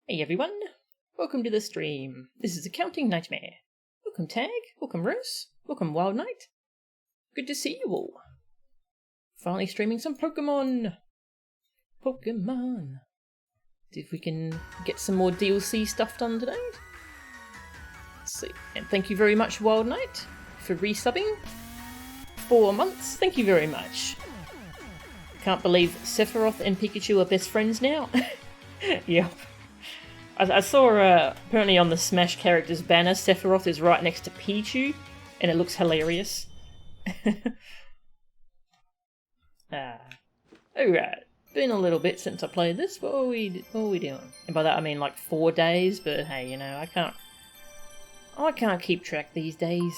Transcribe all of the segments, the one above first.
Hey everyone, welcome to the stream. This is Accounting Nightmare. Welcome Tag, welcome Rose, welcome Wild Knight. Good to see you all. Finally streaming some Pokemon. See if we can get some more DLC stuff done today. Let's see. And thank you very much Wild Knight for resubbing. 4 months, thank you very much. Can't believe Sephiroth and Pikachu are best friends now. Yep. I saw apparently on the Smash characters banner, Sephiroth is right next to Pichu, and it looks hilarious. Alright, been a little bit since I played this. What are we doing? And by that I mean like 4 days, but hey, you know, I can't keep track these days.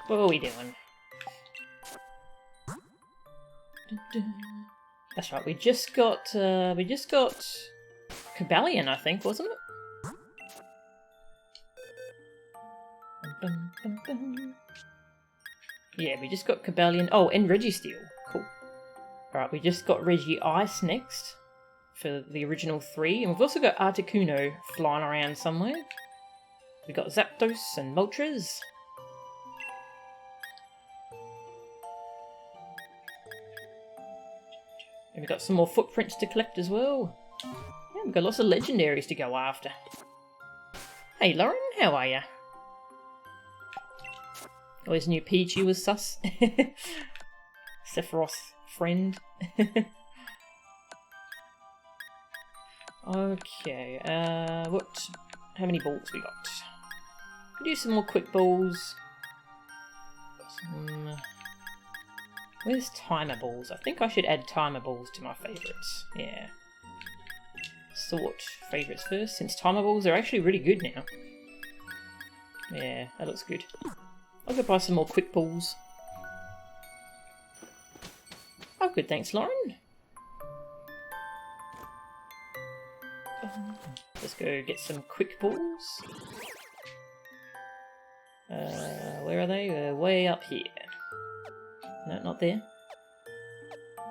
What are we doing? That's right, we just got Cabalion, I think, wasn't it? Yeah, we just got Cabalion. Oh, and Regis. Cool. Alright, we just got Regice next for the original 3. And we've also got Articuno flying around somewhere. We got Zapdos and Moltres. And we've got some more footprints to collect as well. Yeah, we've got lots of legendaries to go after. Hey Lauren, how are ya? Always knew Pichu was sus. Sephiroth's friend. Okay, how many balls we got? We'll do some more quick balls. Where's timer balls? I think I should add timer balls to my favourites. Yeah. Sort favourites first, since timer balls are actually really good now. Yeah, that looks good. I'll go buy some more quick balls. Oh, good, thanks, Lauren. Let's go get some quick balls. Where are they? Way up here. No, not there.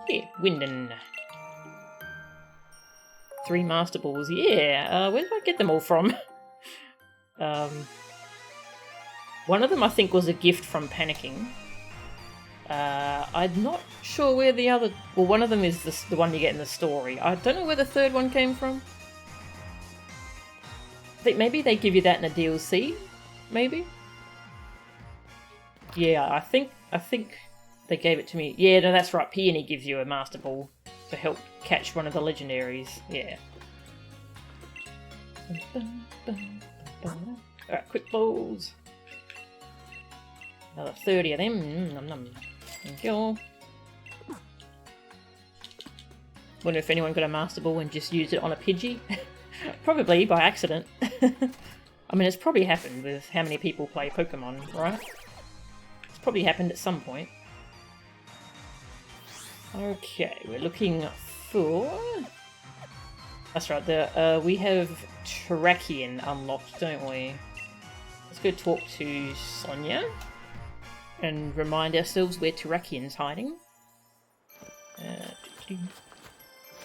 Here, Winden. 3 Master Balls, yeah. Where did I get them all from? One of them I think was a gift from Panicking. I'm not sure where the other... Well, one of them is the one you get in the story. I don't know where the third one came from. I think maybe they give you that in a DLC? Maybe? Yeah, I think they gave it to me. Yeah, no, that's right. Peony gives you a Master Ball to help catch one of the legendaries. Yeah. Alright, quick balls. Another 30 of them. Nom nom. Thank you. Wonder if anyone got a Master Ball and just used it on a Pidgey. Probably by accident. I mean, it's probably happened with how many people play Pokemon, right? It's probably happened at some point. Okay, we're looking for... That's right, we have Terrakion unlocked, don't we? Let's go talk to Sonia and remind ourselves where Terrakion's hiding.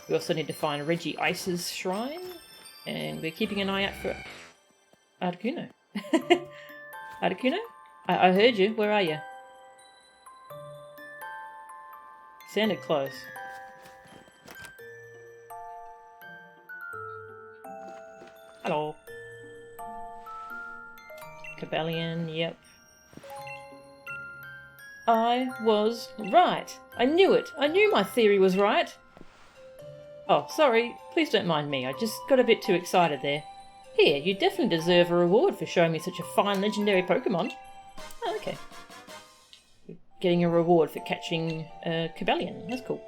We also need to find Regice's shrine, and we're keeping an eye out for Articuno. Articuno? I heard you, where are you? Sounded close. Hello. Cabalion, yep. I was right. I knew it. I knew my theory was right. Oh, sorry. Please don't mind me. I just got a bit too excited there. Here, you definitely deserve a reward for showing me such a fine legendary Pokemon. Oh, okay. Getting a reward for catching Cabalion. That's cool.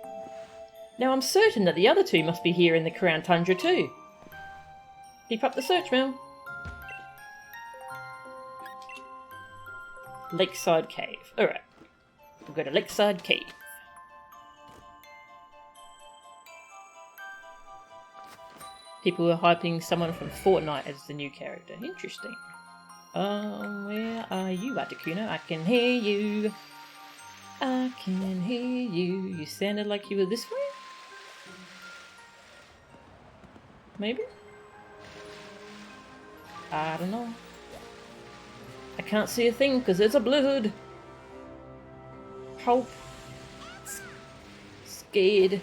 Now I'm certain that the other 2 must be here in the Crown Tundra too. Keep up the search, Mel. Lakeside Cave. Alright. We'll go to Lakeside Cave. People are hyping someone from Fortnite as the new character. Interesting. Where are you, Articuno? I can hear you. I can hear you. You sounded like you were this way? Maybe? I don't know. I can't see a thing because there's a blizzard. Help. Scared.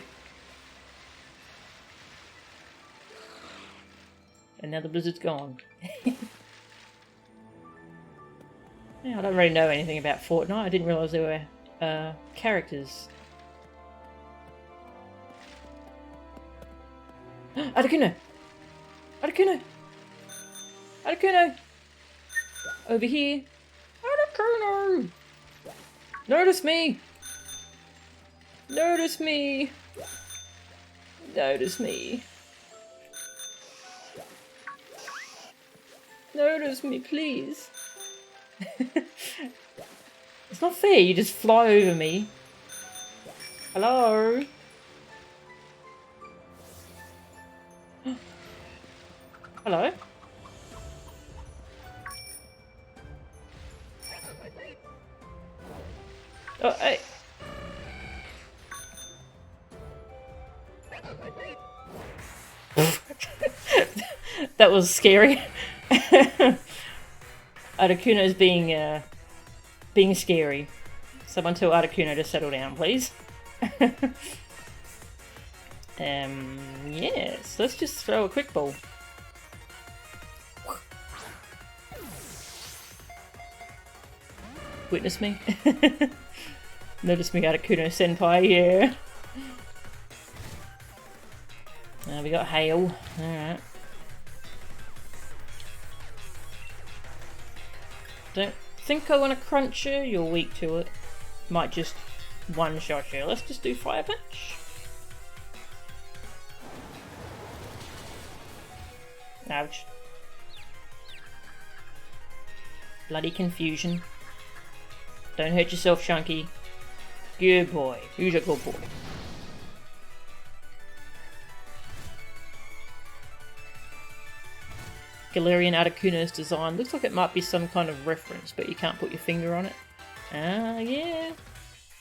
And now the blizzard's gone. Yeah, I don't really know anything about Fortnite. I didn't realise there were characters. Articuno! Articuno! Articuno! Over here! Articuno! Notice me! Notice me! Notice me! Notice me, please! It's not fair, you just fly over me. Hello? Hello? Oh, hey. That was scary. Articuno's being scary. Someone tell Articuno to settle down, please. Yes, let's just throw a quick ball. Witness me. Notice me, Articuno senpai, yeah. Now we got hail. Alright. Don't think I want to crunch you, you're weak to it. Might just one-shot you. Let's just do Fire Punch. Ouch. Bloody confusion. Don't hurt yourself, Chunky. Good boy. Who's a good boy? Galarian Articuno's design looks like it might be some kind of reference, but you can't put your finger on it. Ah, yeah.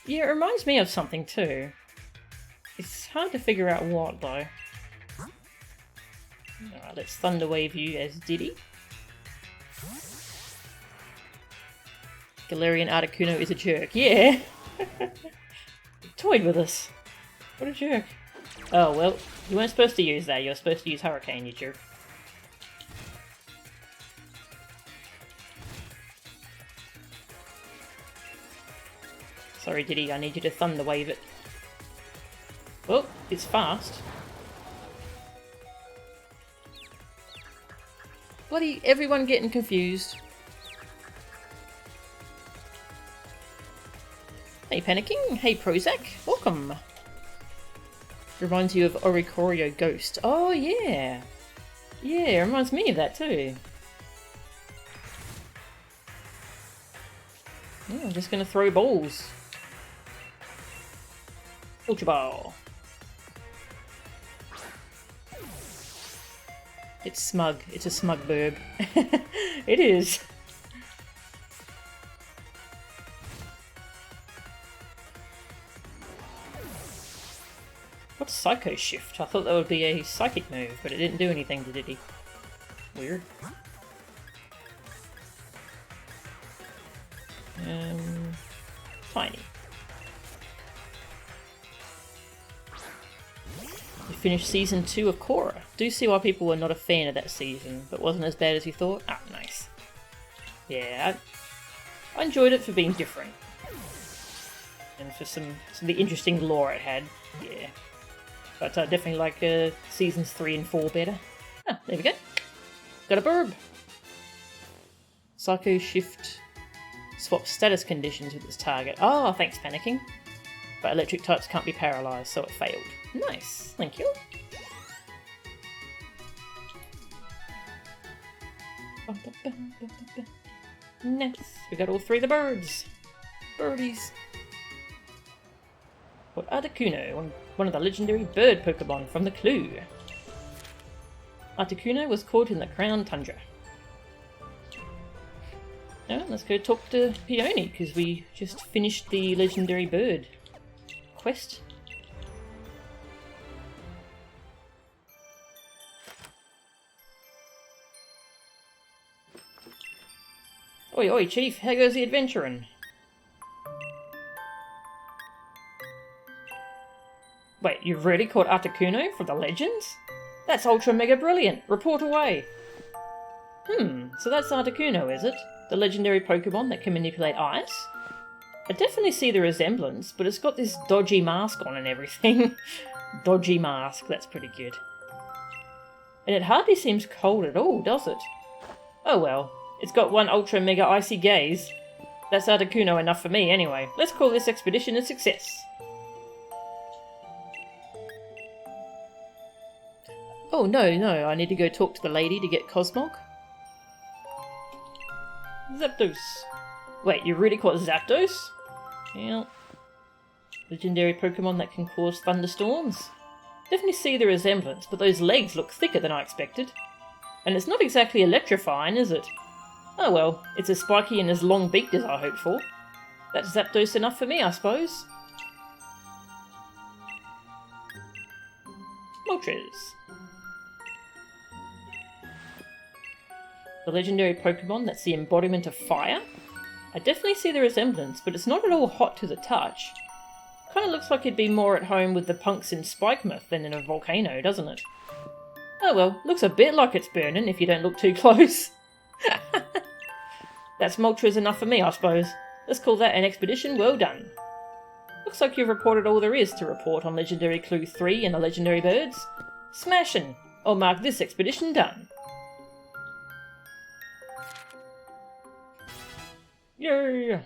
Yeah, it reminds me of something too. It's hard to figure out what, though. Alright, let's Thunder Wave you as Diddy. Galarian Articuno is a jerk. Yeah! Toyed with us. What a jerk. Oh, well, you weren't supposed to use that. You were supposed to use Hurricane, you jerk. Sorry, Diddy, I need you to Thunder Wave it. Oh, it's fast. Bloody everyone getting confused. Hey Panicking, hey Prozac, welcome. Reminds you of Oricorio Ghost. Oh yeah. Yeah, it reminds me of that too. Yeah, I'm just gonna throw balls. Ultra Ball. It's smug. It's a smug burb. It is. What's Psycho Shift? I thought that would be a psychic move, but it didn't do anything to Diddy. Weird. Tiny. We finished season 2 of Korra. Do see why people were not a fan of that season, but wasn't as bad as you thought? Ah, nice. Yeah, I enjoyed it for being different. And for some of the interesting lore it had, yeah. But I definitely like seasons 3 and 4 better. Ah, there we go. Got a burb. Psycho Shift swaps status conditions with its target. Oh, thanks Panicking. But electric types can't be paralysed, so it failed. Nice, thank you. Nice. We got all 3 of the birds. Birdies. What Articuno, one of the legendary bird Pokemon from the Clue. Articuno was caught in the Crown Tundra. Now, let's go talk to Peony, because we just finished the legendary bird quest. Oi, oi, Chief, how goes the adventuring? Wait, you've really caught Articuno from the Legends? That's ultra mega brilliant! Report away! So that's Articuno, is it? The legendary Pokemon that can manipulate ice? I definitely see the resemblance, but it's got this dodgy mask on and everything. Dodgy mask, that's pretty good. And it hardly seems cold at all, does it? Oh well, it's got one ultra mega icy gaze. That's Articuno enough for me anyway. Let's call this expedition a success. Oh no, I need to go talk to the lady to get Cosmog. Zapdos. Wait, you really caught Zapdos? Yeah. Legendary Pokemon that can cause thunderstorms. Definitely see the resemblance, but those legs look thicker than I expected. And it's not exactly electrifying, is it? Oh well, it's as spiky and as long-beaked as I hoped for. That's Zapdos enough for me, I suppose. Moltres. The legendary Pokemon that's the embodiment of fire? I definitely see the resemblance, but it's not at all hot to the touch. Kind of looks like it'd be more at home with the punks in Spikemouth than in a volcano, doesn't it? Oh well, looks a bit like it's burning if you don't look too close. That's Moltres enough for me, I suppose. Let's call that an expedition well done. Looks like you've reported all there is to report on Legendary Clue 3 and the Legendary Birds. Smashin'! I'll mark this expedition done. Yay!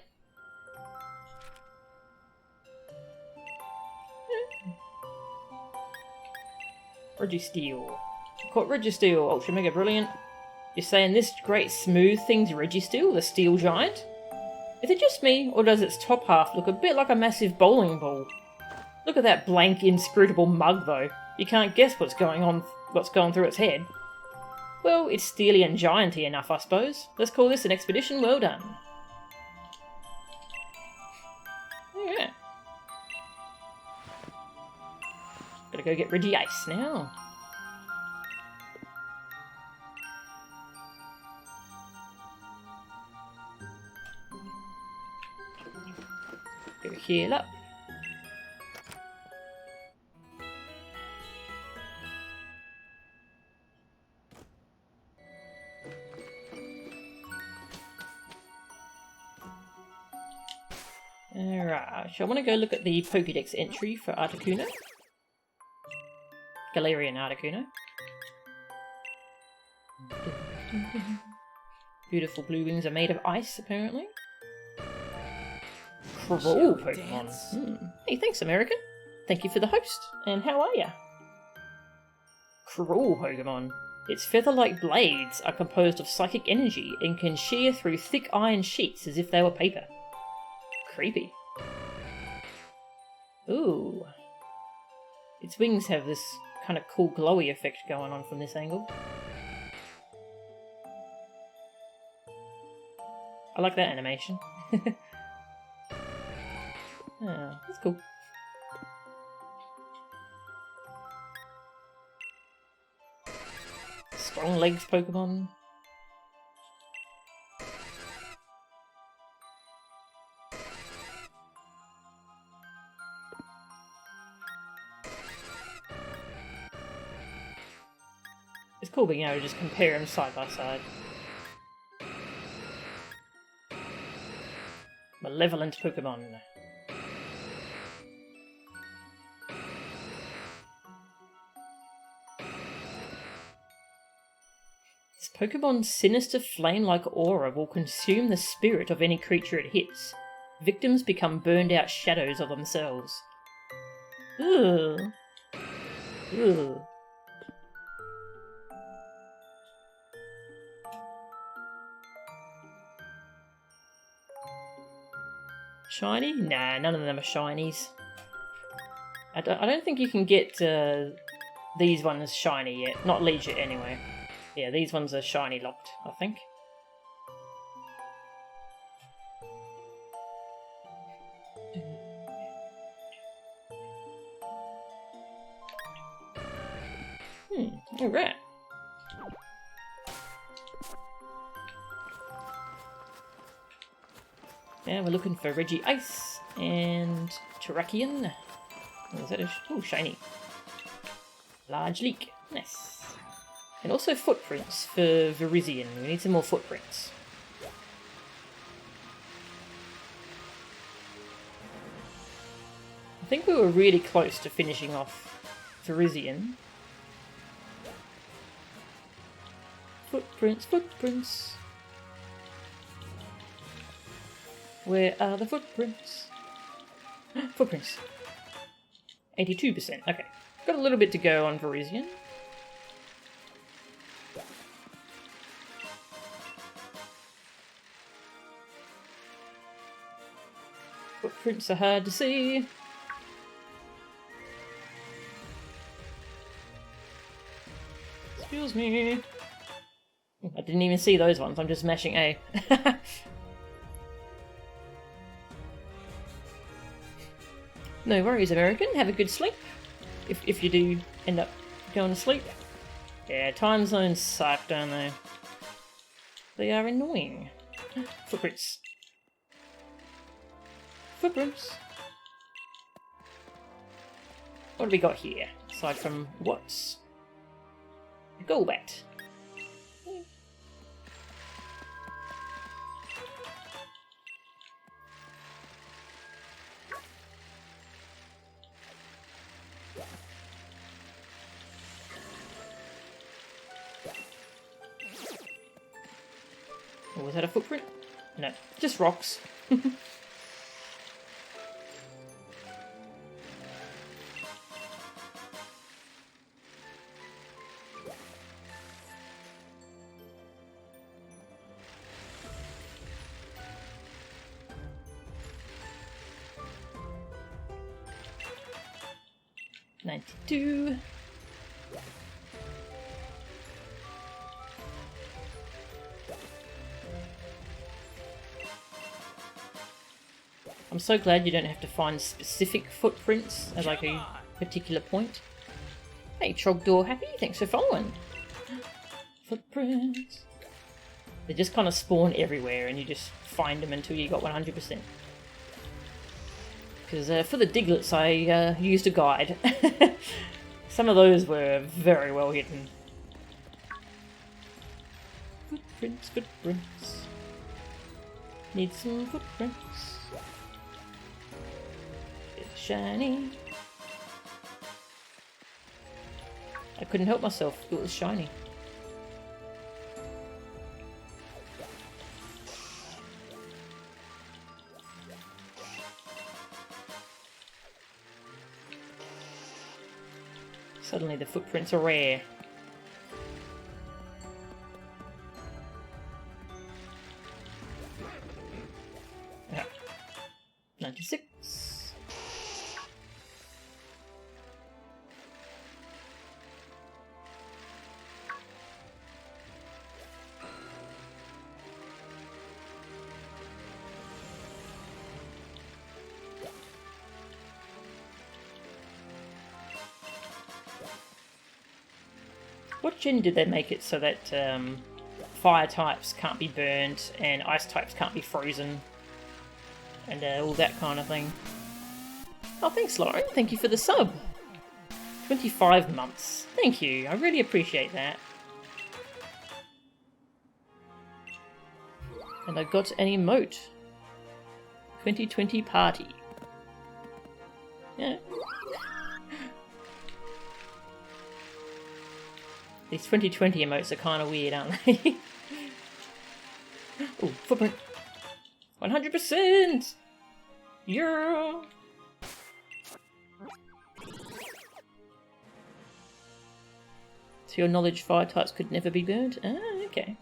Registeel. Caught Registeel, ultra mega brilliant. You're saying this great smooth thing's Registeel, the steel giant? Is it just me, or does its top half look a bit like a massive bowling ball? Look at that blank, inscrutable mug, though. You can't guess what's going through its head. Well, it's steely and gianty enough, I suppose. Let's call this an expedition well done. Yeah. Gotta go get Regice now. Go heal up. Alright, so I want to go look at the Pokédex entry for Articuno. Galarian Articuno. Beautiful blue wings are made of ice, apparently. Cruel Pokemon. Hey, thanks, American. Thank you for the host. And how are ya? Cruel Pokemon. Its feather-like blades are composed of psychic energy and can shear through thick iron sheets as if they were paper. Creepy. Ooh. Its wings have this kind of cool glowy effect going on from this angle. I like that animation. Oh, that's cool. Strong legs Pokemon. It's cool being able to just compare them side by side. Malevolent Pokemon. This Pokemon's sinister flame-like aura will consume the spirit of any creature it hits. Victims become burned-out shadows of themselves. Ugh. Ugh. Shiny? Nah, none of them are shinies. I don't think you can get these ones shiny yet. Not Legit, anyway. Yeah, these ones are shiny locked, I think. Alright. Now we're looking for Reggie Ice and Terrakion. Oh, is that a... Oh, shiny. Large leak. Nice. And also footprints for Virizion. We need some more footprints. I think we were really close to finishing off Virizion. Footprints, footprints. Where are the footprints? Footprints. 82%. Okay. Got a little bit to go on Virizion. Footprints are hard to see. Excuse me. I didn't even see those ones. I'm just mashing A. No worries, American. Have a good sleep. If you do end up going to sleep. Yeah, time zones suck, don't they? They are annoying. Footprints. Footprints. What have we got here? Aside from what's? A Golbat. Oh, was that a footprint? No, just rocks. 92. I'm so glad you don't have to find specific footprints at like a particular point. Hey, Trogdor Happy, thanks for following. Footprints. They just kind of spawn everywhere and you just find them until you got 100%. Because for the Diglets I used a guide. Some of those were very well hidden. Footprints, footprints. Need some footprints. It's shiny. I couldn't help myself, it was shiny. Suddenly the footprints are rare. Yeah. 96. What gen did they make it so that fire types can't be burnt and ice types can't be frozen and all that kind of thing? Oh, thanks, Lauren. Thank you for the sub. 25 months. Thank you. I really appreciate that. And I got an emote. 2020 party. Yeah. These 2020 emotes are kind of weird, aren't they? Oh, footprint. 100%! Yeah! To your knowledge, fire types could never be burned? Ah, okay.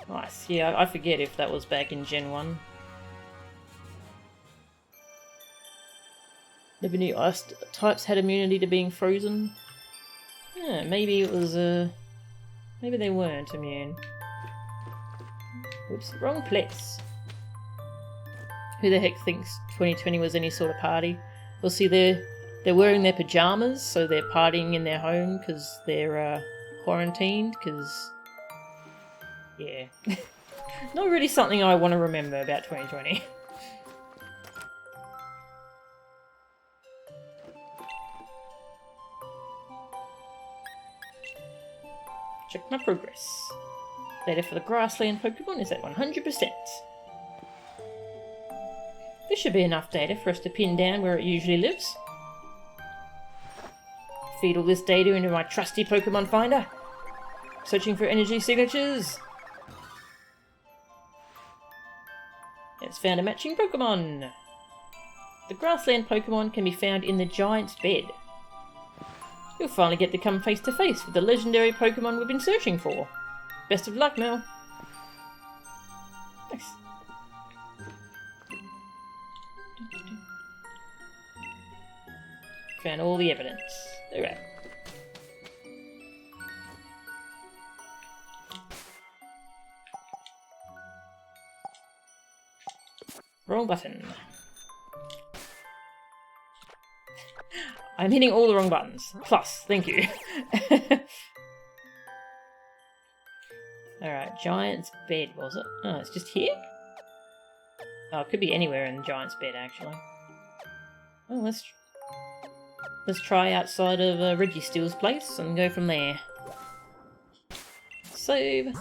Nice. Yeah, I forget if that was back in Gen 1. Never knew ice types had immunity to being frozen. Yeah, maybe it was, maybe they weren't immune. Oops, wrong place. Who the heck thinks 2020 was any sort of party? Well, see, they're wearing their pyjamas, so they're partying in their home because they're, quarantined, because... Yeah. Not really something I want to remember about 2020. Check my progress. Data for the grassland Pokemon is at 100%. This should be enough data for us to pin down where it usually lives. Feed all this data into my trusty Pokemon finder. Searching for energy signatures. It's found a matching Pokemon. The grassland Pokemon can be found in the Giant's Bed. You'll finally get to come face to face with the legendary Pokemon we've been searching for. Best of luck, Mel. Nice. Found all the evidence. Alright. Wrong button. I'm hitting all the wrong buttons. Plus, thank you. Alright, Giant's Bed, was it? Oh, it's just here? Oh, it could be anywhere in the Giant's Bed, actually. Oh, let's try outside of Regis place and go from there. Save.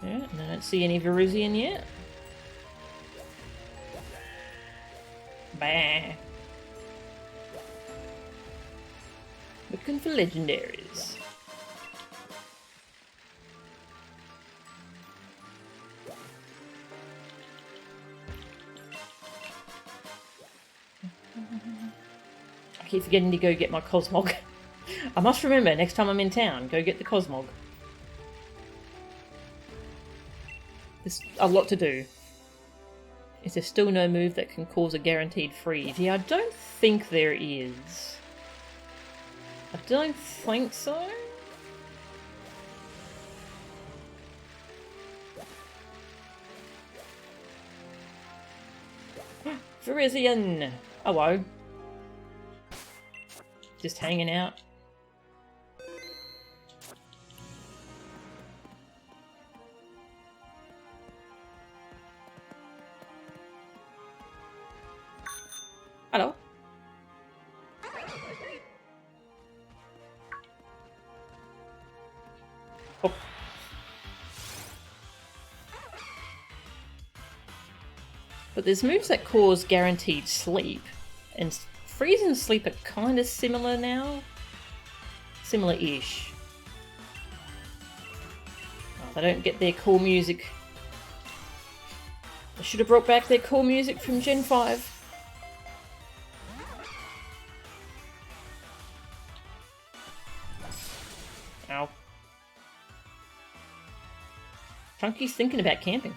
Yeah, and I don't see any Veruzian yet. Bah. Looking for legendaries. I keep forgetting to go get my Cosmog. I must remember next time I'm in town, go get the Cosmog. There's a lot to do. Is there still no move that can cause a guaranteed freeze? Yeah, I don't think there is. I don't think so. Veruzian! Hello. Just hanging out. Hello. Oh. But there's moves that cause guaranteed sleep, and freeze and sleep are kind of similar now. Similar-ish. Oh, they don't get their cool music. They should have brought back their cool music from Gen 5. Ow. Chunky's thinking about camping.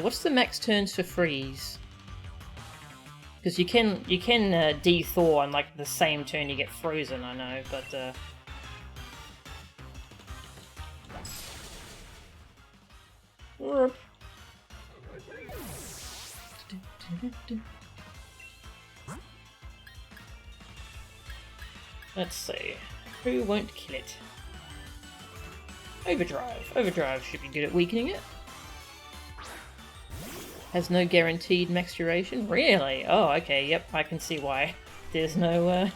What's the max turns for freeze? Because you can de-thaw on like the same turn you get frozen, I know, but let's see. Who won't kill it? Overdrive. Overdrive should be good at weakening it. Has no guaranteed max duration. Really? Oh, okay. Yep, I can see why. There's no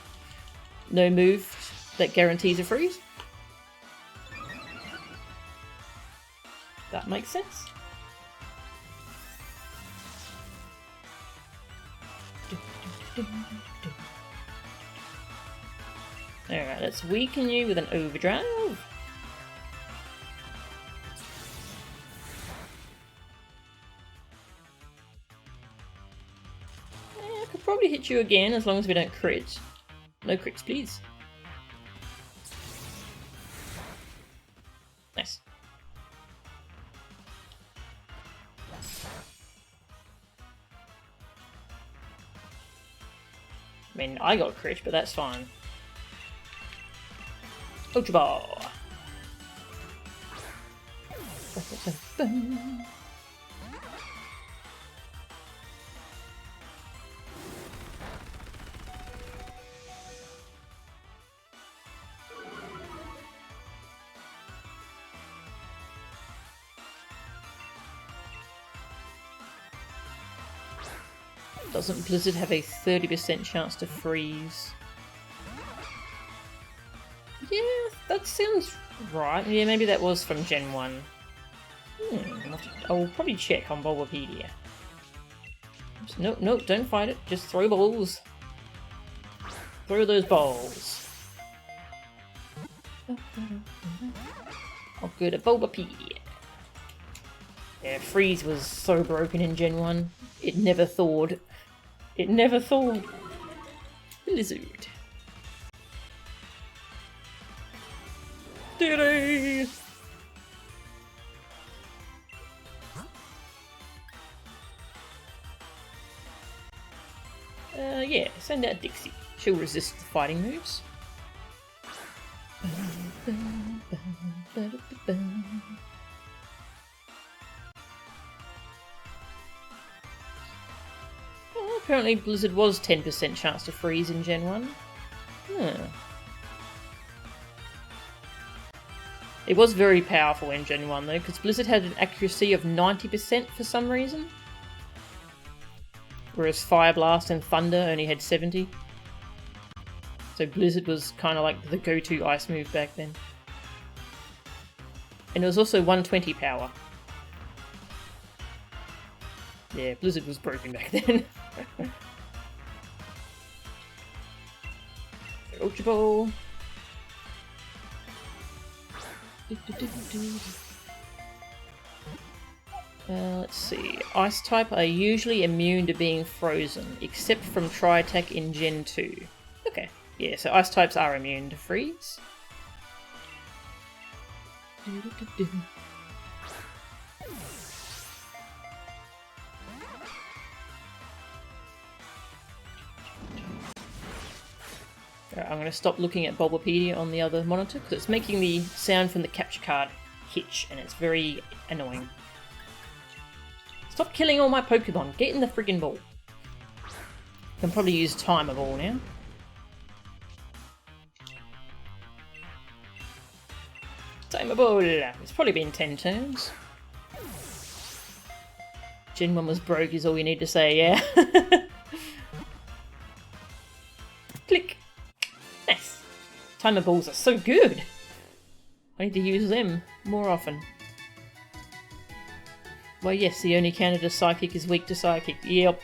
move that guarantees a freeze. That makes sense. Alright, let's weaken you with an overdrive. I could probably hit you again as long as we don't crit. No crits, please. Nice. I mean, I got crit, but that's fine. Ultra Ball. Doesn't Blizzard have a 30% chance to freeze? Yeah, that sounds right. Yeah, maybe that was from Gen 1. I'll probably check on Bulbapedia. Nope, nope, don't fight it. Just throw balls. Throw those balls. I'll go to Bulbapedia. Yeah, Freeze was so broken in Gen 1. It never thawed. It never thawed. Blizzard. Diddy! Yeah, send out Dixie. She'll resist the fighting moves. Well, apparently Blizzard was 10% chance to freeze in Gen 1. It was very powerful in Gen 1 though, because Blizzard had an accuracy of 90% for some reason. Whereas Fire Blast and Thunder only had 70. So Blizzard was kind of like the go-to ice move back then. And it was also 120 power. Yeah, Blizzard was broken back then. Ultra Ball. Let's see. Ice type are usually immune to being frozen, except from Tri-Attack in Gen 2. Okay, yeah, so ice types are immune to freeze. Alright, I'm going to stop looking at Bulbapedia on the other monitor, because it's making the sound from the capture card hitch, and it's very annoying. Stop killing all my Pokemon. Get in the friggin' ball. Can probably use Timer Ball now. Timer Ball. It's probably been 10 turns. Gen 1 was broke is all you need to say, yeah. Click. Nice. Timer Balls are so good. I need to use them more often. Well, yes, the only Canada Psychic is weak to Psychic. Yep.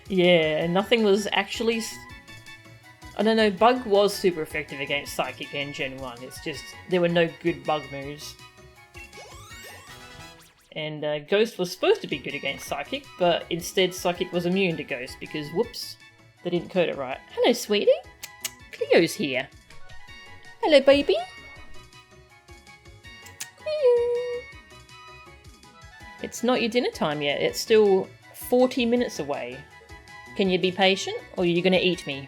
Yeah, nothing was actually... I don't know, Bug was super effective against Psychic in Gen 1. It's just, there were no good Bug moves. And Ghost was supposed to be good against Psychic, but instead Psychic was immune to Ghost because, whoops, they didn't code it right. Hello, sweetie. Cleo's here. Hello, baby. It's not your dinner time yet. It's still 40 minutes away. Can you be patient, or are you going to eat me?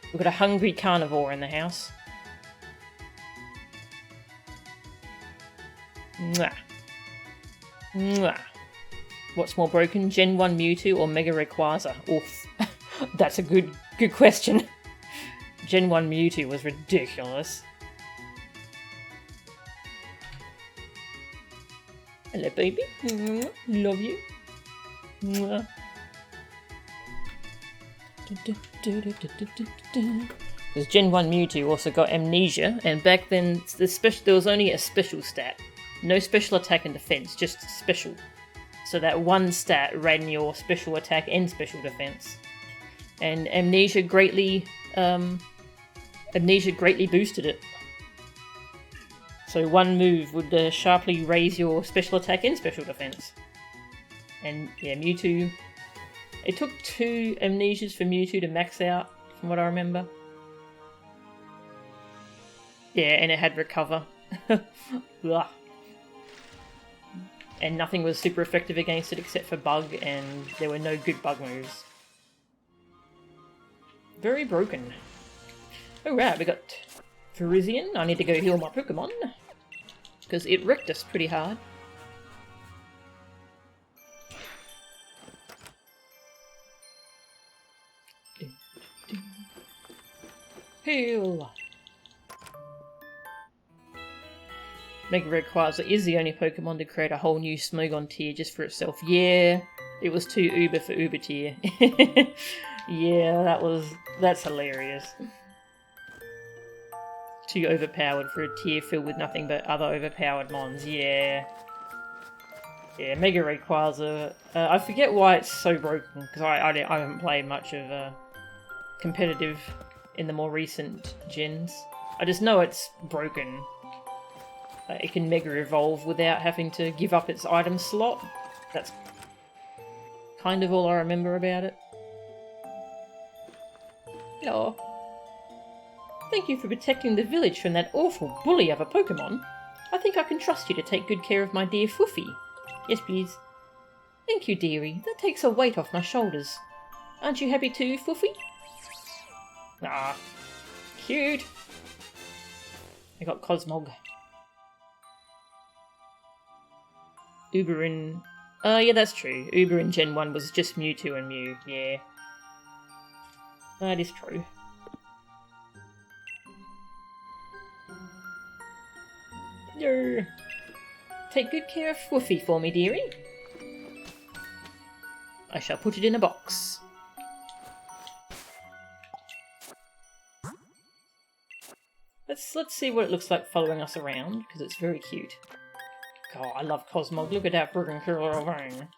We've got a hungry carnivore in the house. Mwah. Mwah. What's more broken, Gen 1 Mewtwo or Mega Rayquaza? Oof. That's a good question. Gen 1 Mewtwo was ridiculous. Hello, baby. Love you. Because Gen 1 Mewtwo also got Amnesia, and back then there was only a special stat. No special attack and defense, just special. So that one stat ran your special attack and special defense. And Amnesia greatly boosted it. So one move would sharply raise your special attack and special defense. And yeah, Mewtwo... It took 2 Amnesias for Mewtwo to max out, from what I remember. Yeah, and it had Recover. And nothing was super effective against it except for Bug, and there were no good Bug moves. Very broken. Alright, we got Virizion. I need to go heal my Pokemon, because it wrecked us pretty hard. Heal! Mega Rayquaza is the only Pokemon to create a whole new Smogon tier just for itself. Yeah, it was too uber for uber tier. Yeah, that's hilarious. Too overpowered for a tier filled with nothing but other overpowered mons. Yeah. Yeah, Mega Rayquaza. I forget why it's so broken, because I haven't played much of competitive in the more recent gens. I just know it's broken. It can Mega Evolve without having to give up its item slot. That's kind of all I remember about it. Hello. Thank you for protecting the village from that awful bully of a Pokemon. I think I can trust you to take good care of my dear Foofy. Yes, please. Thank you, dearie. That takes a weight off my shoulders. Aren't you happy too, Foofy? Ah, cute. I got Cosmog. Uber in... yeah, that's true. Uber in Gen 1 was just Mewtwo and Mew, yeah. That is true. No. Take good care of Woofy for me, dearie. I shall put it in a box. Let's see what it looks like following us around, because it's very cute. God, I love Cosmog. Look at that friggin' killer thing.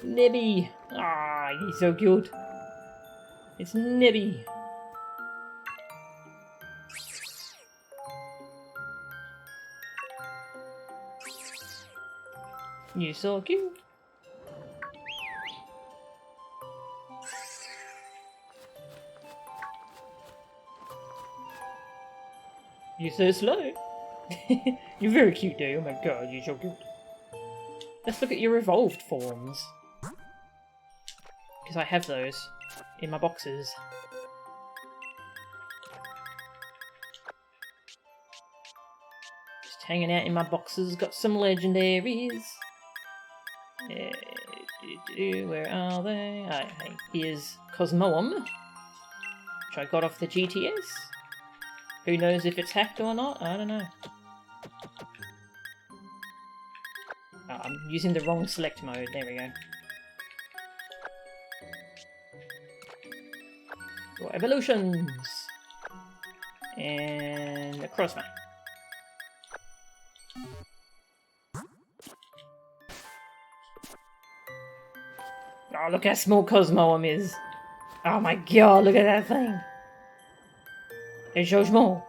Nebby! Ah, he's so cute. It's Nebby. You're so cute. You're so slow. You're very cute, though. Oh my god, you're so cute. Let's look at your evolved forms. Because I have those in my boxes. Just hanging out in my boxes. Got some legendaries. Where are they? Hey, here's Cosmoem, which I got off the GTS. Who knows if it's hacked or not? I don't know. Oh, I'm using the wrong select mode. There we go. Your evolutions! And a Crossman. Oh, look how small Cosmoem is. Oh my god, look at that thing. It's so small.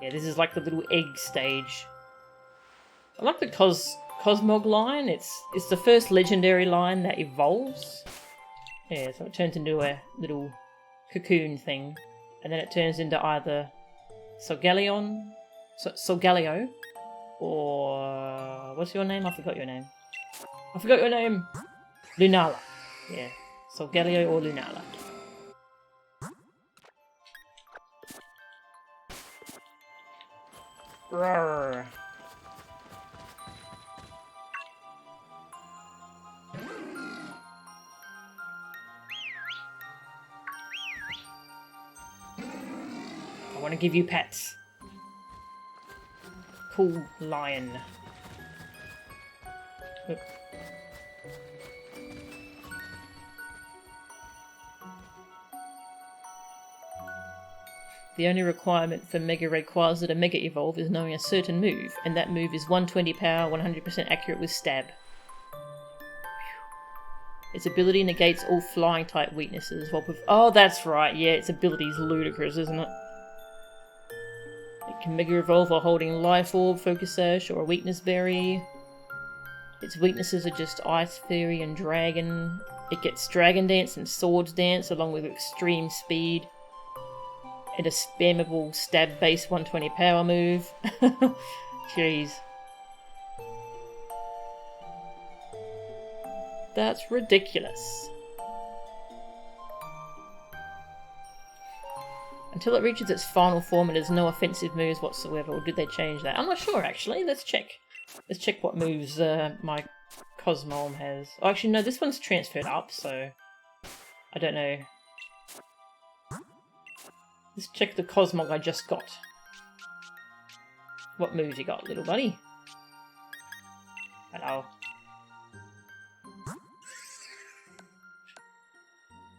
Yeah, this is like the little egg stage. I like the Cosmog line. It's the first legendary line that evolves. Yeah, so it turns into a little cocoon thing. And then it turns into either Solgaleo, or... what's your name? I forgot your name. I forgot your name! Lunala. Yeah, Solgaleo or Lunala. Roar. I want to give you pets. Cool lion. Oop. The only requirement for Mega Rayquaza to Mega Evolve is knowing a certain move, and that move is 120 power, 100% accurate with stab. Its ability negates all flying type weaknesses. Oh, that's right, yeah, its ability is ludicrous, isn't it? It can Mega Evolve while holding Life Orb, Focus Sash, or a Weakness Berry. Its weaknesses are just Ice Fairy and Dragon. It gets Dragon Dance and Swords Dance along with extreme speed. And a spammable stab base 120 power move. Jeez. That's ridiculous. Until it reaches its final form, it has no offensive moves whatsoever, or did they change that? I'm not sure actually, let's check. Let's check what moves my Cosmolm has. Oh, actually, no, this one's transferred up, so I don't know. Let's check the Cosmog I just got. What moves you got, little buddy? Hello.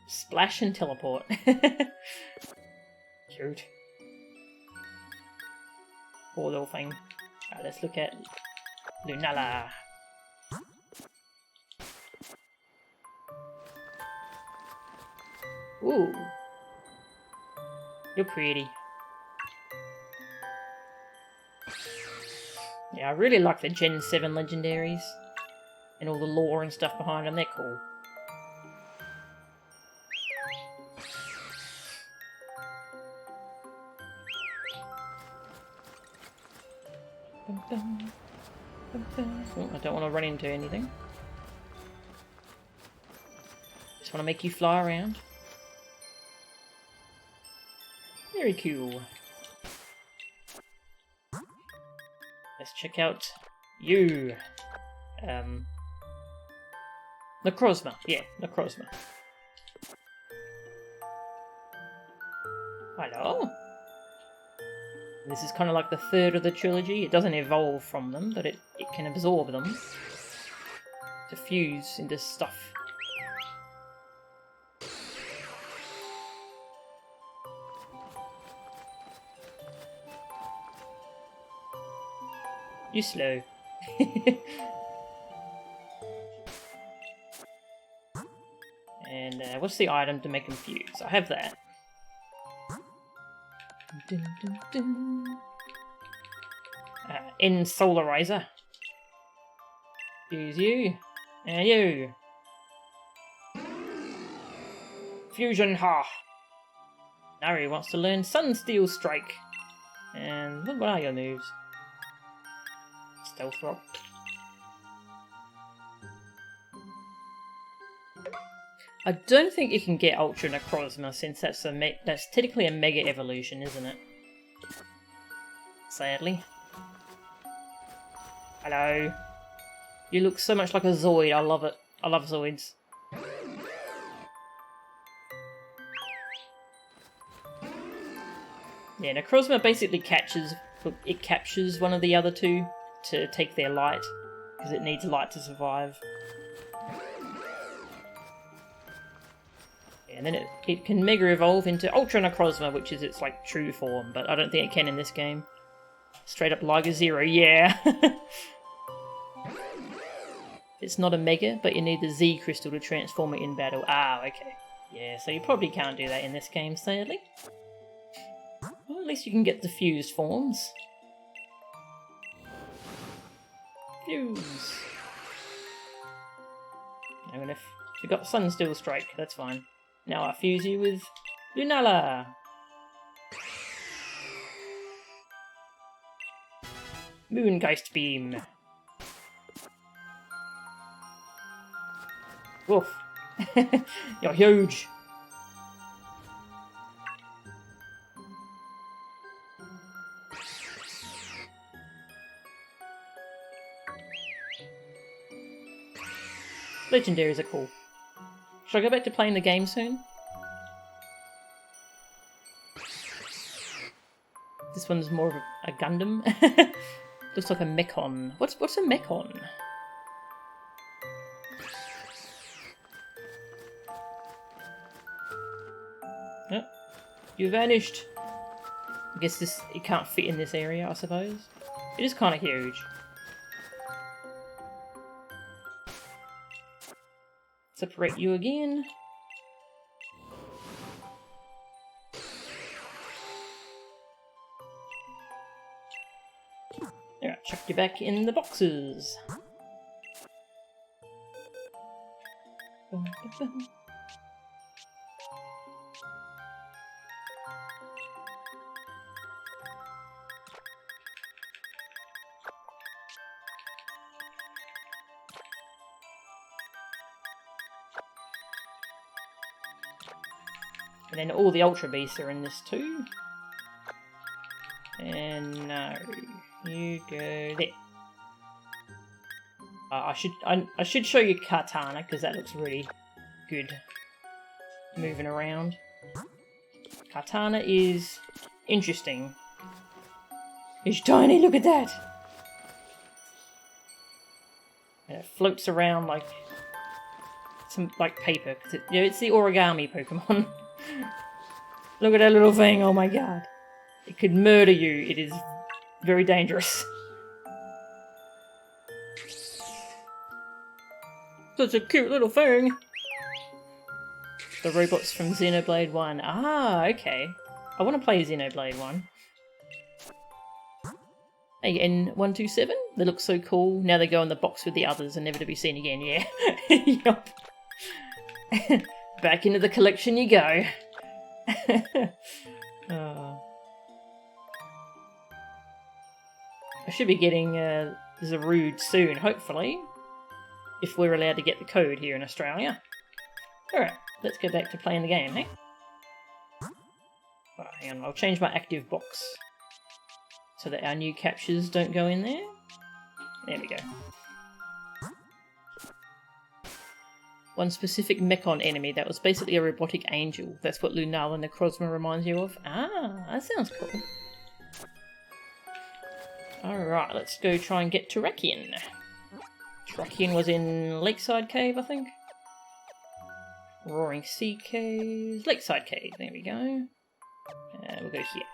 Splash and teleport. Cute. Poor little thing. Right, let's look at Lunala. Ooh. You're pretty. Yeah, I really like the Gen 7 legendaries. And all the lore and stuff behind them, they're cool. Oh, I don't want to run into anything. Just want to make you fly around. Very cool. Let's check out you. Necrozma. Yeah, Necrozma. Hello. This is kind of like the third of the trilogy. It doesn't evolve from them, but it can absorb them to fuse into stuff. You slow. And what's the item to make them fuse? I have that. Dun, dun, dun. Ensolarizer. Fuse you. And you. Fusion Ha. Nari wants to learn Sunsteel Strike. And what are your moves? Stealth Rock. I don't think you can get Ultra Necrozma since that's technically a Mega Evolution, isn't it? Sadly. Hello. You look so much like a Zoid. I love it. I love Zoids. Yeah, Necrozma basically captures one of the other two to take their light, because it needs light to survive. And then it can Mega Evolve into Ultra Necrozma, which is its like true form, but I don't think it can in this game. Straight up Liga Zero, yeah! It's not a Mega, but you need the Z Crystal to transform it in battle. Ah, okay. Yeah, so you probably can't do that in this game, sadly. Well, at least you can get the fused forms. Fuse! I'm gonna we got Sunsteel Strike, that's fine. Now I fuse you with Lunala! Moongeist Beam! Woof! You're huge! Legendaries are cool. Should I go back to playing the game soon? This one's more of a Gundam. Looks like a Mechon. What's a Mechon? Oh, you vanished. I guess it can't fit in this area, I suppose. It is kind of huge. Separate you again. Alright, chuck you back in the boxes. And then all the Ultra Beasts are in this too. And no, you go there. I should show you Katana, because that looks really good moving around. Katana is interesting. It's tiny, look at that! And it floats around like some paper, because it's the origami Pokemon. Look at that little thing, oh my god. It could murder you, it is very dangerous. Such a cute little thing! The robots from Xenoblade 1. Ah, okay. I want to play Xenoblade 1. Hey, N127? They look so cool. Now they go in the box with the others and never to be seen again, yeah. Yup. Back into the collection you go. I should be getting Zarude soon, hopefully. If we're allowed to get the code here in Australia. Alright, let's go back to playing the game, hey? Right, hang on, I'll change my active box. So that our new captures don't go in there. There we go. One specific Mechon enemy that was basically a robotic angel. That's what Lunala Necrozma reminds you of. Ah, that sounds cool. Alright, let's go try and get Terrakion. Terrakion was in Lakeside Cave, I think. Roaring Sea Caves. Lakeside Cave, there we go. We'll go here.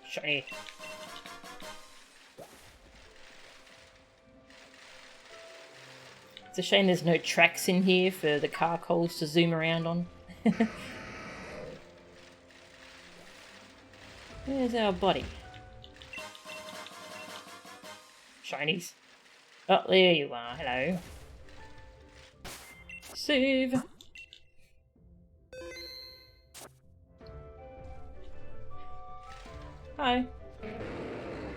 Shiny. It's a shame there's no tracks in here for the car coals to zoom around on. Where's our buddy? Shinies. Oh, there you are. Hello. Save. Hi.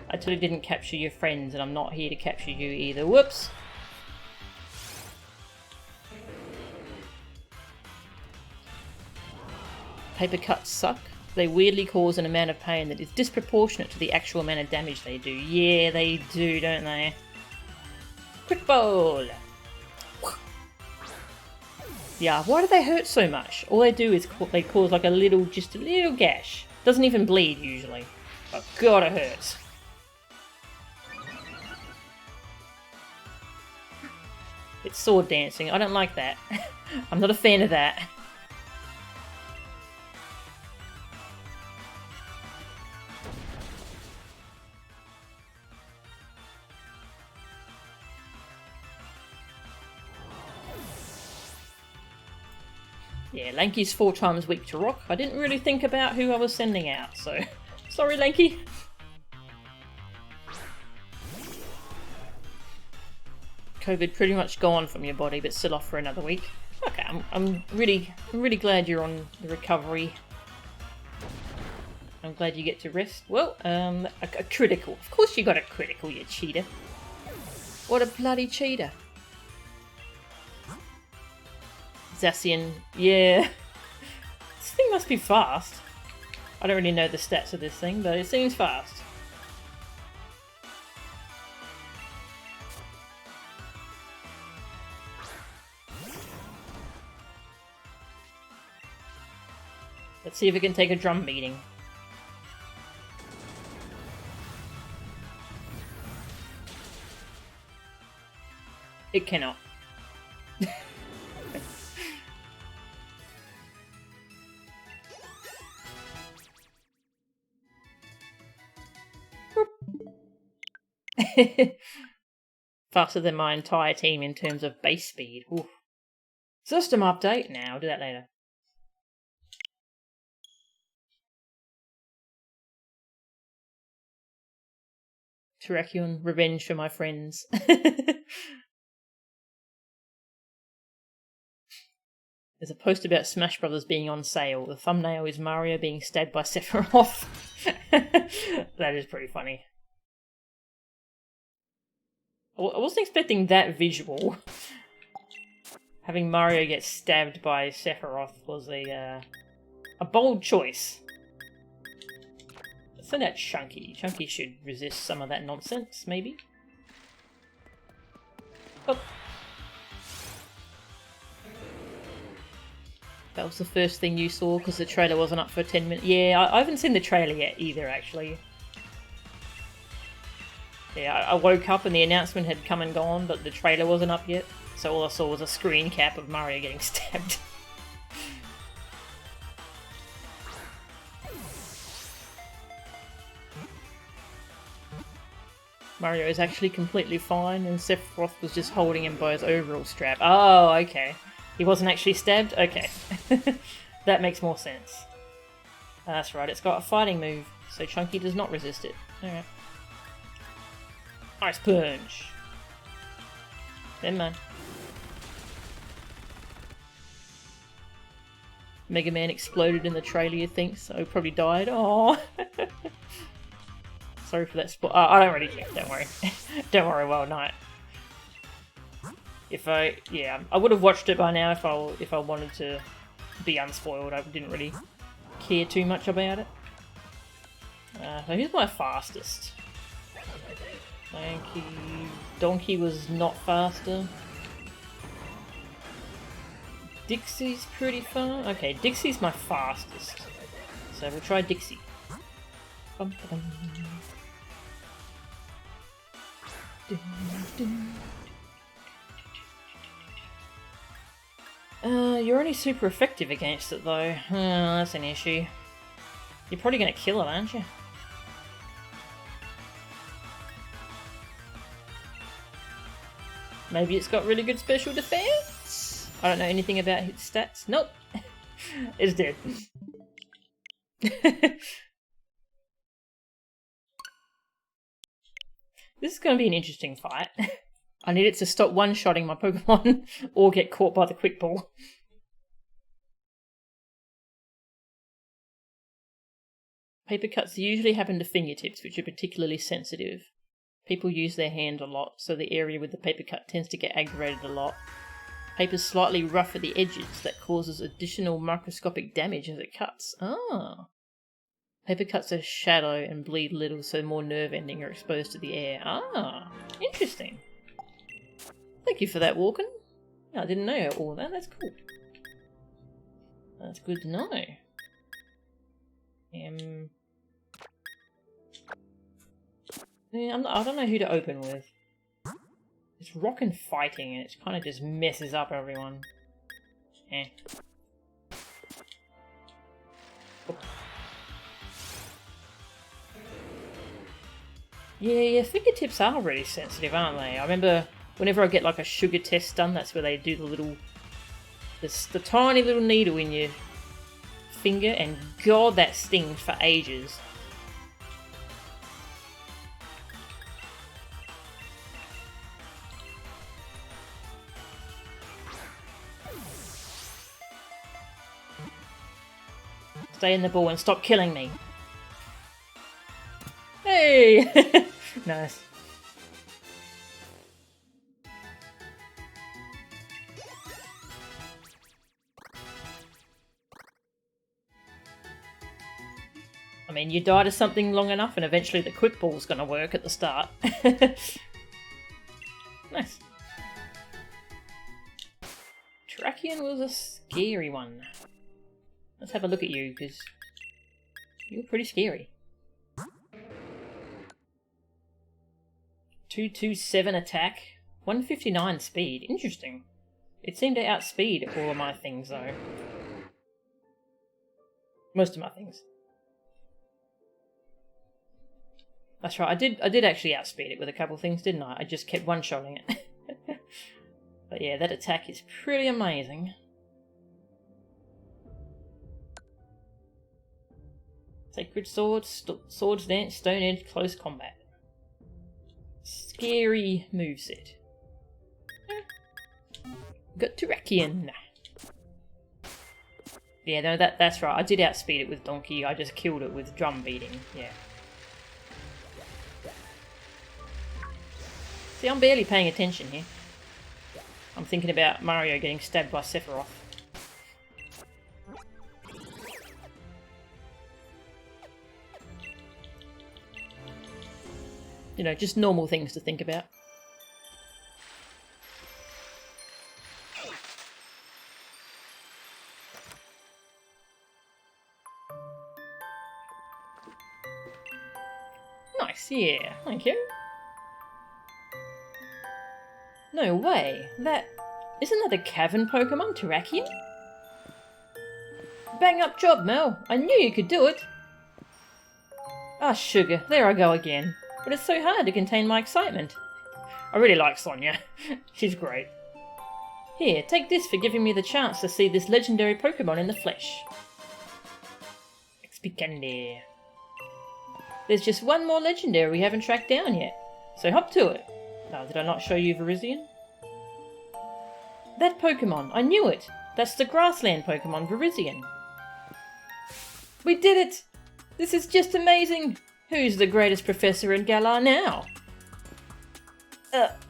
I totally didn't capture your friends, and I'm not here to capture you either. Whoops. Paper cuts suck. They weirdly cause an amount of pain that is disproportionate to the actual amount of damage they do. Yeah, they do, don't they? Quick Ball! Yeah, why do they hurt so much? All they do is they cause like just a little gash. Doesn't even bleed usually. But God, it hurts. It's sword dancing. I don't like that. I'm not a fan of that. Yeah, Lanky's 4 times weak to rock. I didn't really think about who I was sending out, so sorry, Lanky. COVID pretty much gone from your body, but still off for another week. Okay, I'm really glad you're on the recovery. I'm glad you get to rest. Well, a critical. Of course you got a critical, you cheater. What a bloody cheater. Zacian, yeah. This thing must be fast. I don't really know the stats of this thing, but it seems fast. Let's see if it can take a drum beating. It cannot. Faster than my entire team in terms of base speed. Oof. System update? Nah, I'll do that later. Terrakion, revenge for my friends. There's a post about Smash Brothers being on sale. The thumbnail is Mario being stabbed by Sephiroth. That is pretty funny. I wasn't expecting that visual. Having Mario get stabbed by Sephiroth was a bold choice. Let's send out Chunky. Chunky should resist some of that nonsense, maybe. Oh. That was the first thing you saw because the trailer wasn't up for 10 minutes. Yeah, I haven't seen the trailer yet either, actually. Yeah, I woke up and the announcement had come and gone, but the trailer wasn't up yet. So all I saw was a screen cap of Mario getting stabbed. Mario is actually completely fine and Sephiroth was just holding him by his overall strap. Oh, okay. He wasn't actually stabbed? Okay. That makes more sense. That's right, it's got a fighting move, so Chunky does not resist it. Alright. Ice Punch! Never mind. Mega Man exploded in the trailer, you think, so probably died. Oh. Sorry for that spoil. I don't really care, don't worry. Don't worry, well, night. Yeah, I would have watched it by now if I wanted to be unspoiled. I didn't really care too much about it. So here's my fastest. Donkey was not faster. Dixie's pretty far. Okay, Dixie's my fastest. So we'll try Dixie. Bum, ba, dum. You're only super effective against it though. That's an issue. You're probably gonna kill it, aren't you? Maybe it's got really good special defense? I don't know anything about its stats. Nope. It's dead. This is going to be an interesting fight. I need it to stop one-shotting my Pokemon or get caught by the quick ball. Paper cuts usually happen to fingertips, which are particularly sensitive. People use their hand a lot, so the area with the paper cut tends to get aggravated a lot. Paper's slightly rough at the edges, that causes additional microscopic damage as it cuts. Ah. Paper cuts are shallow and bleed little, so more nerve ending are exposed to the air. Ah, interesting. Thank you for that, Walken. I didn't know all that. That's cool. That's good to know. Yeah, I don't know who to open with. It's rock and fighting, and it kind of just messes up everyone. Eh. Oh. Yeah, fingertips are really sensitive, aren't they? I remember whenever I get like a sugar test done, that's where they do the tiny little needle in your finger, and God, that stings for ages. Stay in the ball and stop killing me. Hey! Nice. I mean, you die to something long enough and eventually the quick ball's gonna work at the start. Nice. Trachian was a scary one. Let's have a look at you, because you're pretty scary. 227 attack, 159 speed. Interesting. It seemed to outspeed all of my things, though. Most of my things. That's right, I did actually outspeed it with a couple of things, didn't I? I just kept one-shotting it. But yeah, that attack is pretty amazing. Sacred Swords, Swords Dance, Stone Edge, Close Combat. Scary moveset. Got Terrakion. Yeah, no, that's right. I did outspeed it with Donkey. I just killed it with drum beating. Yeah. See, I'm barely paying attention here. I'm thinking about Mario getting stabbed by Sephiroth. You know, just normal things to think about. Nice, yeah, thank you. No way, isn't that a cavern Pokemon, Terrakion? Bang up job, Mel. I knew you could do it. Ah, sugar, there I go again. But it's so hard to contain my excitement. I really like Sonia. She's great. Here, take this for giving me the chance to see this legendary Pokemon in the flesh. Expicande. There's just one more legendary we haven't tracked down yet, so hop to it. Oh, did I not show you Virizion? That Pokemon, I knew it! That's the grassland Pokemon, Virizion. We did it! This is just amazing! Who's the greatest professor in Galar now?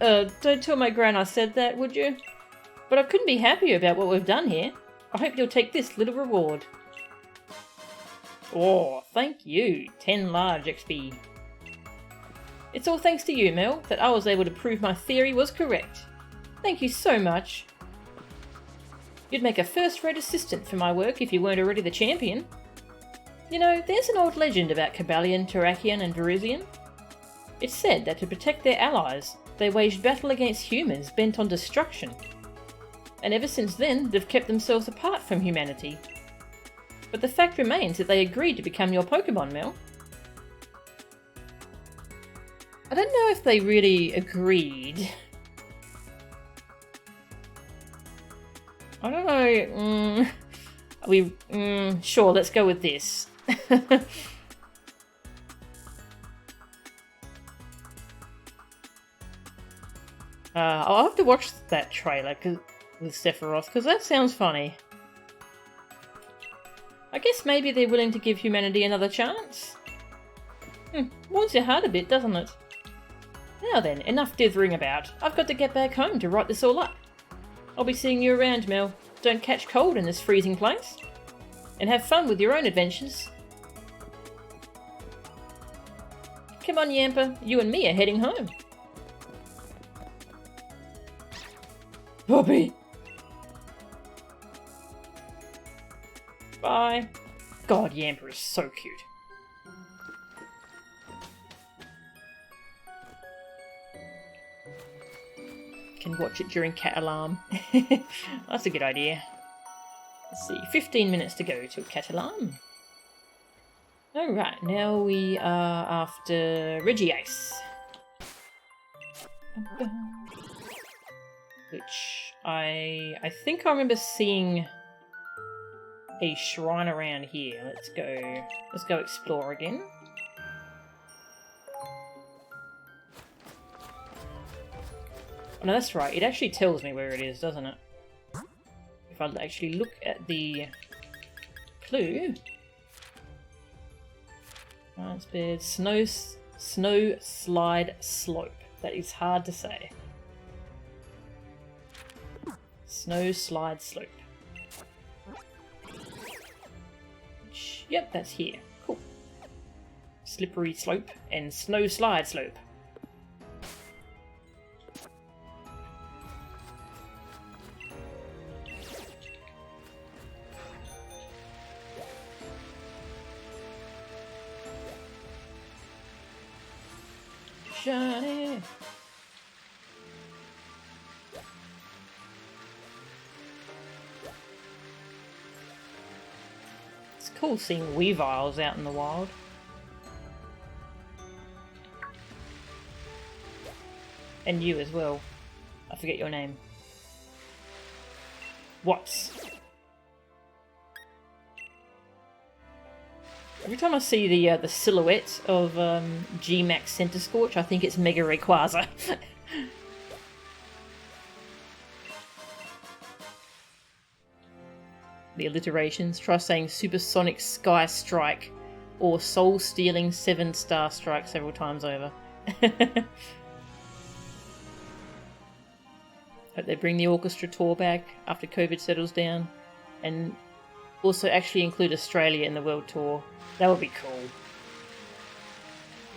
Don't tell my gran I said that, would you? But I couldn't be happier about what we've done here. I hope you'll take this little reward. Oh, thank you. 10 large XP. It's all thanks to you, Mel, that I was able to prove my theory was correct. Thank you so much. You'd make a first-rate assistant for my work if you weren't already the champion. You know, there's an old legend about Cabalion, Terrakion and Virizion. It's said that to protect their allies, they waged battle against humans bent on destruction. And ever since then, they've kept themselves apart from humanity. But the fact remains that they agreed to become your Pokemon, Mel. I don't know if they really agreed. I don't know. Sure, let's go with this. I'll have to watch that trailer with Sephiroth, because that sounds funny. I guess maybe they're willing to give humanity another chance? Warms your heart a bit, doesn't it? Now then, enough dithering about. I've got to get back home to write this all up. I'll be seeing you around, Mel. Don't catch cold in this freezing place. And have fun with your own adventures. Come on, Yamper. You and me are heading home. Bobby! Bye. God, Yamper is so cute. Can watch it during cat alarm. That's a good idea. Let's see, 15 minutes to go till cat alarm. Alright, now we are after Regis. Which I think I remember seeing a shrine around here. Let's go explore again. Oh, no, that's right. It actually tells me where it is, doesn't it? If I actually look at the clue. Right, it's snow slide slope. That is hard to say. Snow slide slope. Yep, that's here. Cool. Slippery slope and snow slide slope. Shiny. It's cool seeing Weaviles out in the wild. And you as well. I forget your name. What? Every time I see the silhouette of G-Max Center Scorch, I think it's Mega Rayquaza. The alliterations. Try saying Supersonic Sky Strike or Soul Stealing 7-Star Strike several times over. Hope they bring the orchestra tour back after COVID settles down. And also actually include Australia in the world tour. That would be cool.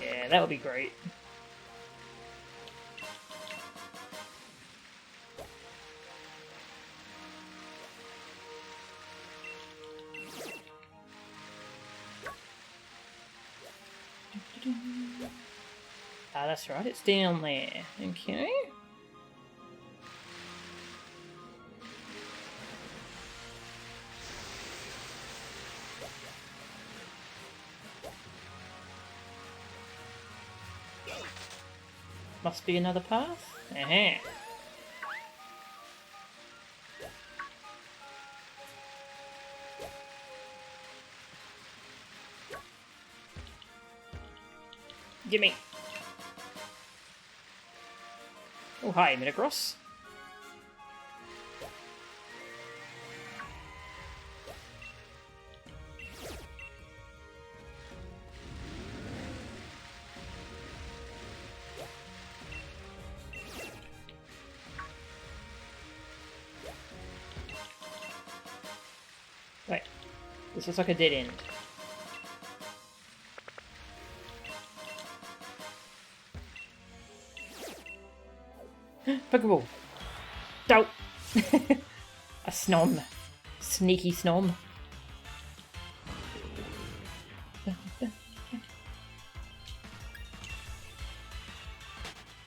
Yeah, that would be great. Ah, that's right, it's down there. Okay. Must be another path. Aha. Gimme. Oh, hi, Metagross. Wait, this looks like a dead end. Pokeball! Dope! A Snom. Sneaky Snom.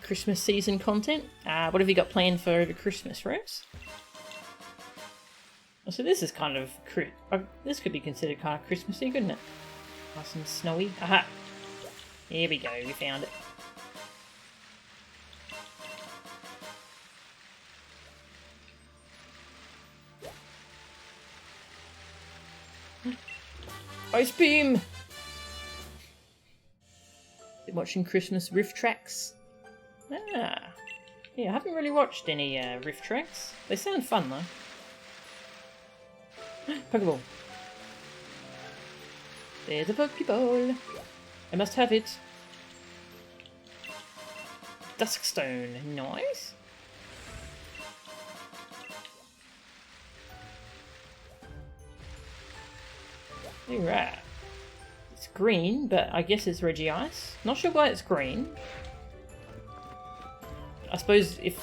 Christmas season content? What have you got planned for over Christmas, Rex? So this is kind of... this could be considered kind of Christmassy, couldn't it? Nice and snowy. Aha! Here we go, we found it. Ice Beam! Been watching Christmas riff tracks. Ah. Yeah, I haven't really watched any riff tracks. They sound fun though. Pokeball. There's a Pokeball. I must have it. Duskstone. Nice. Alright. It's green, but I guess it's Regis. Not sure why it's green. I suppose if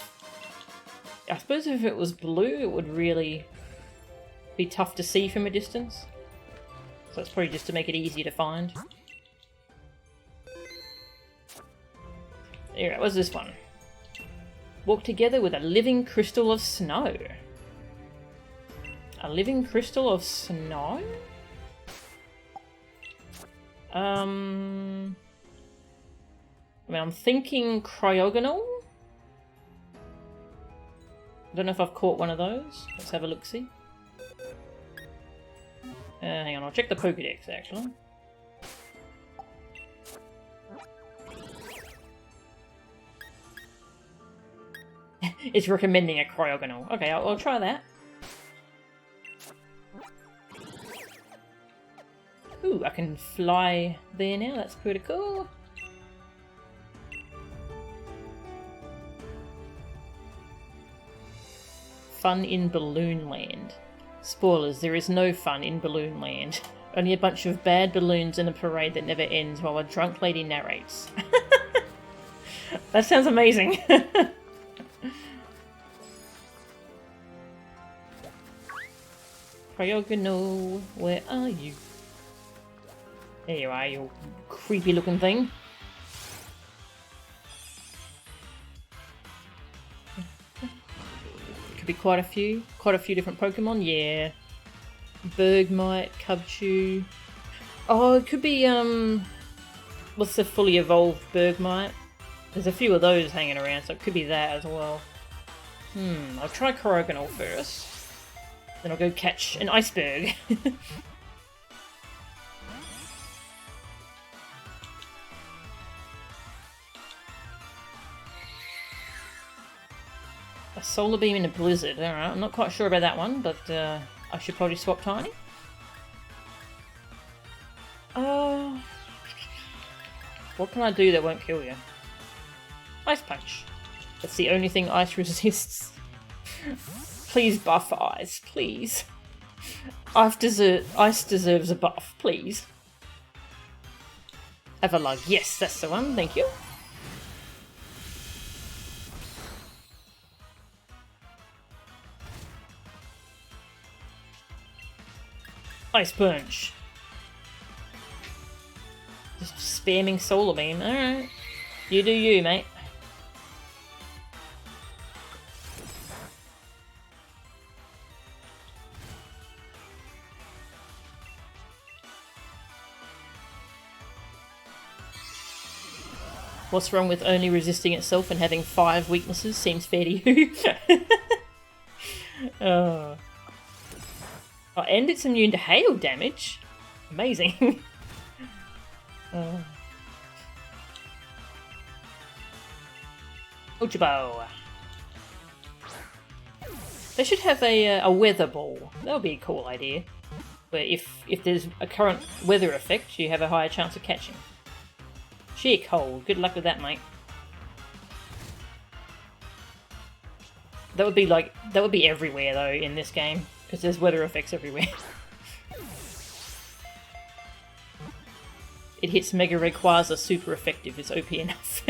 it was blue, it would really be tough to see from a distance. So it's probably just to make it easier to find. Alright, what's this one? Walk together with a living crystal of snow. A living crystal of snow? I mean, I'm thinking cryogonal? I don't know if I've caught one of those. Let's have a look-see. Hang on, I'll check the Pokédex, actually. It's recommending a cryogonal. Okay, I'll try that. Ooh, I can fly there now. That's pretty cool. Fun in Balloon Land. Spoilers, there is no fun in Balloon Land. Only a bunch of bad balloons in a parade that never ends while a drunk lady narrates. That sounds amazing. Cryogonal, where are you? There you are, you creepy looking thing. Could be quite a few different Pokemon, yeah. Bergmite, Cubchoo. Oh, it could be, what's the fully evolved Bergmite? There's a few of those hanging around, so it could be that as well. I'll try Cryogonal first. Then I'll go catch an iceberg. A solar beam in a blizzard. Alright, I'm not quite sure about that one, but I should probably swap Tiny. What can I do that won't kill you? Ice Punch. That's the only thing ice resists. Please buff ice, please. Ice deserves a buff, please. Everlug, yes, that's the one, thank you. Ice Punch. Just spamming Solar Beam, alright. You do you, mate. What's wrong with only resisting itself and having 5 weaknesses? Seems fair to you. Oh, and it's immune to hail damage. Amazing. Ultra Bow. They should have a weather ball. That would be a cool idea. Where if there's a current weather effect, you have a higher chance of catching. Sheer cold. Good luck with that, mate. That would be everywhere though in this game because there's weather effects everywhere. It hits Mega Rayquaza super effective. It's OP enough.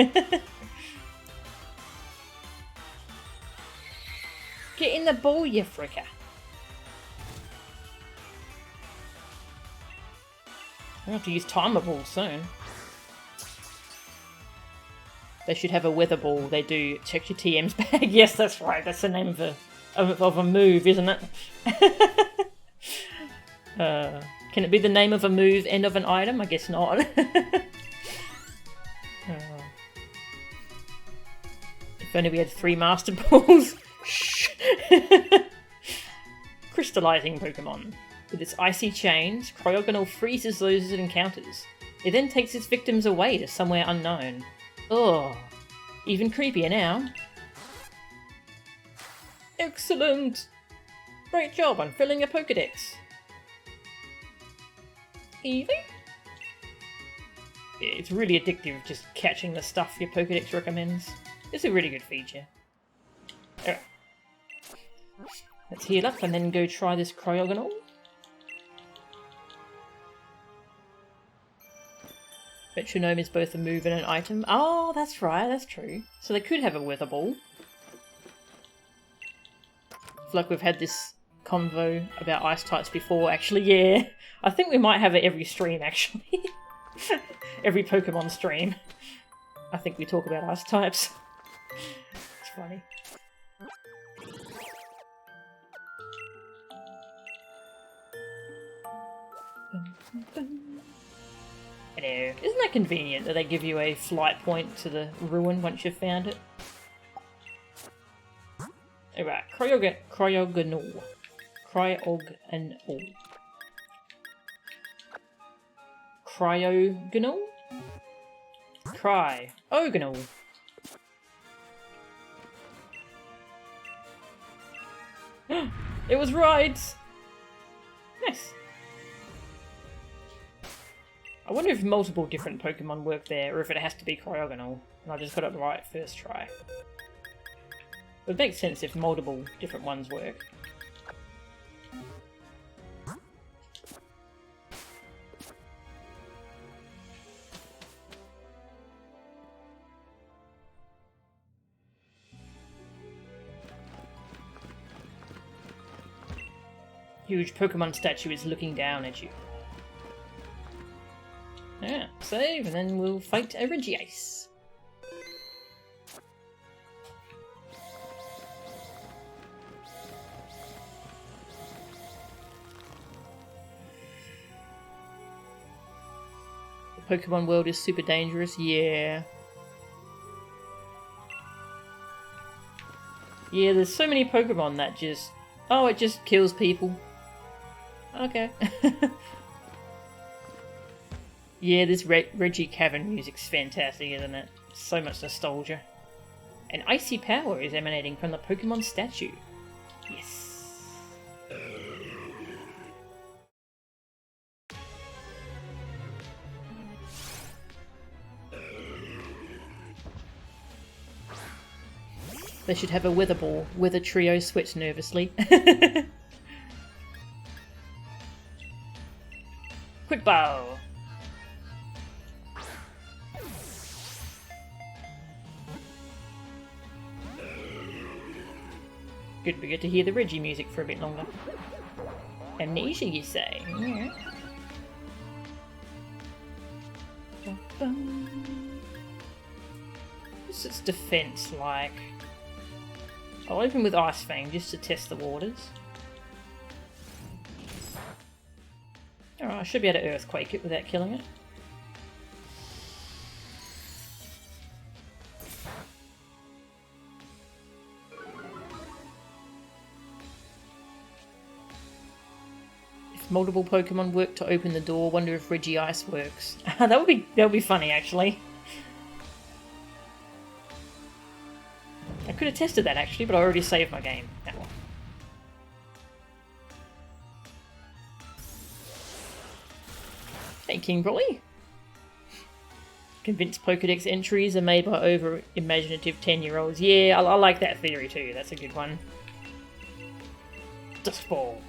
Get in the ball, you fricker. I'll have to use Timer Ball soon. They should have a weather ball. They do. Check your TM's bag. Yes, that's right. That's the name of a move, isn't it? Can it be the name of a move and of an item? I guess not. If only we had 3 Master Balls. Shh. Crystallizing Pokemon. With its icy chains, Cryogonal freezes those it encounters. It then takes its victims away to somewhere unknown. Oh, even creepier now. Excellent! Great job on filling a Pokedex. Eevee? Yeah, it's really addictive just catching the stuff your Pokedex recommends. It's a really good feature. Alright. Let's heal up and then go try this Cryogonal. Metronome is both a move and an item. Oh, that's right, that's true. So they could have a Weather Ball. I feel like we've had this convo about ice types before, actually, yeah. I think we might have it every stream, actually. Every Pokemon stream. I think we talk about ice types. It's funny. Hello. Isn't that convenient that they give you a flight point to the ruin once you've found it? Alright, Cryogonal. Cryogonal. Cryogonal? Cryogonal. It was right! Nice. I wonder if multiple different Pokemon work there, or if it has to be Cryogonal, and I just got it right first try. It would make sense if multiple different ones work. Huge Pokemon statue is looking down at you. Yeah, save, and then we'll fight a Regis. The Pokemon world is super dangerous, yeah. Yeah, there's so many Pokemon that just... Oh, it just kills people. Okay. Yeah, this Reggie Cavern music's fantastic, isn't it? So much nostalgia. An icy power is emanating from the Pokemon statue. Yes. They should have a weather ball. Weather trio sweats nervously. Quick bow. Good, we get to hear the Reggie music for a bit longer. Amnesia, you say? Yeah. What's its defense like? I'll open with Ice Fang just to test the waters. Alright, I should be able to Earthquake it without killing it. If multiple Pokemon work to open the door, wonder if Reggie Ice works. that would be funny actually. I could have tested that actually, but I already saved my game. Oh. Hey, King Broly. Convinced Pokedex entries are made by over-imaginative 10-year-olds. Yeah, I like that theory too. That's a good one. Dusk Ball.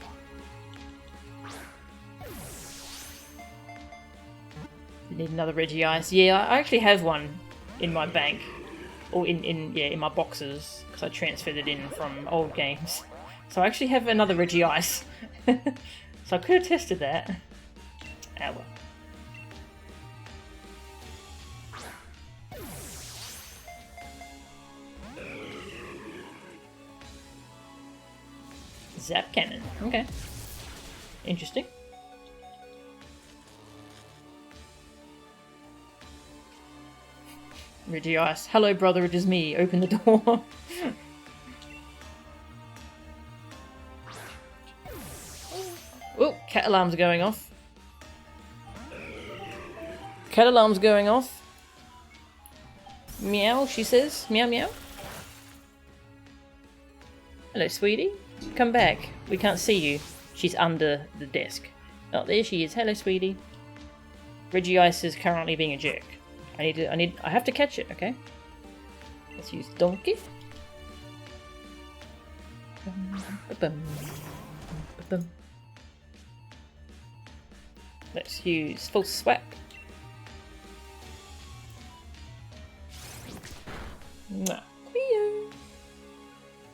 You need another Reggie Ice. Yeah, I actually have one in my bank. Or in my boxes, because I transferred it in from old games. So I actually have another Reggie Ice. So I could have tested that. Ah well. Zap Cannon. Okay. Interesting. Reggie Ice. Hello brother, it is me. Open the door. Oh, cat alarm's going off. Cat alarm's going off. Meow, she says. Meow meow. Hello, sweetie. Come back. We can't see you. She's under the desk. Oh, there she is. Hello, sweetie. Reggie Ice is currently being a jerk. I have to catch it, okay? Let's use Donkey. Let's use Full Swap.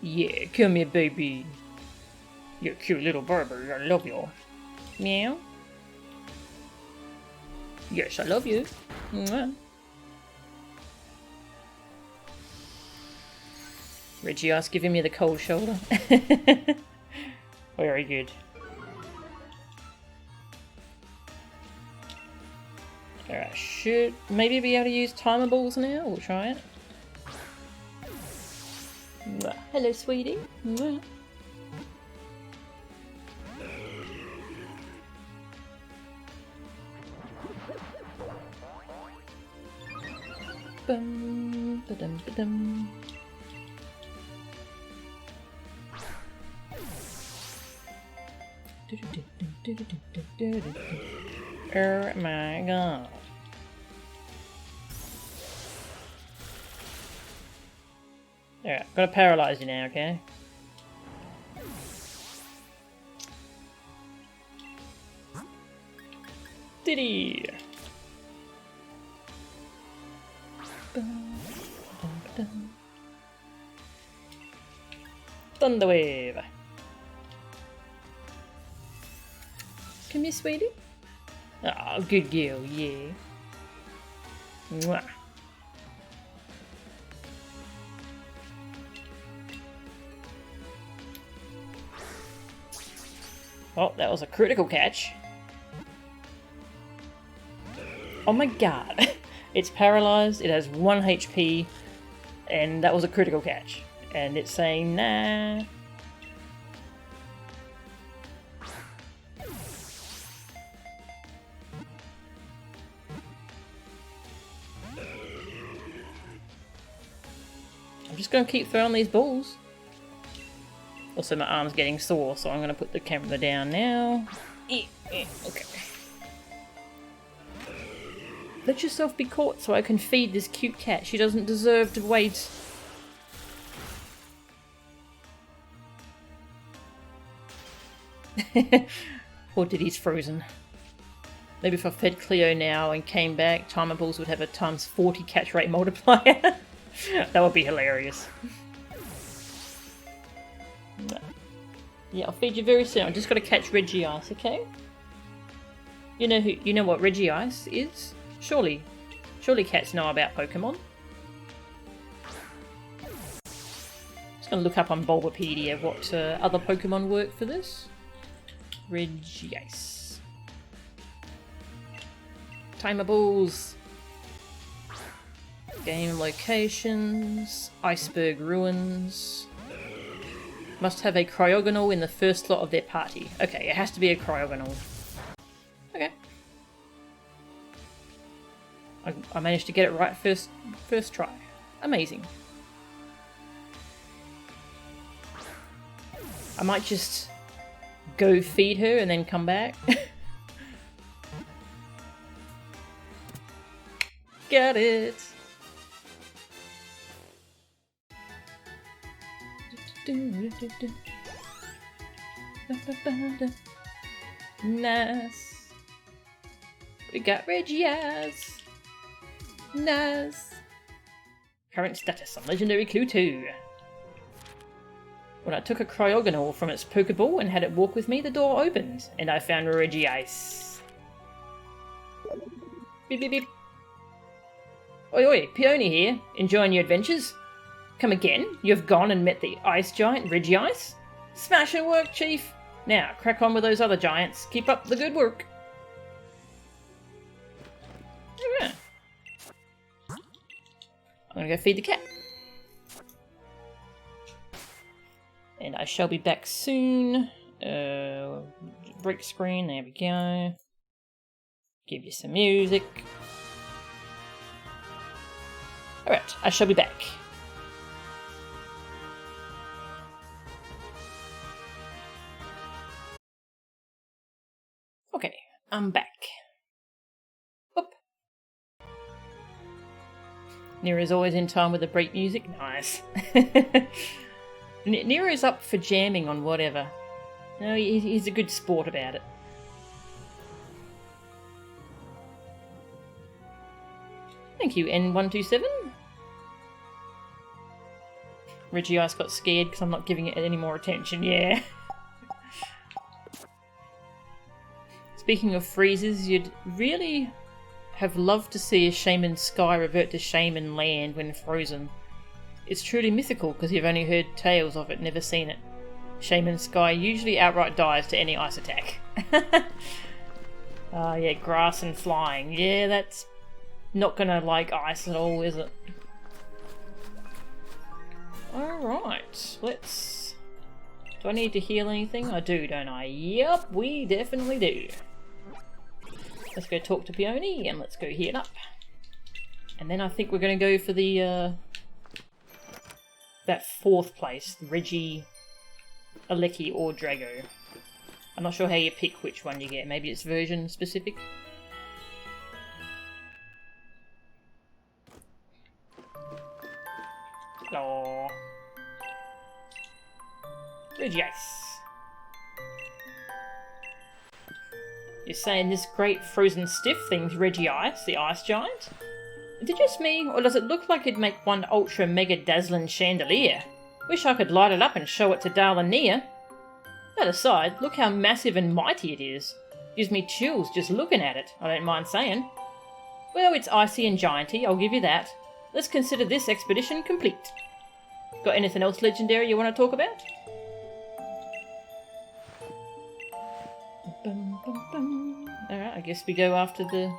Yeah, come here, baby. You're a cute little baby. I love you. Meow. Yes, I love you. Mwah. Reggie Ice giving me the cold shoulder. Very good. Alright, should maybe be able to use timer balls now. We'll try it. Hello, sweetie. Bum, ba-dum, ba-dum. Oh my god. Alright, I'm gonna paralyze you now, okay? Diddy! Thunderwave! Come here, sweetie. Oh, good girl, yeah. Mwah. Oh, that was a critical catch. Oh my god. It's paralyzed, it has 1 HP, and that was a critical catch. And it's saying, nah. I'm just going to keep throwing these balls. Also, my arm's getting sore, so I'm going to put the camera down now. Okay. Let yourself be caught so I can feed this cute cat. She doesn't deserve to wait. Or did he's frozen. Maybe if I fed Cleo now and came back, Timer Balls would have a times 40 catch rate multiplier. That would be hilarious. Yeah, I'll feed you very soon. I just got to catch Reggie Ice, okay? You know what Reggie Ice is? Surely cats know about Pokemon. Just gonna look up on Bulbapedia what other Pokemon work for this. Regis. Timer Balls. Game locations. Iceberg Ruins. Must have a Cryogonal in the first slot of their party. Okay, it has to be a Cryogonal. Okay. I managed to get it right first try. Amazing. I might just go feed her and then come back. Got it! Nice. We got Regis. Nice. Current status on Legendary Clue 2. When I took a Cryogonal from its Pokeball and had it walk with me, the door opened, and I found Regis. Beep beep beep. Oi oi, Peony here. Enjoying your adventures? Come again? You've gone and met the ice giant Regis? Smashing work, Chief! Now, crack on with those other giants. Keep up the good work. Yeah. I'm gonna go feed the cat. And I shall be back soon. Break screen, there we go. Give you some music. Alright, I shall be back. Okay, I'm back. Whoop. Nero's always in time with the break music. Nice. Nero's up for jamming on whatever. No, he's a good sport about it. Thank you, N127. Reggie Ice got scared because I'm not giving it any more attention. Yeah. Speaking of freezes, you'd really have loved to see a Shaman Sky revert to Shaman Land when frozen. It's truly mythical because you've only heard tales of it, never seen it. Shaman Sky usually outright dies to any ice attack. Yeah, grass and flying. Yeah, that's not gonna like ice at all, is it? Alright, let's... Do I need to heal anything? I do, don't I? Yup, we definitely do. Let's go talk to Peony and let's go heal up. And then I think we're going to go for the, that fourth place, Reggie, Aleki or Drago. I'm not sure how you pick which one you get. Maybe it's version specific. Aww. Regis. You're saying this great frozen stiff thing's Reggie Ice, the ice giant? Is it just me, or does it look like it'd make one ultra mega dazzling chandelier? Wish I could light it up and show it to darling Nia. That aside, look how massive and mighty it is. Gives me chills just looking at it, I don't mind saying. Well, it's icy and gianty, I'll give you that. Let's consider this expedition complete. Got anything else legendary you want to talk about? Alright, I guess we go after the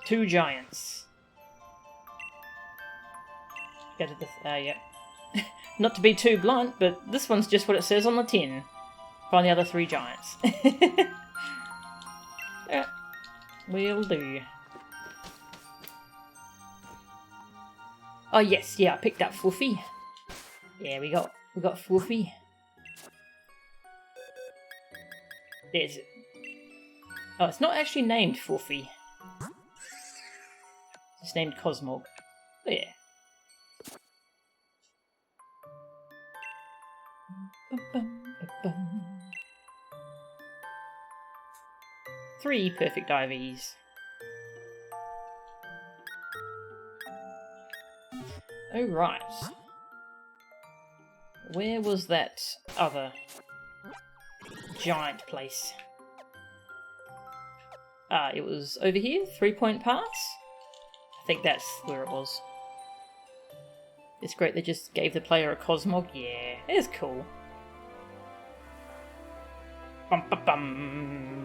two giants. Go to the... yeah. Not to be too blunt, but this one's just what it says on the tin. Find the other three giants. Alright. Will do. Oh yes, yeah, I picked up Fluffy. Yeah, we got Fluffy. There's it. Oh, it's not actually named Fluffy. It's named Cosmog. Oh, yeah. 3 perfect IVs. Oh, right. Where was that other giant place? Ah, it was over here? 3-point pass? I think that's where it was. It's great they just gave the player a Cosmog. Yeah, it's cool. Bum, bum, bum.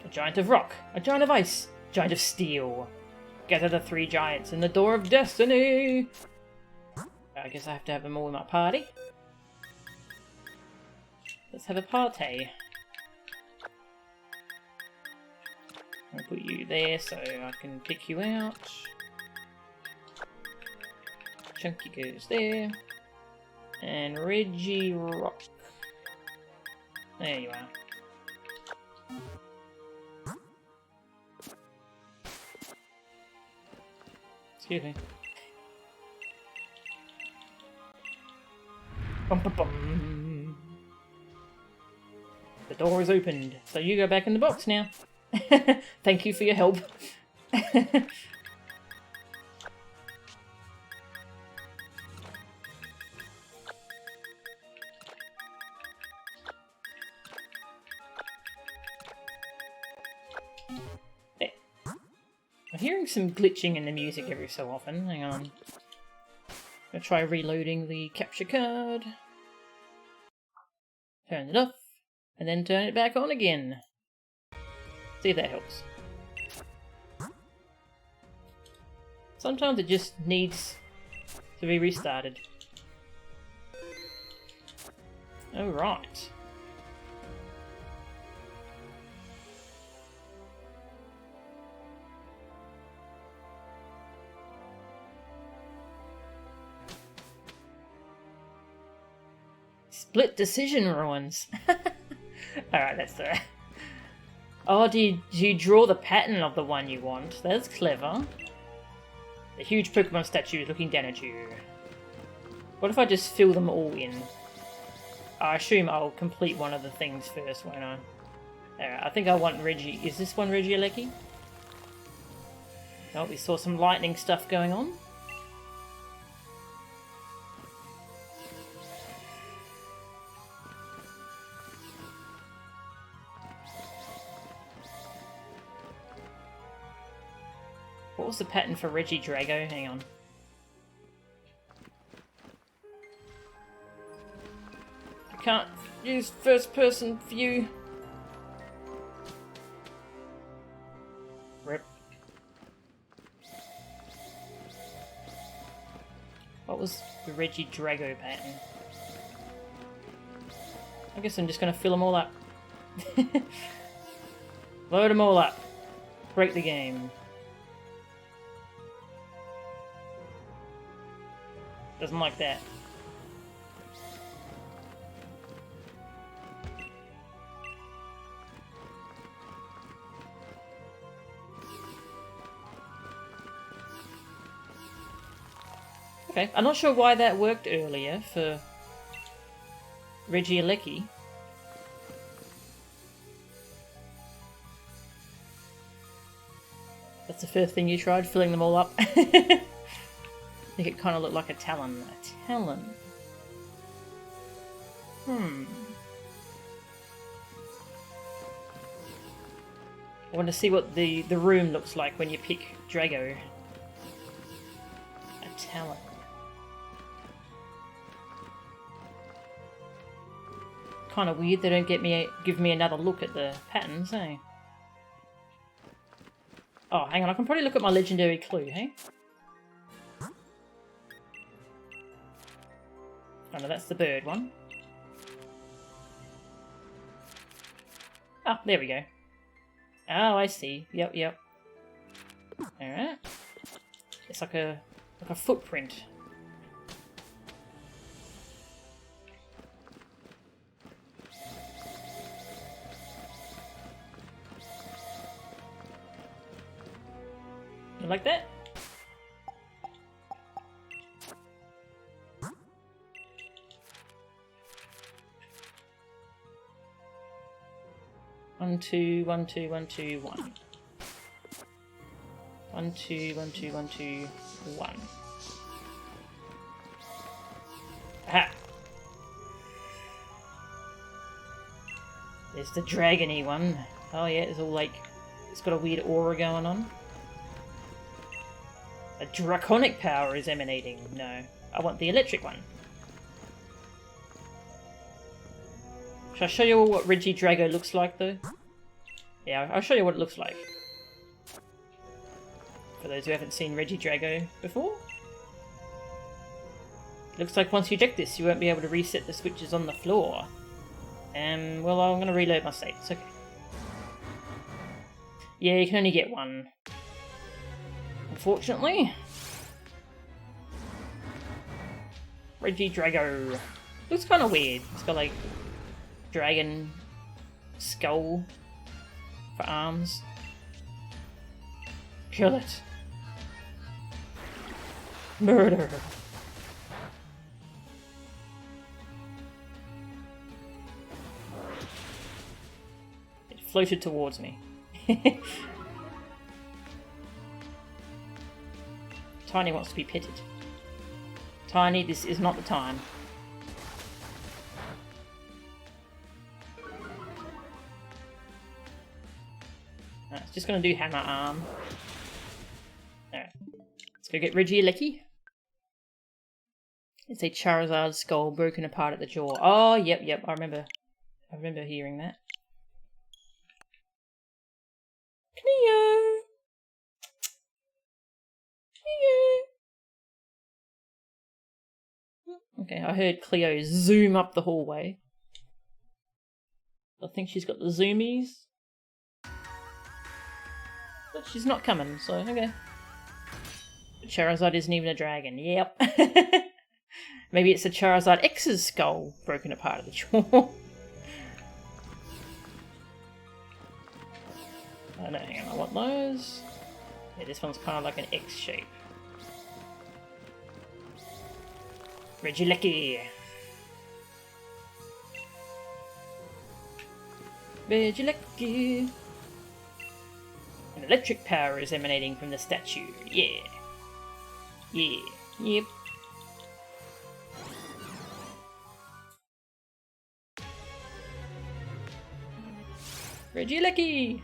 A giant of rock, a giant of ice, a giant of steel. Gather the 3 giants in the door of destiny. I guess I have to have them all in my party. Let's have a party. I'll put you there so I can pick you out. Chunky goes there. And Reggie Rock. There you are. Excuse me. Bum, bum, bum. The door is opened, so you go back in the box now. Thank you for your help. There. I'm hearing some glitching in the music every so often. Hang on. I'll try reloading the capture card. Turn it off, and then turn it back on again. See if that helps. Sometimes it just needs to be restarted. Oh, right. Split decision ruins. Alright, that's the... Oh, do you draw the pattern of the one you want? That's clever. The huge Pokemon statue is looking down at you. What if I just fill them all in? I assume I'll complete one of the things first, won't I? Alright, I think I want Reggie. Is this one Regieleki? Oh, we saw some lightning stuff going on. What was the pattern for Regidrago? Hang on. I can't use first person view. Rip. What was the Regidrago pattern? I guess I'm just going to fill them all up. Load them all up. Break the game. Doesn't like that. Okay, I'm not sure why that worked earlier for Regieleki. That's the first thing you tried, filling them all up. I think it kind of looked like a Talon. A Talon. I want to see what the room looks like when you pick Drago. A Talon. Kind of weird they don't give me another look at the patterns, eh? Oh, hang on, I can probably look at my legendary clue, hey? Oh no, that's the bird one. Ah, there we go. Oh, I see. Yep, yep. Alright. It's like a footprint. You like that? 1, 2, 1, 2, 1, 2, 1. 1, 2, 1, 2, 1, 2, 1. Aha! There's the dragony one. Oh yeah, it's all like... It's got a weird aura going on. A draconic power is emanating. No. I want the electric one. Shall I show you what Regidrago looks like though? Yeah, I'll show you what it looks like. For those who haven't seen Regidrago before. Looks like once you eject this, you won't be able to reset the switches on the floor. Well, I'm going to reload my state. It's okay. Yeah, you can only get one. Unfortunately. Regidrago. Looks kind of weird. It's got like dragon skull for arms. Kill it. Murder. It floated towards me. Tiny wants to be petted. Tiny, this is not the time. It's just going to do hammer arm. Alright. Let's go get Regieleki. It's a Charizard skull broken apart at the jaw. Oh, yep. I remember hearing that. Cleo! Okay, I heard Cleo zoom up the hallway. I think she's got the zoomies. But she's not coming, so okay. Charizard isn't even a dragon. Yep. Maybe it's a Charizard X's skull broken apart at the jaw. Oh no, hang on, I want those. Yeah, this one's kind of like an X shape. Regieleki. Regieleki. An electric power is emanating from the statue. Yeah. Yeah. Yep. Regieleki.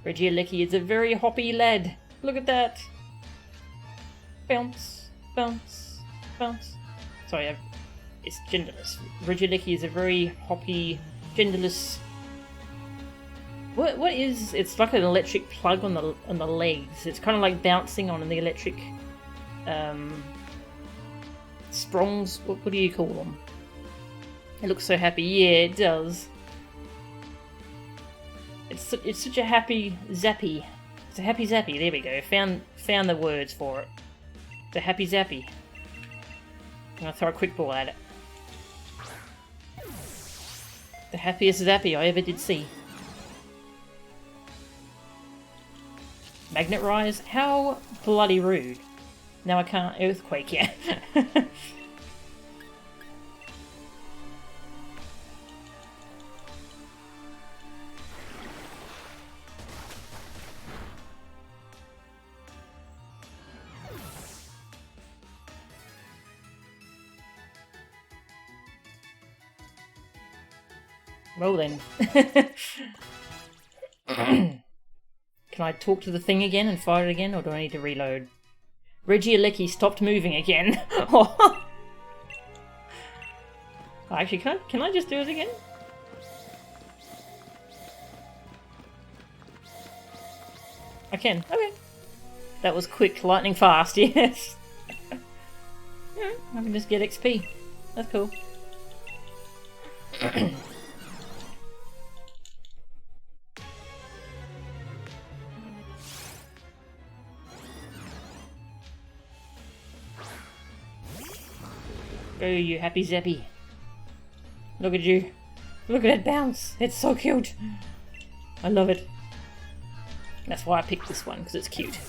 Regieleki is a very hoppy lad. Look at that. Bounce, bounce, bounce. Sorry, it's genderless. Regieleki is a very hoppy, genderless. What is? It's like an electric plug on the legs. It's kind of like bouncing on the electric sprongs. What do you call them? It looks so happy. Yeah, it does. It's such a happy ZAPPY. It's a happy ZAPPY. There we go. Found the words for it. It's a happy ZAPPY. I'm gonna throw a quick ball at it. The happiest ZAPPY I ever did see. Magnet Rise? How bloody rude. Now I can't Earthquake yet. Well then. Can I talk to the thing again and fight it again, or do I need to reload? Regieleki stopped moving again. Actually, can I just do it again? I can. Okay. That was quick, lightning fast, yes. Yeah, I can just get XP. That's cool. Oh, you happy ZAPPY. Look at you. Look at it bounce. It's so cute. I love it. That's why I picked this one, because it's cute.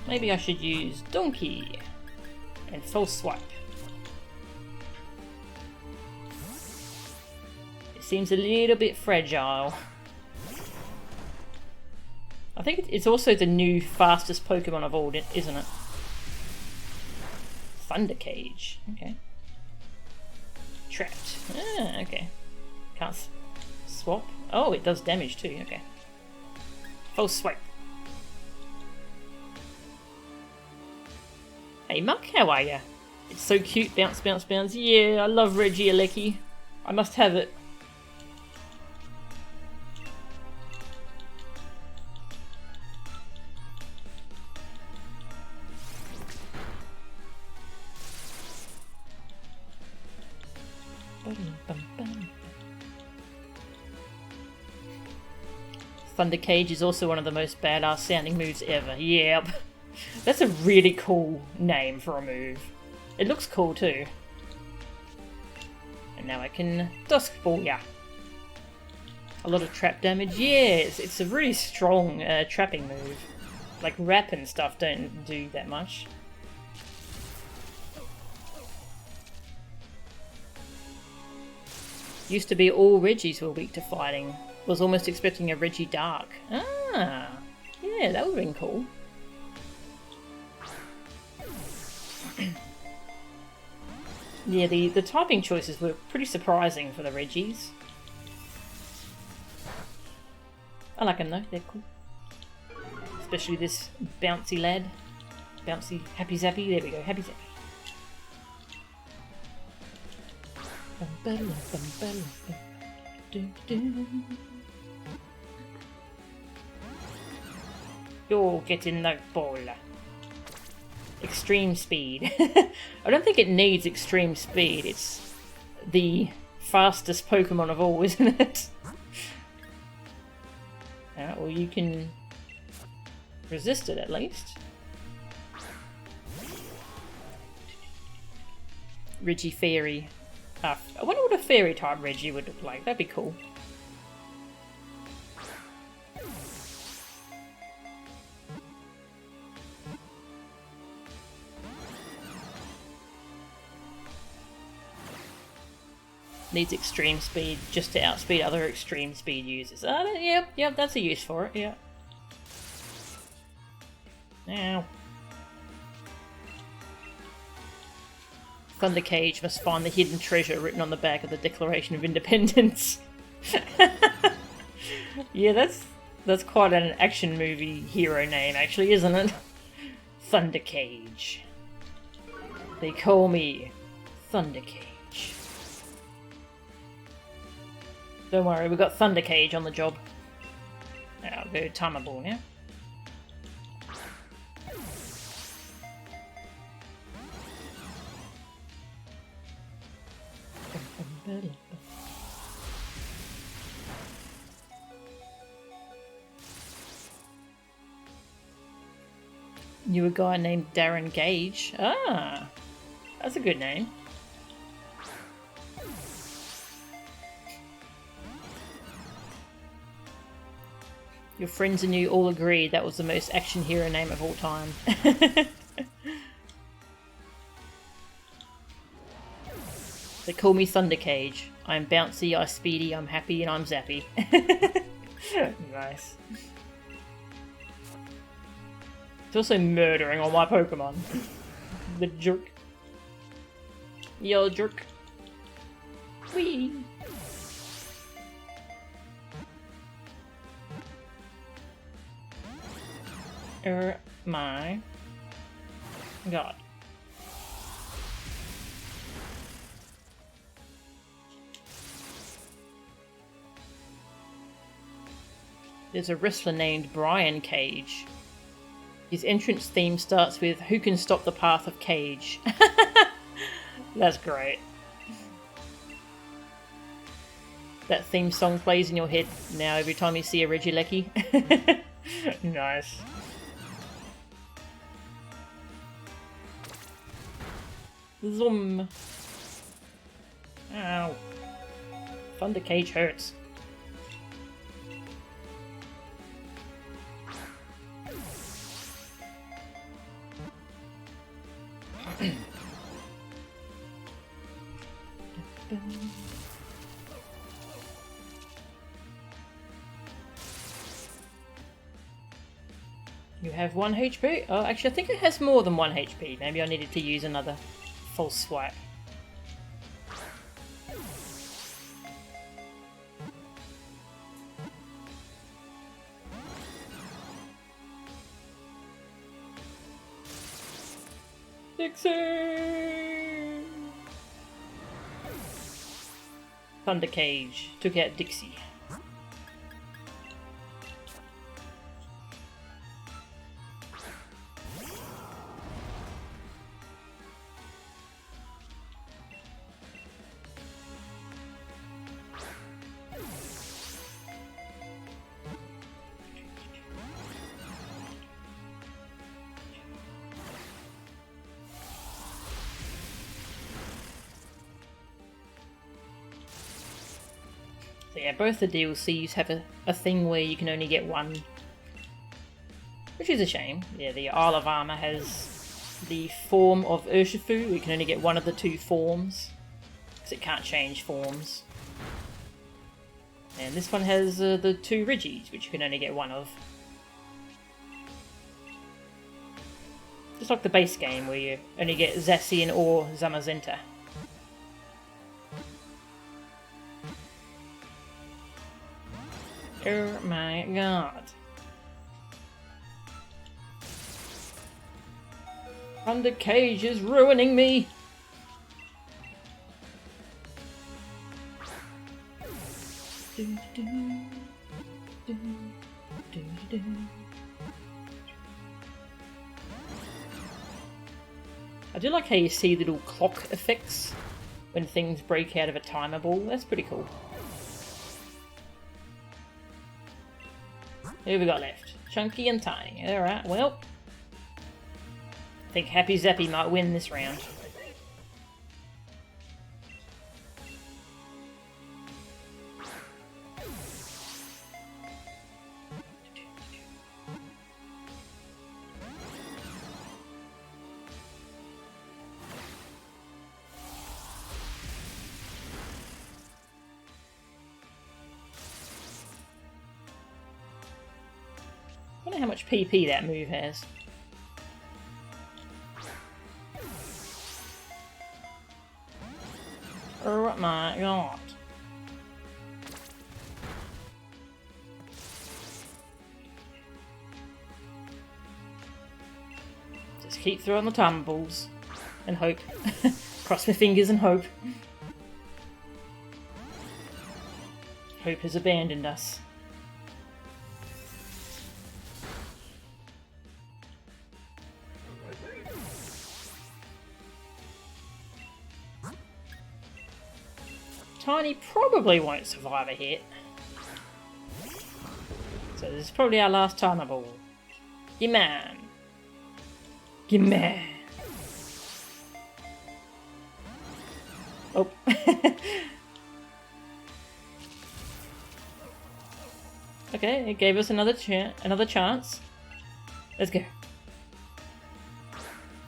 Maybe I should use Donkey and False Swipe. It seems a little bit fragile. I think it's also the new fastest Pokemon of all, isn't it? Thunder Cage. Okay. Trapped. Ah, okay. Can't swap. Oh, it does damage too. Okay. False Swipe. Hey Muck, how are ya? It's so cute. Bounce, bounce, bounce. Yeah, I love Regieleki. I must have it. Thunder Cage is also one of the most badass sounding moves ever. Yep. That's a really cool name for a move. It looks cool too. And now I can Dusk Ball ya. A lot of trap damage. Yeah, it's a really strong trapping move. Like Wrap and stuff don't do that much. Used to be all Regis were weak to fighting. Was almost expecting a Regidark. Ah, yeah, that would have been cool. Yeah, the typing choices were pretty surprising for the Regis. I like them though, they're cool. Especially this bouncy lad. Bouncy, Happy Zappy, there we go, Happy Zappy. You're getting that ball. Extreme speed. I don't think it needs extreme speed. It's the fastest Pokemon of all, isn't it? Well, you can resist it at least. Regifairy. I wonder what a fairy type Regi would look like. That'd be cool. Needs extreme speed just to outspeed other extreme speed users. Yep, that's a use for it, yeah. Now, Thunder Cage must find the hidden treasure written on the back of the Declaration of Independence. Yeah, that's quite an action movie hero name, actually, isn't it? Thunder Cage. They call me Thunder Cage. Don't worry, we've got Thunder Cage on the job. Now I'll go Timer Ball now. Knew a guy named Darren Gage. Ah, that's a good name. Your friends and you all agreed that was the most action hero name of all time. They call me Thunder Cage. I'm bouncy, I'm speedy, I'm happy, and I'm zappy. Nice. It's also murdering all my Pokemon. The jerk. Yo, jerk. Whee! My God. There's a wrestler named Brian Cage. His entrance theme starts with "Who can stop the path of Cage?" That's great. That theme song plays in your head now every time you see a Regieleki. Nice. Zoom. Ow. Thunder Cage hurts. You have 1 HP? Oh, actually I think it has more than 1 HP. Maybe I needed to use another false swipe. Dixie! Thunder Cage took out Dixie. So yeah, both the DLCs have a thing where you can only get one, which is a shame. Yeah, the Isle of Armor has the form of Urshifu. You can only get one of the 2 forms, because it can't change forms. And this one has the 2 Regis, which you can only get one of. Just like the base game, where you only get Zacian or Zamazenta. Oh my god. Thunder Cage is ruining me! I do like how you see little clock effects when things break out of a timer ball. That's pretty cool. Who have we got left? Chunky and Tiny. Alright, well. I think Happy Zappy might win this round. I wonder how much PP that move has. Oh my god. Just keep throwing the time balls and hope. Cross my fingers and hope. Hope has abandoned us. Tiny probably won't survive a hit. So this is probably our last timer ball. Yeah, man. Yeah, man. Oh. Okay, it gave us another chance. Let's go.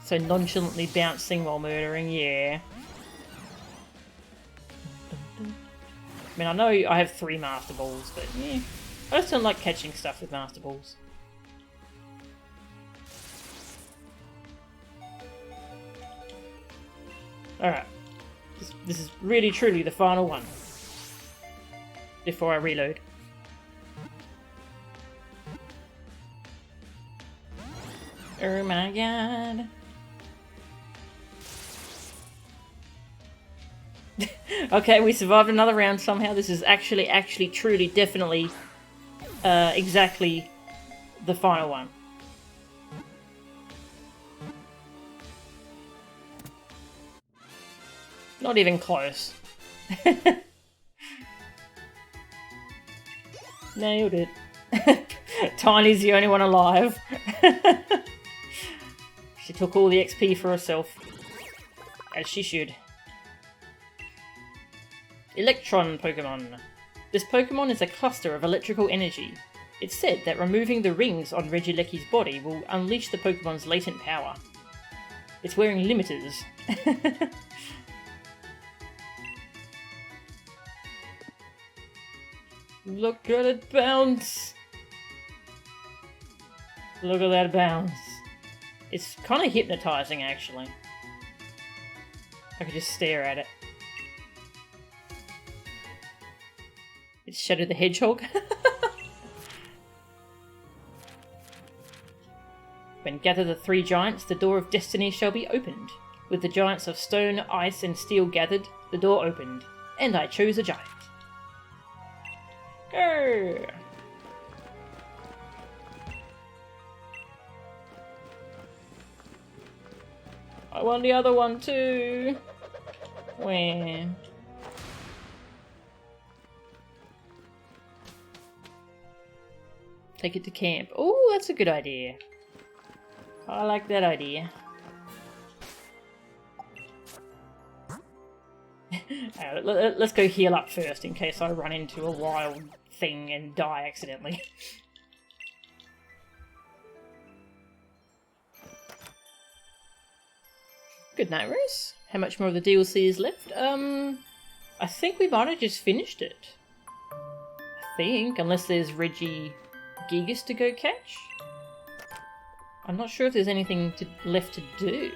So nonchalantly bouncing while murdering, yeah. I mean, I know I have 3 Master Balls, but yeah. I just don't like catching stuff with Master Balls. Alright. This is really truly the final one. Before I reload. Oh my god. Okay, we survived another round somehow. This is actually, truly, definitely, exactly the final one. Not even close. Nailed it. Tiny's the only one alive. She took all the XP for herself. As she should. Electron Pokemon. This Pokemon is a cluster of electrical energy. It's said that removing the rings on Regieleki's body will unleash the Pokemon's latent power. It's wearing limiters. Look at it bounce! Look at that bounce. It's kind of hypnotising, actually. I could just stare at it. It's Shadow the Hedgehog. When gather the 3 giants, the door of destiny shall be opened. With the giants of stone, ice, and steel gathered, the door opened, and I chose a giant. Go! I want the other one too. Where? Take it to camp. Oh, that's a good idea. I like that idea. Let's go heal up first in case I run into a wild thing and die accidentally. Good night, Rose. How much more of the DLC is left? I think we might have just finished it. I think, unless there's Regigigas to go catch. I'm not sure if there's anything left to do.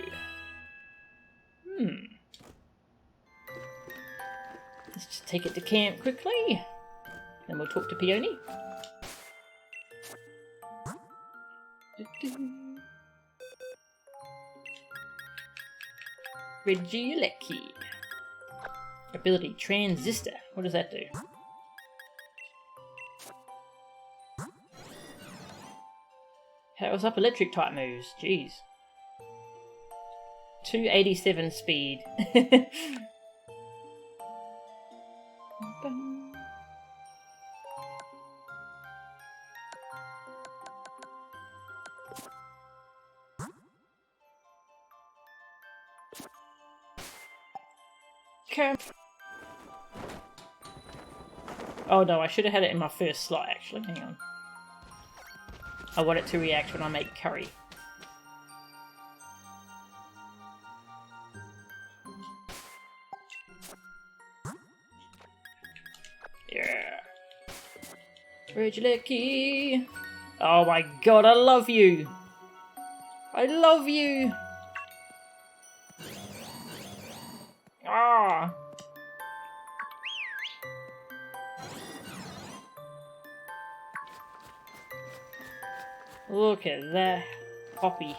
Let's just take it to camp quickly. Then we'll talk to Peony. Regieleki. Ability Transistor. What does that do? Powers up electric type moves. Jeez. 287 speed. Okay. Oh no, I should have had it in my first slot actually. Hang on. I want it to react when I make curry. Yeah. Regieleki. Oh my god, I love you. I love you. Ah. Look at that. Hoppy.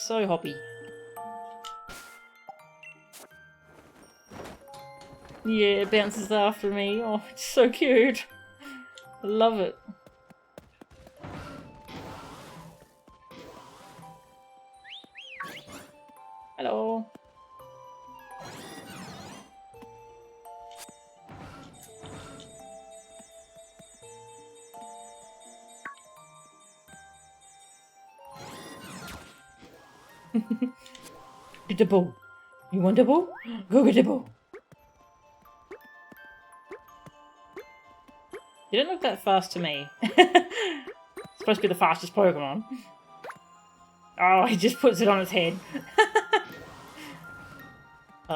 So hoppy. Yeah, it bounces after me. Oh, it's so cute. I love it. Hello. Get the ball. You want the ball? Go get the ball. You don't look that fast to me. It's supposed to be the fastest Pokemon. Oh, he just puts it on his head.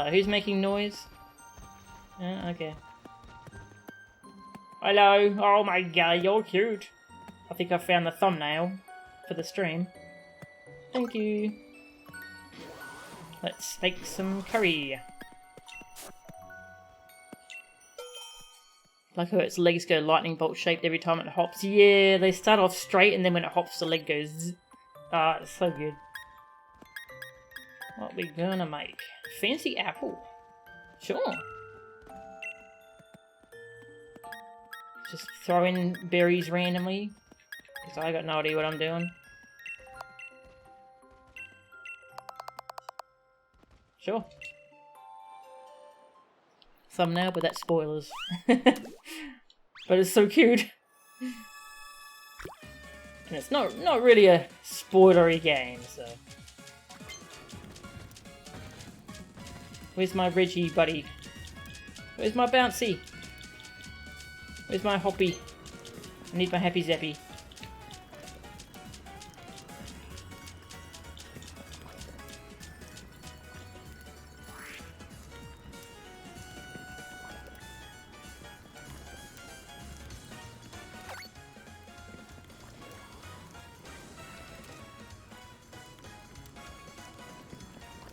Who's making noise? Okay. Hello. Oh my god, you're cute. I think I found the thumbnail for the stream. Thank you. Let's make some curry. Like how its legs go lightning bolt shaped every time it hops. Yeah, they start off straight and then when it hops the leg goes zzz. Ah, it's so good. What we gonna make? Fancy apple. Sure. Just throw in berries randomly. Because I got no idea what I'm doing. Sure. Thumbnail, but that's spoilers. But it's so cute. And it's not really a spoilery game, so. Where's my Reggie buddy? Where's my Bouncy? Where's my Hoppy? I need my Happy Zappy.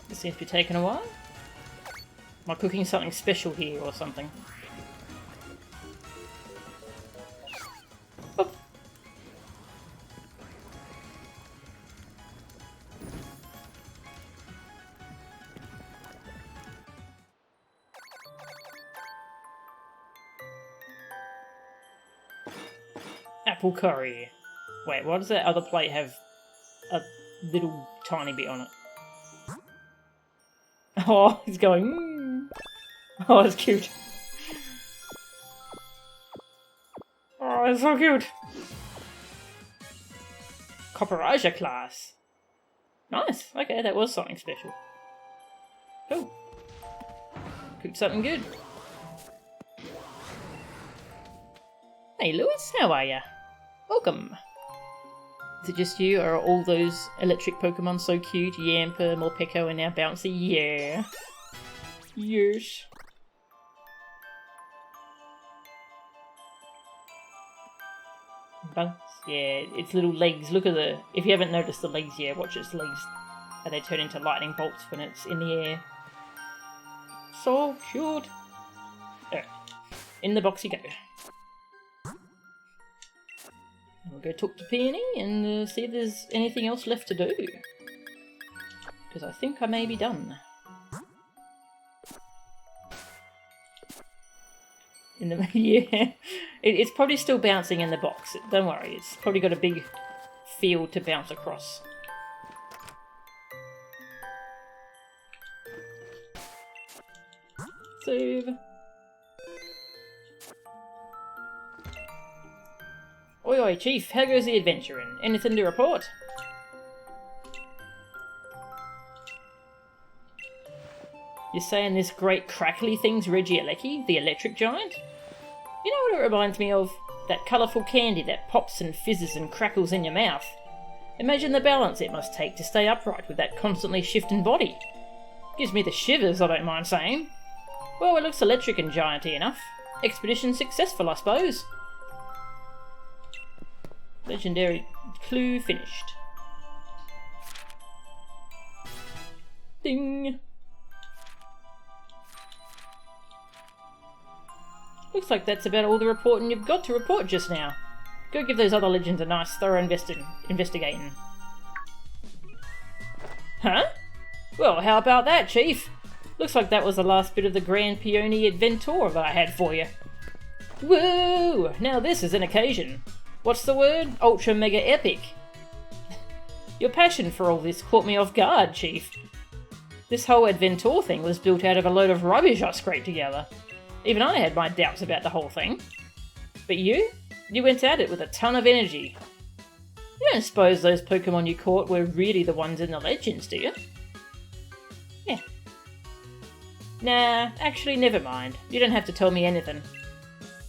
This seems to be taking a while. Am I cooking something special here or something? Oh. Apple curry. Wait, why does that other plate have a little tiny bit on it? Oh, he's going. Oh, that's cute. Oh, that's so cute. Copperaja class. Nice. Okay, that was something special. Cool. Cooked something good. Hey, Lewis, how are ya? Welcome. Is it just you, or are all those electric Pokemon so cute? Yamper, Morpeko, and now Bouncy? Yeah. Yes. Bunks? Yeah, its little legs. Look at the... If you haven't noticed the legs yet, watch its legs. How they turn into lightning bolts when it's in the air. So cute. Oh. In the box you go. We'll go talk to Peony and see if there's anything else left to do. Because I think I may be done. In the yeah, it's probably still bouncing in the box. Don't worry, it's probably got a big field to bounce across. Save. Oi oi, Chief, how goes the adventuring? Anything to report? You're saying this great crackly thing's Regieleki, the electric giant? You know what it reminds me of? That colourful candy that pops and fizzes and crackles in your mouth. Imagine the balance it must take to stay upright with that constantly shifting body. Gives me the shivers, I don't mind saying. Well, it looks electric and gianty enough. Expedition successful, I suppose. Legendary clue finished. Ding! Looks like that's about all the reporting you've got to report just now. Go give those other legends a nice thorough investigating. Huh? Well, how about that, Chief? Looks like that was the last bit of the Grand Peony Adventure that I had for you. Woo! Now this is an occasion. What's the word? Ultra mega epic. Your passion for all this caught me off guard, Chief. This whole Adventure thing was built out of a load of rubbish I scraped together. Even I had my doubts about the whole thing. But you went at it with a ton of energy. You don't suppose those Pokemon you caught were really the ones in the legends, do you? Yeah. Nah, actually never mind. You don't have to tell me anything.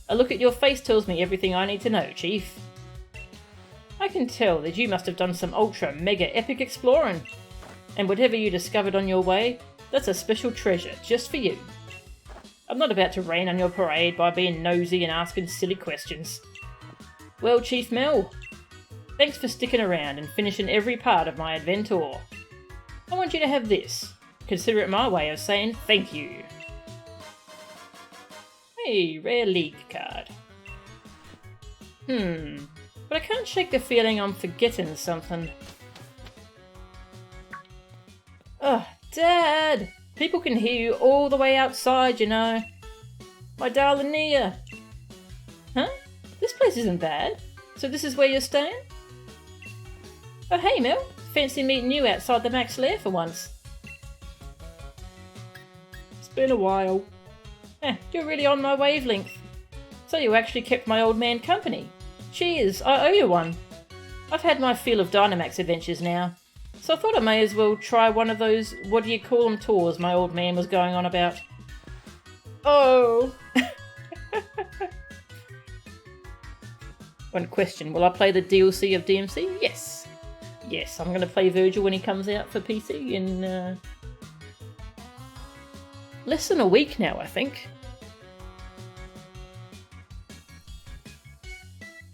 A look at your face tells me everything I need to know, Chief. I can tell that you must have done some ultra mega epic exploring. And whatever you discovered on your way, that's a special treasure just for you. I'm not about to rain on your parade by being nosy and asking silly questions. Well, Chief Mel, thanks for sticking around and finishing every part of my adventure. I want you to have this. Consider it my way of saying thank you. Hey, rare league card. But I can't shake the feeling I'm forgetting something. Ugh, Dad! People can hear you all the way outside, you know. My darling Nia. Huh? This place isn't bad. So this is where you're staying? Oh hey Mel, fancy meeting you outside the Max Lair for once. It's been a while. You're really on my wavelength. So you actually kept my old man company. Cheers, I owe you one. I've had my fill of Dynamax adventures now. So I thought I may as well try one of those, what do you call them, tours my old man was going on about. Oh! One question, will I play the DLC of DMC? Yes. Yes, I'm going to play Virgil when he comes out for PC in less than a week now, I think.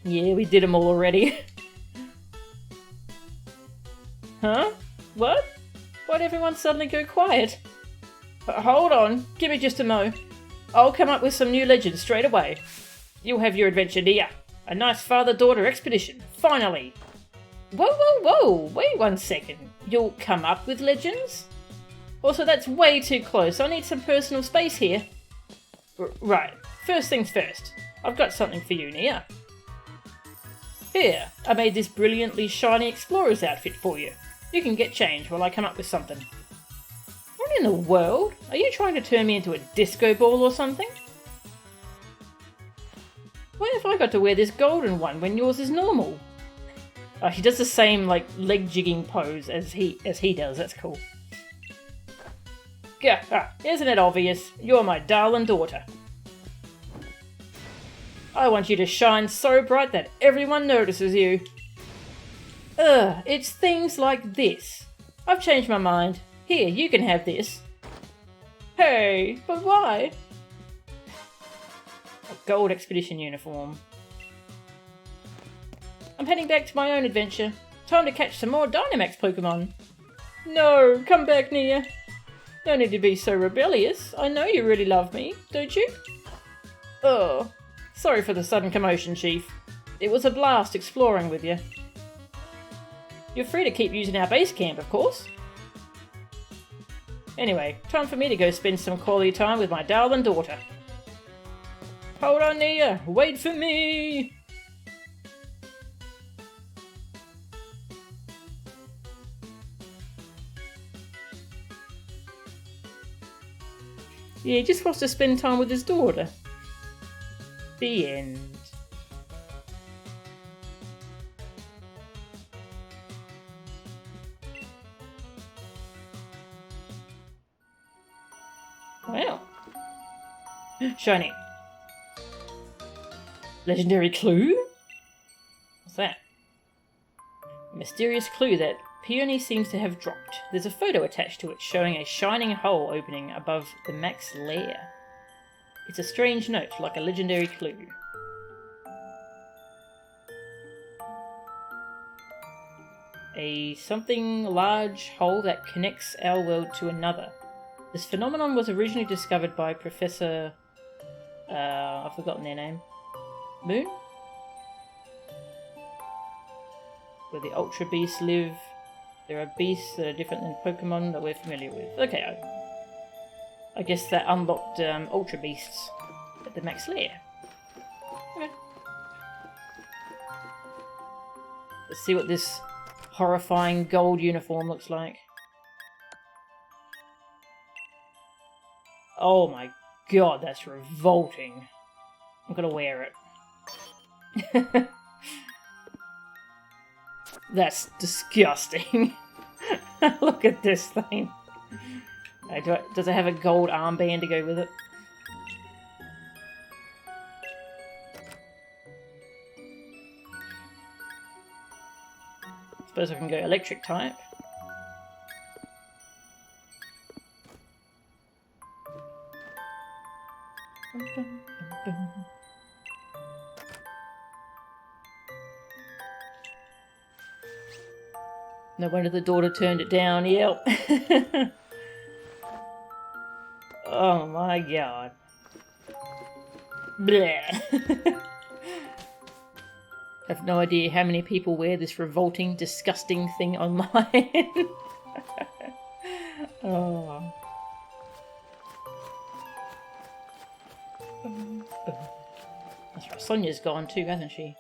Yeah, we did them all already. Huh? What? Why'd everyone suddenly go quiet? Hold on, give me just a mo. I'll come up with some new legends straight away. You'll have your adventure, dear. A nice father-daughter expedition, finally. Whoa, whoa, whoa, wait 1 second. You'll come up with legends? Also, that's way too close. I need some personal space here. Right, first things first. I've got something for you, Nia. Here, I made this brilliantly shiny explorer's outfit for you. You can get changed while I come up with something. What in the world? Are you trying to turn me into a disco ball or something? Why have I got to wear this golden one when yours is normal? Oh, she does the same, like, leg jigging pose as he does. That's cool. Yeah, isn't it obvious? You're my darling daughter. I want you to shine so bright that everyone notices you. It's things like this. I've changed my mind. Here, you can have this. Hey, but why? A gold expedition uniform. I'm heading back to my own adventure. Time to catch some more Dynamax Pokemon. No, come back, Nia. No need to be so rebellious. I know you really love me, don't you? Oh, sorry for the sudden commotion, Chief. It was a blast exploring with you. You're free to keep using our base camp, of course. Anyway, time for me to go spend some quality time with my darling daughter. Hold on, Nia. Wait for me. Yeah, he just wants to spend time with his daughter. The end. Wow. Shiny. Legendary clue? What's that? A mysterious clue that Peony seems to have dropped. There's a photo attached to it showing a shining hole opening above the Max lair. It's a strange note, like a legendary clue. A something large hole that connects our world to another. This phenomenon was originally discovered by Professor... I've forgotten their name. Moon? Where the Ultra Beasts live. There are beasts that are different than Pokemon that we're familiar with. Okay, I guess that unlocked Ultra Beasts at the Max Lair. Okay. Let's see what this horrifying gold uniform looks like. Oh my god, that's revolting. I'm gonna wear it. That's disgusting. Look at this thing. Does it have a gold armband to go with it? Suppose I can go electric type. No wonder the daughter turned it down, yep. Oh my god. Bleh. I have no idea how many people wear this revolting, disgusting thing online. Oh. That's right, Sonia's gone too, hasn't she?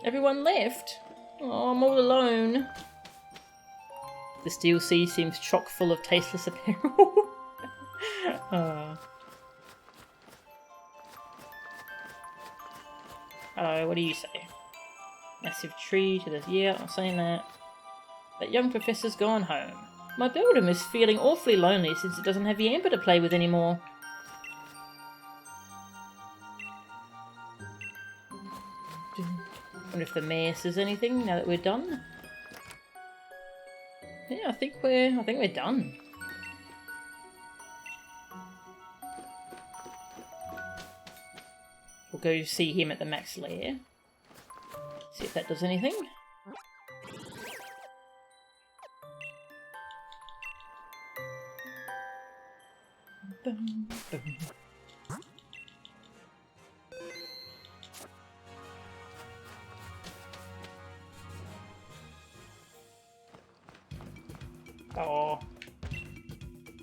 Everyone left? Oh, I'm all alone. This DLC seems chock full of tasteless apparel. Hello, what do you say? Massive tree to the... Yeah, I'm saying that. That young professor's gone home. My building is feeling awfully lonely since it doesn't have Yamper to play with anymore. Wonder if the mayor says anything now that we're done. Yeah, I think we're done. We'll go see him at the max lair. See if that does anything. Boom, boom. Oh.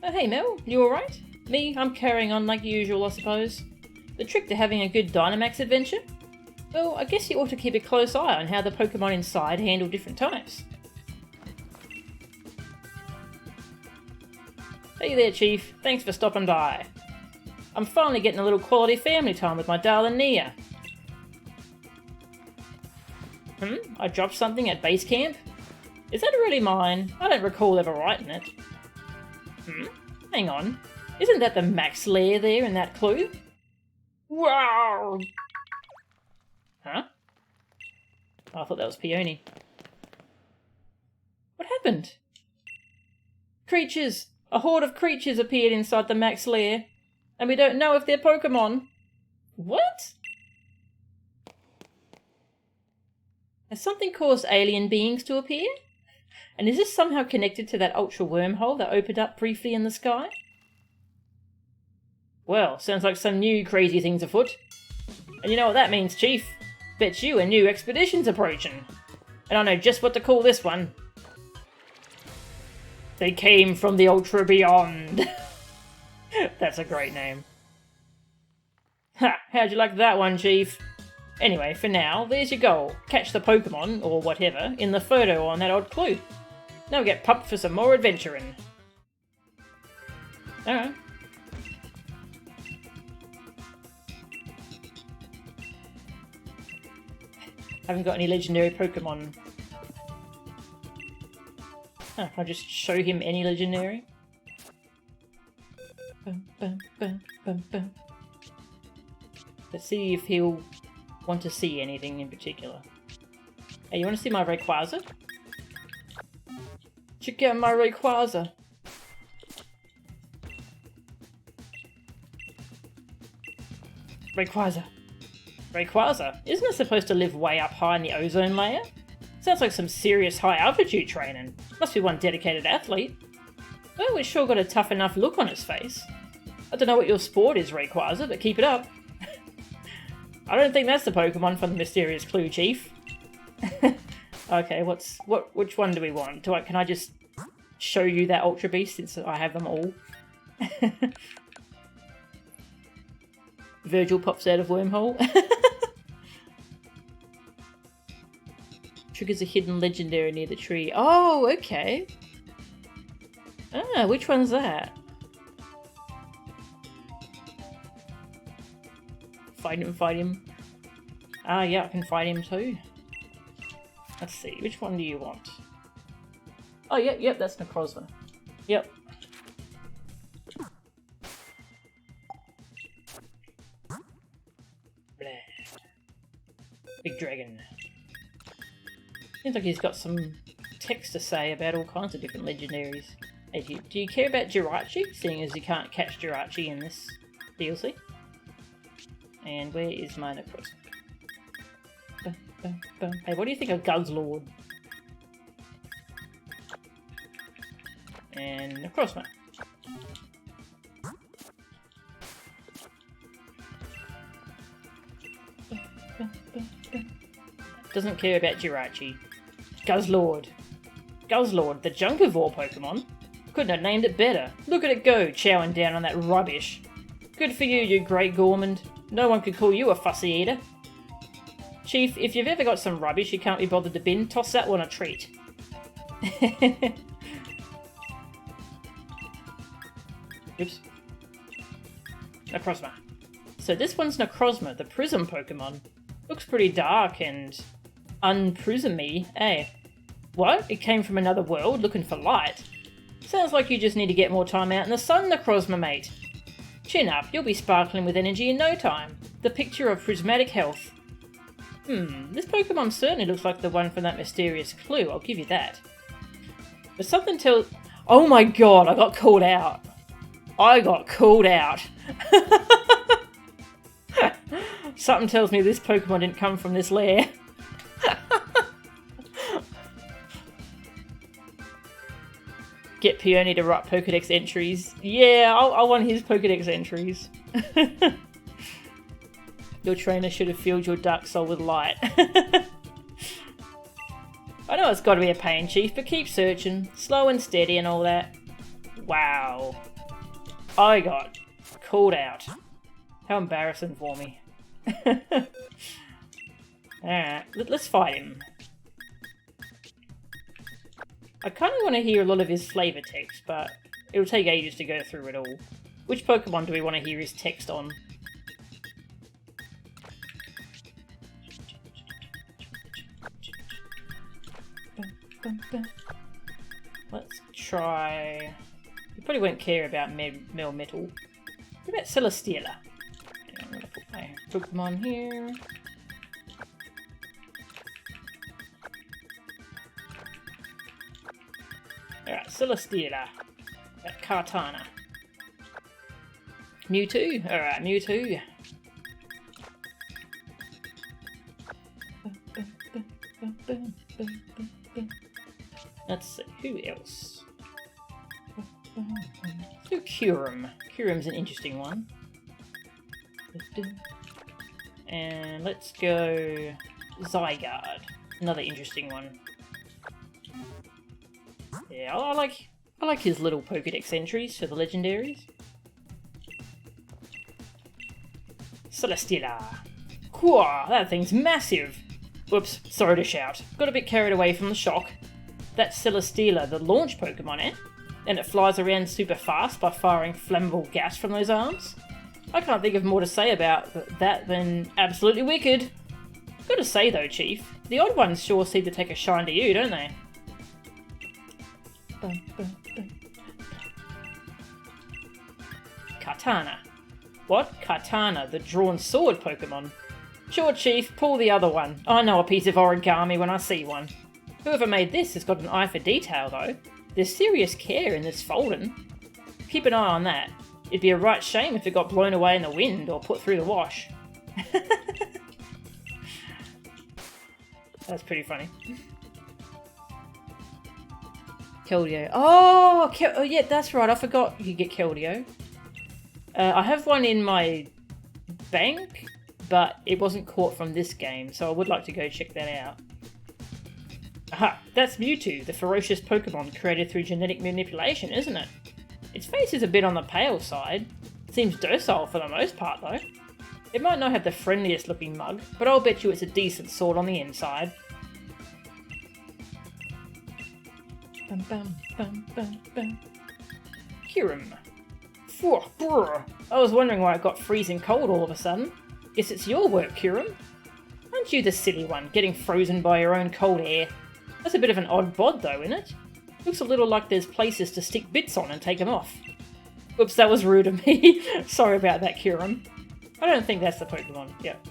Oh, hey Mel, you alright? Me, I'm carrying on like usual, I suppose. The trick to having a good Dynamax adventure? Well, I guess you ought to keep a close eye on how the Pokemon inside handle different types. Hey there, Chief. Thanks for stopping by. I'm finally getting a little quality family time with my darling Nia. I dropped something at base camp? Is that really mine? I don't recall ever writing it. Hang on. Isn't that the max lair there in that clue? Wow! Huh? Oh, I thought that was Peony. What happened? Creatures! A horde of creatures appeared inside the max lair, and we don't know if they're Pokemon. What? Has something caused alien beings to appear? And is this somehow connected to that ultra wormhole that opened up briefly in the sky? Well, sounds like some new crazy thing's afoot. And you know what that means, Chief? Bet you a new expedition's approaching. And I know just what to call this one. They came from the Ultra Beyond. That's a great name. Ha! How'd you like that one, Chief? Anyway, for now, there's your goal. Catch the Pokemon, or whatever, in the photo on that odd clue. Now we get pumped for some more adventuring. Alright. Haven't got any legendary Pokemon. Oh, can I just show him any legendary? Bum, bum, bum, bum, bum. Let's see if he'll want to see anything in particular. Hey, you want to see my Rayquaza? Check out my Rayquaza. Rayquaza. Rayquaza? Isn't it supposed to live way up high in the ozone layer? Sounds like some serious high altitude training. Must be one dedicated athlete. Well, it's sure got a tough enough look on his face. I don't know what your sport is, Rayquaza, but keep it up. I don't think that's the Pokemon from the mysterious clue, Chief. Okay, which one do we want? Can I just show you that Ultra Beast since I have them all? Virgil pops out of wormhole. Triggers a hidden legendary near the tree. Oh, okay. Ah, which one's that? Fight him. Ah, yeah, I can fight him too. Let's see, which one do you want? Oh, yep, that's Necrozma. Yep. Blah. Big dragon. Seems like he's got some text to say about all kinds of different legendaries. Hey, do you care about Jirachi, seeing as you can't catch Jirachi in this DLC? And where is my Necrozma? Hey, what do you think of Guzzlord? And Necrozma. Doesn't care about Jirachi. Guzzlord. Guzzlord, the Junkivore Pokemon. Couldn't have named it better. Look at it go, chowing down on that rubbish. Good for you, you great gourmand. No one could call you a fussy eater. Chief, if you've ever got some rubbish you can't be bothered to bin, toss that one a treat. Oops. Necrozma. So this one's Necrozma, the Prism Pokemon. Looks pretty dark and unprismy, eh? What? It came from another world looking for light? Sounds like you just need to get more time out in the sun, Necrozma mate. Chin up, you'll be sparkling with energy in no time. The picture of prismatic health. This Pokemon certainly looks like the one from that mysterious clue, I'll give you that. But something tells... Oh my god, I got called out. I got called out. Something tells me this Pokemon didn't come from this lair. Get Peony to write Pokedex entries. Yeah, I want his Pokedex entries. Your trainer should have filled your Dark Soul with light. I know it's got to be a pain, Chief, but keep searching. Slow and steady and all that. Wow. I got called out. How embarrassing for me. Alright, let's fight him. I kind of want to hear a lot of his flavour text, but it'll take ages to go through it all. Which Pokemon do we want to hear his text on? Let's try... You probably won't care about Melmetal. What about Celesteela? I'm going to put my Pokemon here. Alright, Celesteela. Kartana. Mewtwo? Alright, Mewtwo. Let's see, who else? Let's do Kyurem. Kyurem's an interesting one. And let's go Zygarde. Another interesting one. Yeah, I like his little Pokedex entries for the legendaries. Celesteela. Whoa, that thing's massive! Whoops, sorry to shout. Got a bit carried away from the shock. That's Celesteela, the launch Pokemon, eh? And it flies around super fast by firing flammable gas from those arms? I can't think of more to say about that than absolutely wicked. Gotta say though, Chief, the odd ones sure seem to take a shine to you, don't they? Kartana. What? Kartana, the drawn sword Pokemon? Sure, Chief, pull the other one. I know a piece of origami when I see one. Whoever made this has got an eye for detail, though. There's serious care in this folding. Keep an eye on that. It'd be a right shame if it got blown away in the wind or put through the wash. That's pretty funny. Keldeo. Oh, yeah, that's right. I forgot you could get Keldeo. I have one in my bank, but it wasn't caught from this game, so I would like to go check that out. Aha, that's Mewtwo, the ferocious Pokemon created through genetic manipulation, isn't it? Its face is a bit on the pale side. Seems docile for the most part, though. It might not have the friendliest looking mug, but I'll bet you it's a decent sword on the inside. Bum, bum, bum, bum, bum. Kyurem. I was wondering why it got freezing cold all of a sudden. Guess it's your work, Kyurem. Aren't you the silly one, getting frozen by your own cold air? That's a bit of an odd bod though, isn't it? Looks a little like there's places to stick bits on and take them off. Oops, that was rude of me. Sorry about that, Kyurem. I don't think that's the Pokemon. Yep.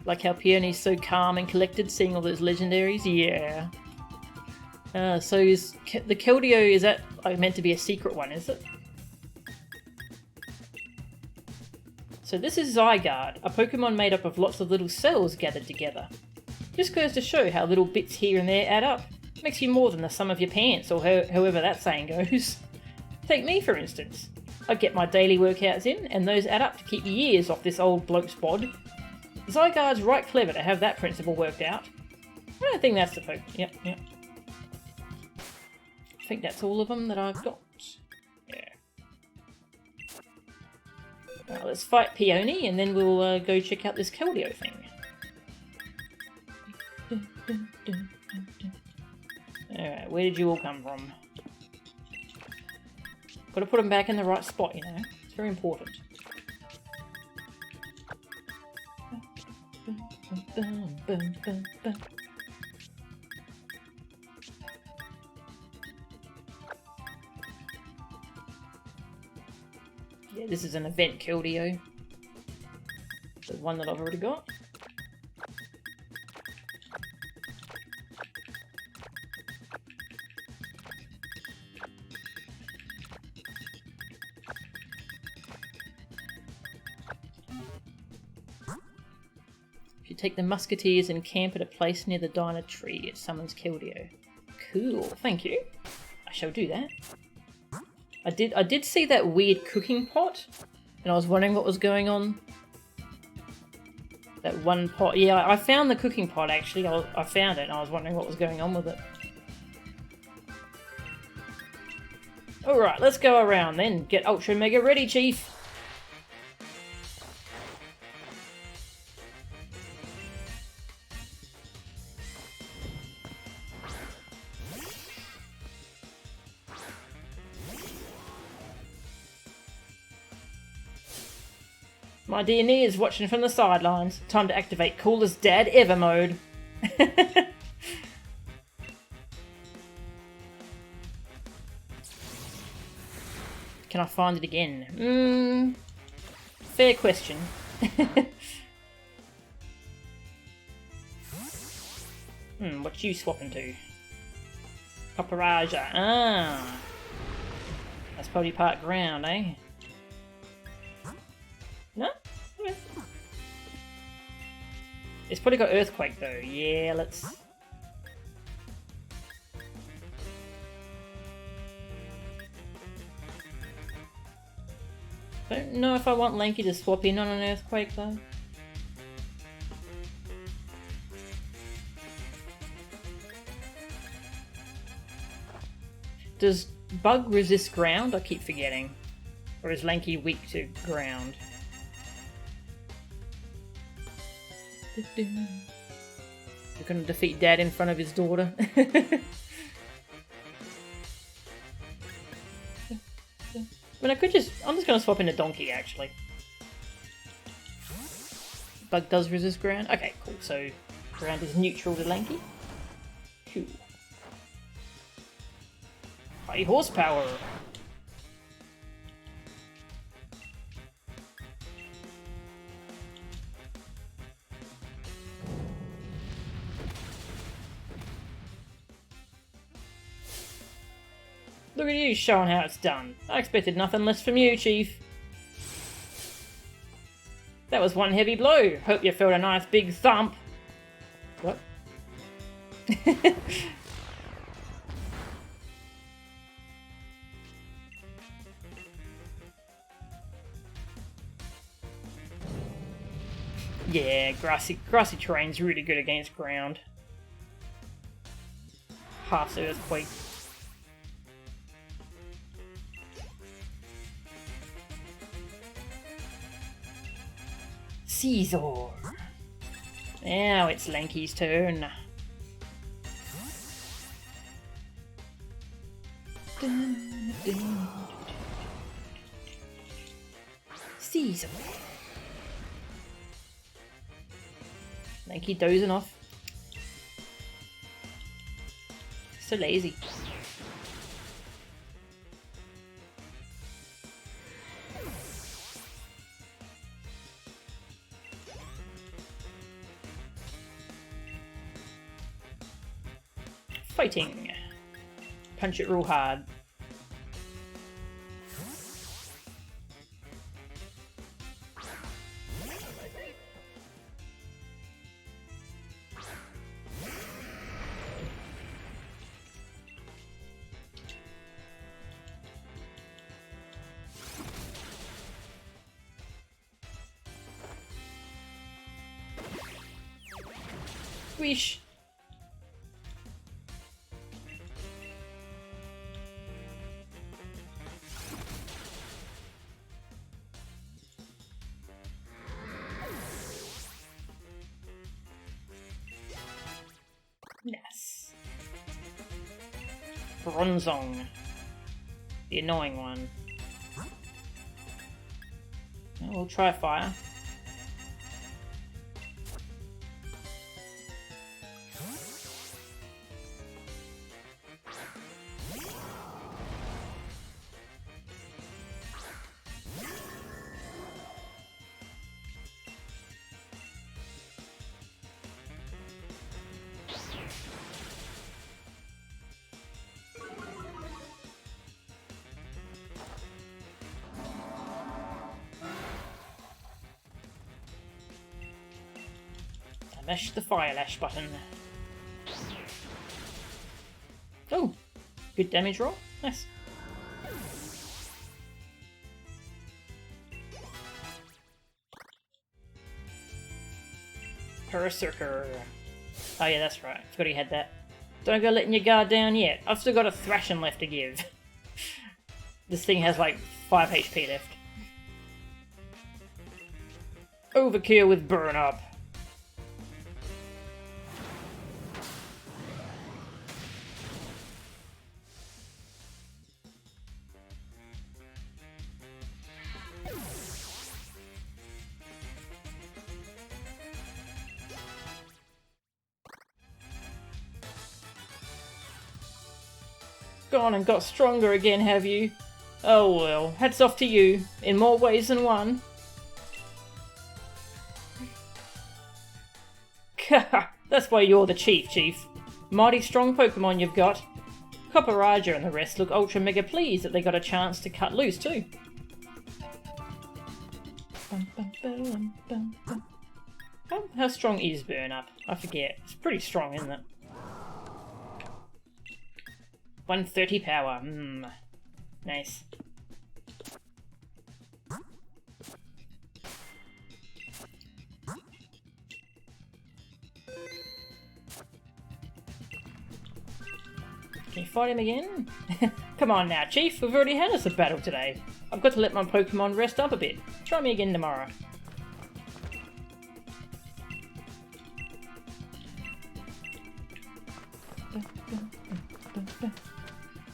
Like how Peony's so calm and collected seeing all those legendaries? Yeah. So is the Keldeo, is that meant to be a secret one, is it? So this is Zygarde, a Pokemon made up of lots of little cells gathered together. Just goes to show how little bits here and there add up. Makes you more than the sum of your pants, or however that saying goes. Take me for instance. I get my daily workouts in, and those add up to keep years off this old bloke's bod. Zygarde's right clever to have that principle worked out. I don't think that's the Pokemon. Yep. I think that's all of them that I've got. Yeah. Let's fight Peony and then we'll go check out this Keldeo thing. Alright, where did you all come from? Gotta put them back in the right spot, you know. It's very important. Bum, bum, bum, bum. Yeah, this is an event Killdio. The one that I've already got. If you take the Muskateers and camp at a place near the diner tree, it summons Killdio. Cool, thank you. I shall do that. I did see that weird cooking pot, and I was wondering what was going on. That one pot. Yeah, I found the cooking pot actually. I found it and I was wondering what was going on with it. Alright, let's go around then. Get Ultra Mega ready, Chief. My dear knee is watching from the sidelines. Time to activate coolest dad ever mode. Can I find it again? Fair question. What you swapping to? Paparaja. Ah. That's probably part ground, eh? No? Okay. It's probably got Earthquake though. Yeah, let's... Don't know if I want Lanky to swap in on an Earthquake though. Does Bug resist ground? I keep forgetting. Or is Lanky weak to ground? You're gonna defeat Dad in front of his daughter. I mean, I'm just gonna swap in a Donkey actually. Bug does resist ground? Okay, cool. So, ground is neutral to Lanky. Cool. High horsepower! Look at you showing how it's done. I expected nothing less from you, Chief. That was one heavy blow. Hope you felt a nice big thump. What? Yeah, grassy terrain's really good against ground. Half Earthquake. Caesar. Now it's Lanky's turn. Caesar. Lanky dozing off. So lazy. Fighting. Punch it real hard. Squish. Yes. Bronzong. The annoying one. We'll try fire. Mash the fire lash button. Oh, good damage roll. Nice. Berserker. Oh yeah, that's right. Forgot he had that. Don't go letting your guard down yet. I've still got a thrashing left to give. This thing has like 5 HP left. Overkill with burn up. Gone and got stronger again, have you? Oh well, hats off to you, in more ways than one. That's why you're the chief. Mighty strong Pokemon you've got. Copperaja and the rest look ultra mega pleased that they got a chance to cut loose too. How strong is Burn Up? I forget. It's pretty strong, isn't it? 130 power. Nice. Can you fight him again? Come on now, Chief. We've already had us a battle today. I've got to let my Pokemon rest up a bit. Try me again tomorrow.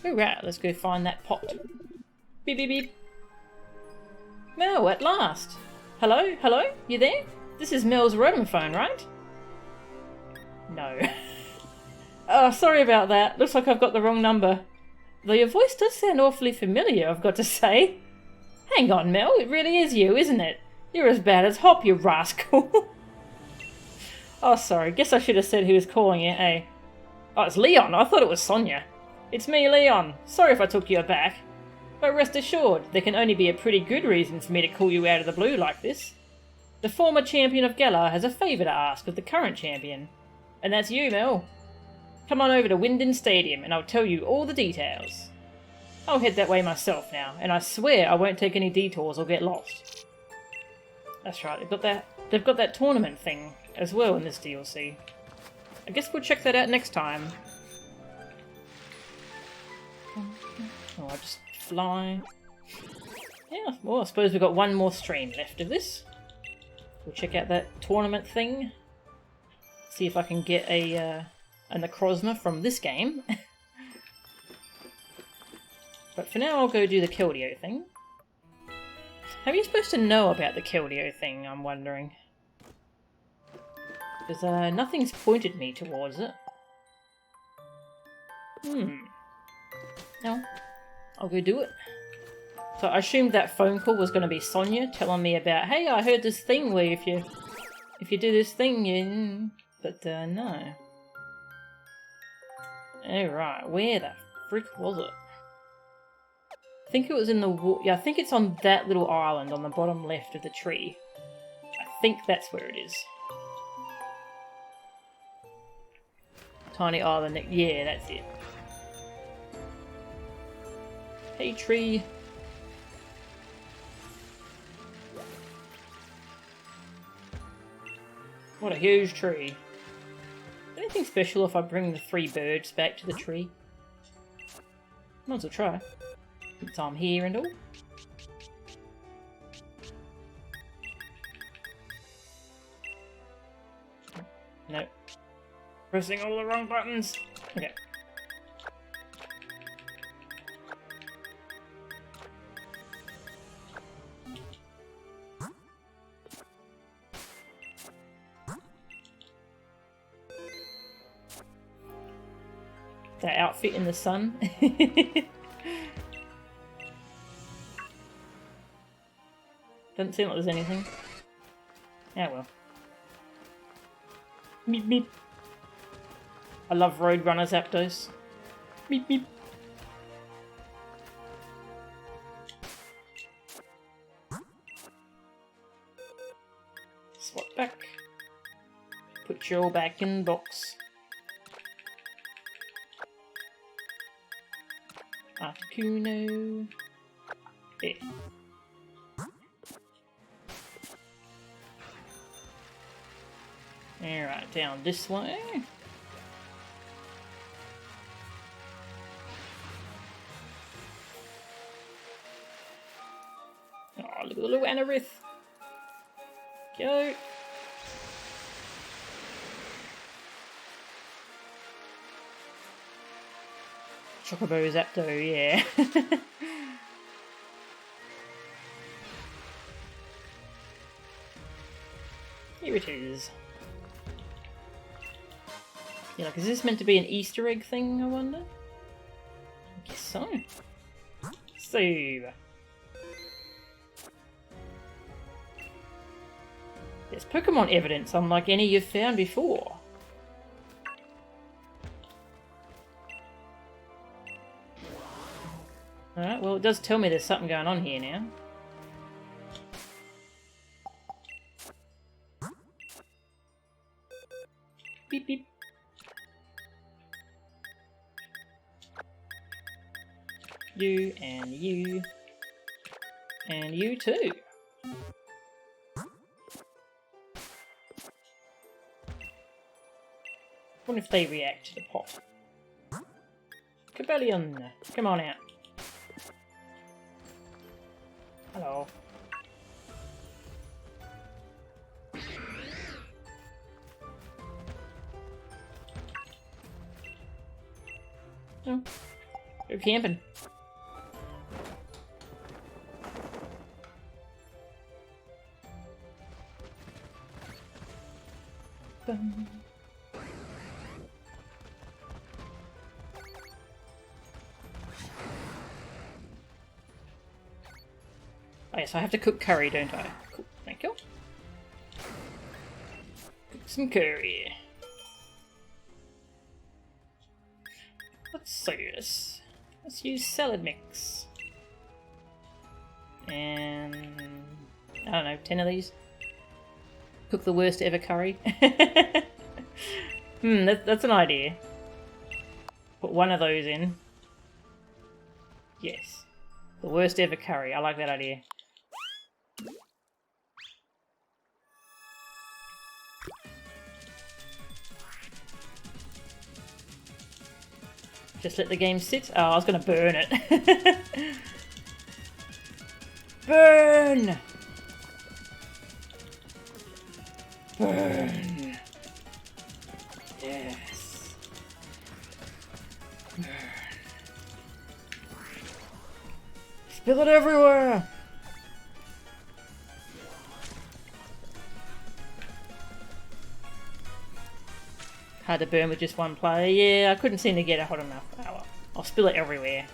Alright, let's go find that pot. Beep beep beep. Mel, at last. Hello? Hello? You there? This is Mel's rodent phone, right? No. Oh, sorry about that. Looks like I've got the wrong number. Though your voice does sound awfully familiar, I've got to say. Hang on, Mel. It really is you, isn't it? You're as bad as Hop, you rascal. Oh, sorry. Guess I should have said who was calling you, eh? Oh, it's Leon. I thought it was Sonia. It's me, Leon. Sorry if I took you aback. But rest assured, there can only be a pretty good reason for me to call you out of the blue like this. The former champion of Galar has a favour to ask of the current champion. And that's you, Mel. Come on over to Winden Stadium and I'll tell you all the details. I'll head that way myself now, and I swear I won't take any detours or get lost. That's right, they've got that tournament thing as well in this DLC. I guess we'll check that out next time. Oh, I just fly. Yeah, well, I suppose we've got one more stream left of this. We'll check out that tournament thing. See if I can get a Necrozma from this game. But for now, I'll go do the Keldeo thing. How are you supposed to know about the Keldeo thing, I'm wondering? Because nothing's pointed me towards it. No. I'll go do it. So I assumed that phone call was going to be Sonia telling me about, hey, I heard this thing where if you do this thing, you... But, no. Alright, where the frick was it? I think it was in the... Yeah, I think it's on that little island on the bottom left of the tree. I think that's where it is. Tiny island, yeah, that's it. Hey, tree. What a huge tree. Anything special if I bring the 3 birds back to the tree? Might as well try. Since I'm here and all. Nope. Pressing all the wrong buttons. Okay. That outfit in the sun. Doesn't seem like there's anything. Yeah, well. Meep meep. I love Roadrunner Zapdos. Meep meep. Swap back. Put you all back in the box. Articuno. There. Alright, down this way. Oh, look at the little Anorith. Go. Chocobo Zapdo, yeah. Here it is. Yeah, like, is this meant to be an Easter egg thing, I wonder? I guess so. So... there's Pokemon evidence unlike any you've found before. Alright, well it does tell me there's something going on here now. Beep beep. You and you. And you too. I wonder if they react to the pot. Cabellion, come on out. Hello. Oh, go camping. Bum. Oh yes, I have to cook curry, don't I? Cool, thank you. Cook some curry. Let's do this. Let's use salad mix. And... I don't know, 10 of these? Cook the worst ever curry. That's an idea. Put one of those in. Yes. The worst ever curry. I like that idea. Just let the game sit. Oh, I was going to burn it. Burn! Burn. Yes. Burn. Spill it everywhere! Hard to burn with just one player. Yeah, I couldn't seem to get a hot enough. Oh well. I'll spill it everywhere.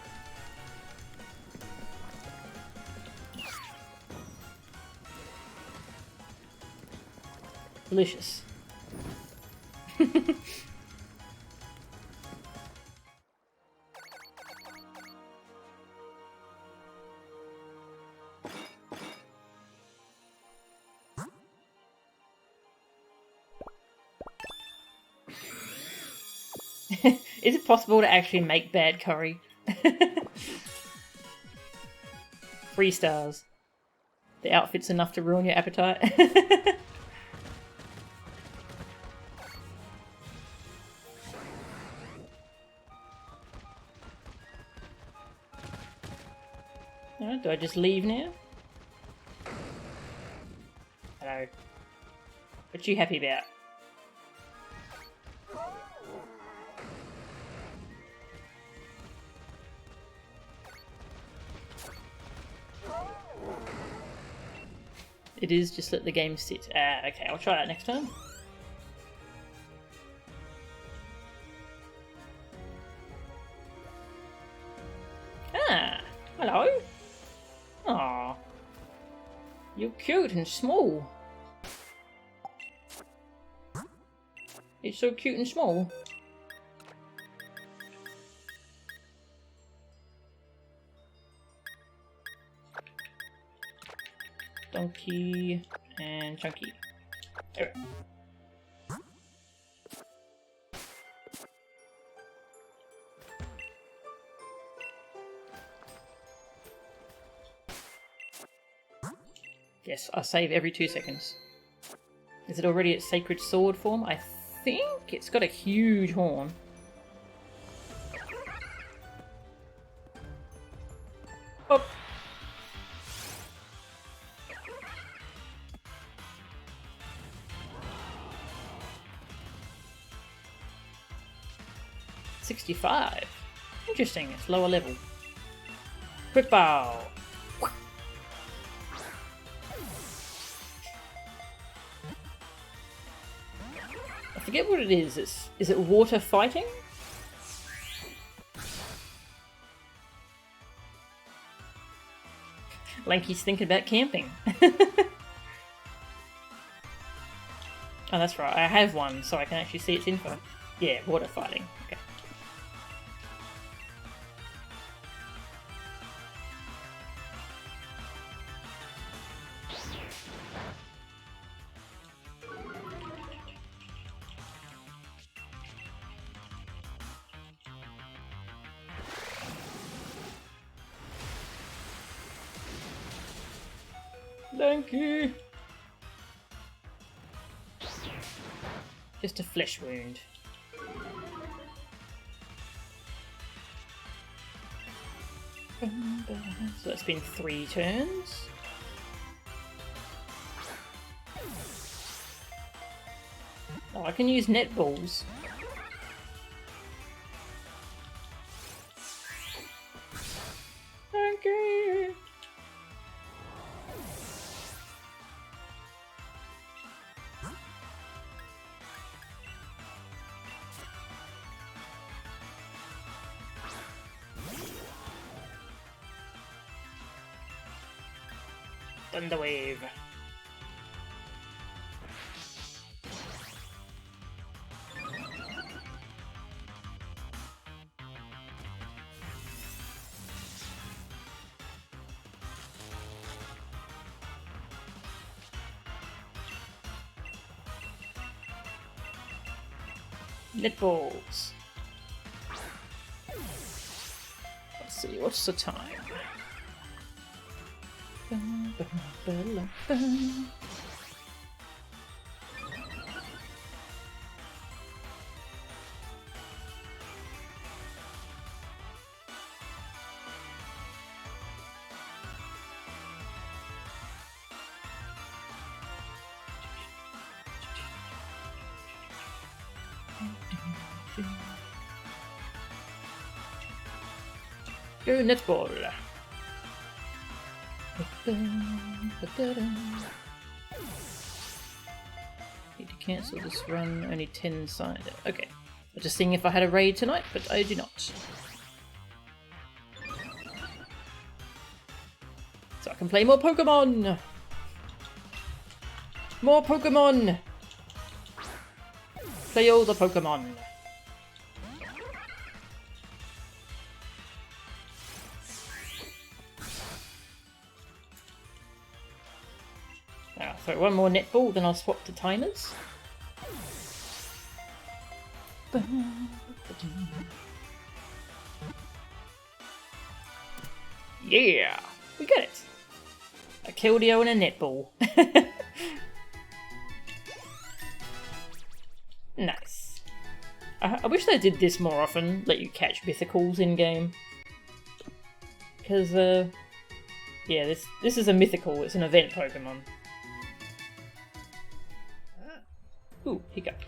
Delicious. Is it possible to actually make bad curry? 3 stars. The outfit's enough to ruin your appetite. Alright, do I just leave now? Hello. What you happy about? It is, just let the game sit. Okay, I'll try that next time. Ah, hello. Aw, you're cute and small. It's so cute and small. Donkey and Chunky. There. Yes, I save every 2 seconds. Is it already at Sacred Sword form? I think it's got a huge horn. Oh! $65. Interesting, it's lower level. Quick bow! I forget what it is. Is it water fighting? Lanky's thinking about camping. Oh, that's right. I have one, so I can actually see its info. Yeah, water fighting. Okay. Thank you. Just a flesh wound. So that's been 3 turns. Oh, I can use netballs. Thank you. Thunderwave. Netballs. Let's see, what's the time? Go netball. Need to cancel this run, only 10 signed. Okay. I was just seeing if I had a raid tonight, but I do not. So I can play more Pokemon! More Pokemon! Play all the Pokemon! So one more netball, then I'll swap to timers. Yeah! We got it! A Keldeo and a netball. Nice. I wish they did this more often, let you catch mythicals in-game. Because, yeah, this is a mythical, it's an event Pokemon. Ooh, hiccup.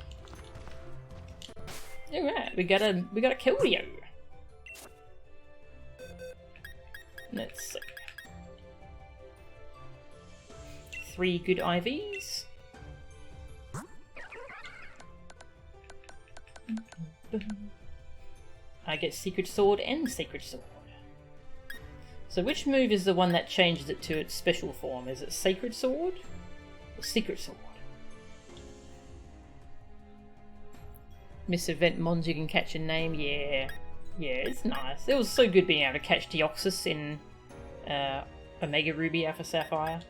Alright, we got a Keldeo. Let's see. 3 good IVs. I get Secret Sword and Sacred Sword. So which move is the one that changes it to its special form? Is it Sacred Sword or Secret Sword? Miss Event Mons you can catch a name, yeah. Yeah, it's nice. It was so good being able to catch Deoxys in Omega Ruby Alpha Sapphire.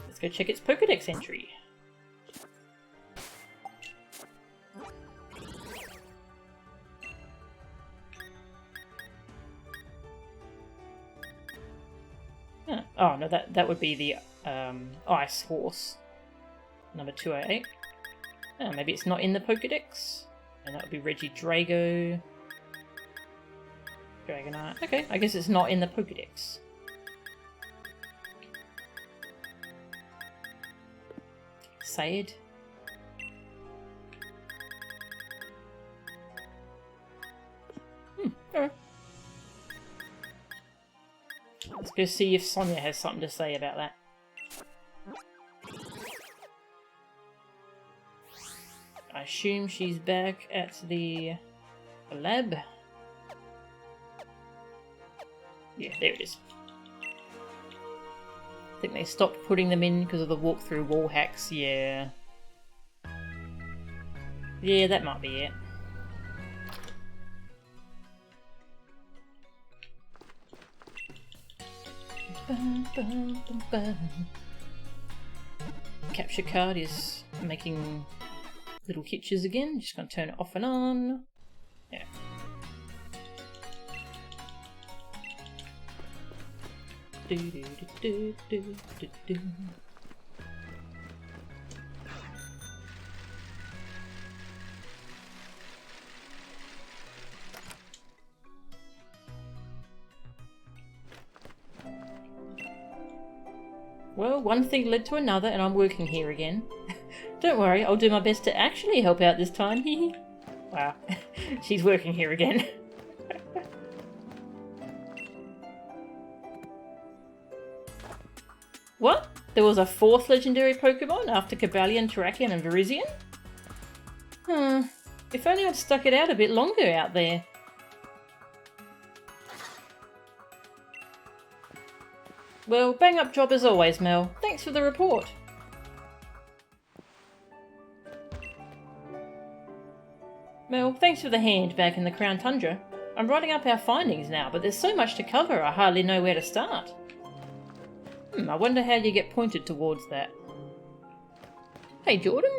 Let's go check its Pokedex entry. Oh, no, that would be the Ice Horse. Number 208. Oh, maybe it's not in the Pokedex. And that would be Regidrago. Dragonite. Okay, I guess it's not in the Pokedex. Sayed. Alright. Let's go see if Sonia has something to say about that. I assume she's back at the lab. Yeah, there it is. I think they stopped putting them in because of the walkthrough wall hacks, yeah. Yeah, that might be it. Capture card is making little hitches again. Just gonna turn it off and on. Yeah. Do, do, do, do, do, do. Well, one thing led to another and I'm working here again. Don't worry, I'll do my best to actually help out this time. Wow, she's working here again. What? There was a fourth legendary Pokemon after Cobalion, Terrakion and Virizion? If only I'd stuck it out a bit longer out there. Well, bang up job as always, Mel. Thanks for the report. Mel, thanks for the hand back in the Crown Tundra. I'm writing up our findings now, but there's so much to cover I hardly know where to start. I wonder how you get pointed towards that. Hey Jordan,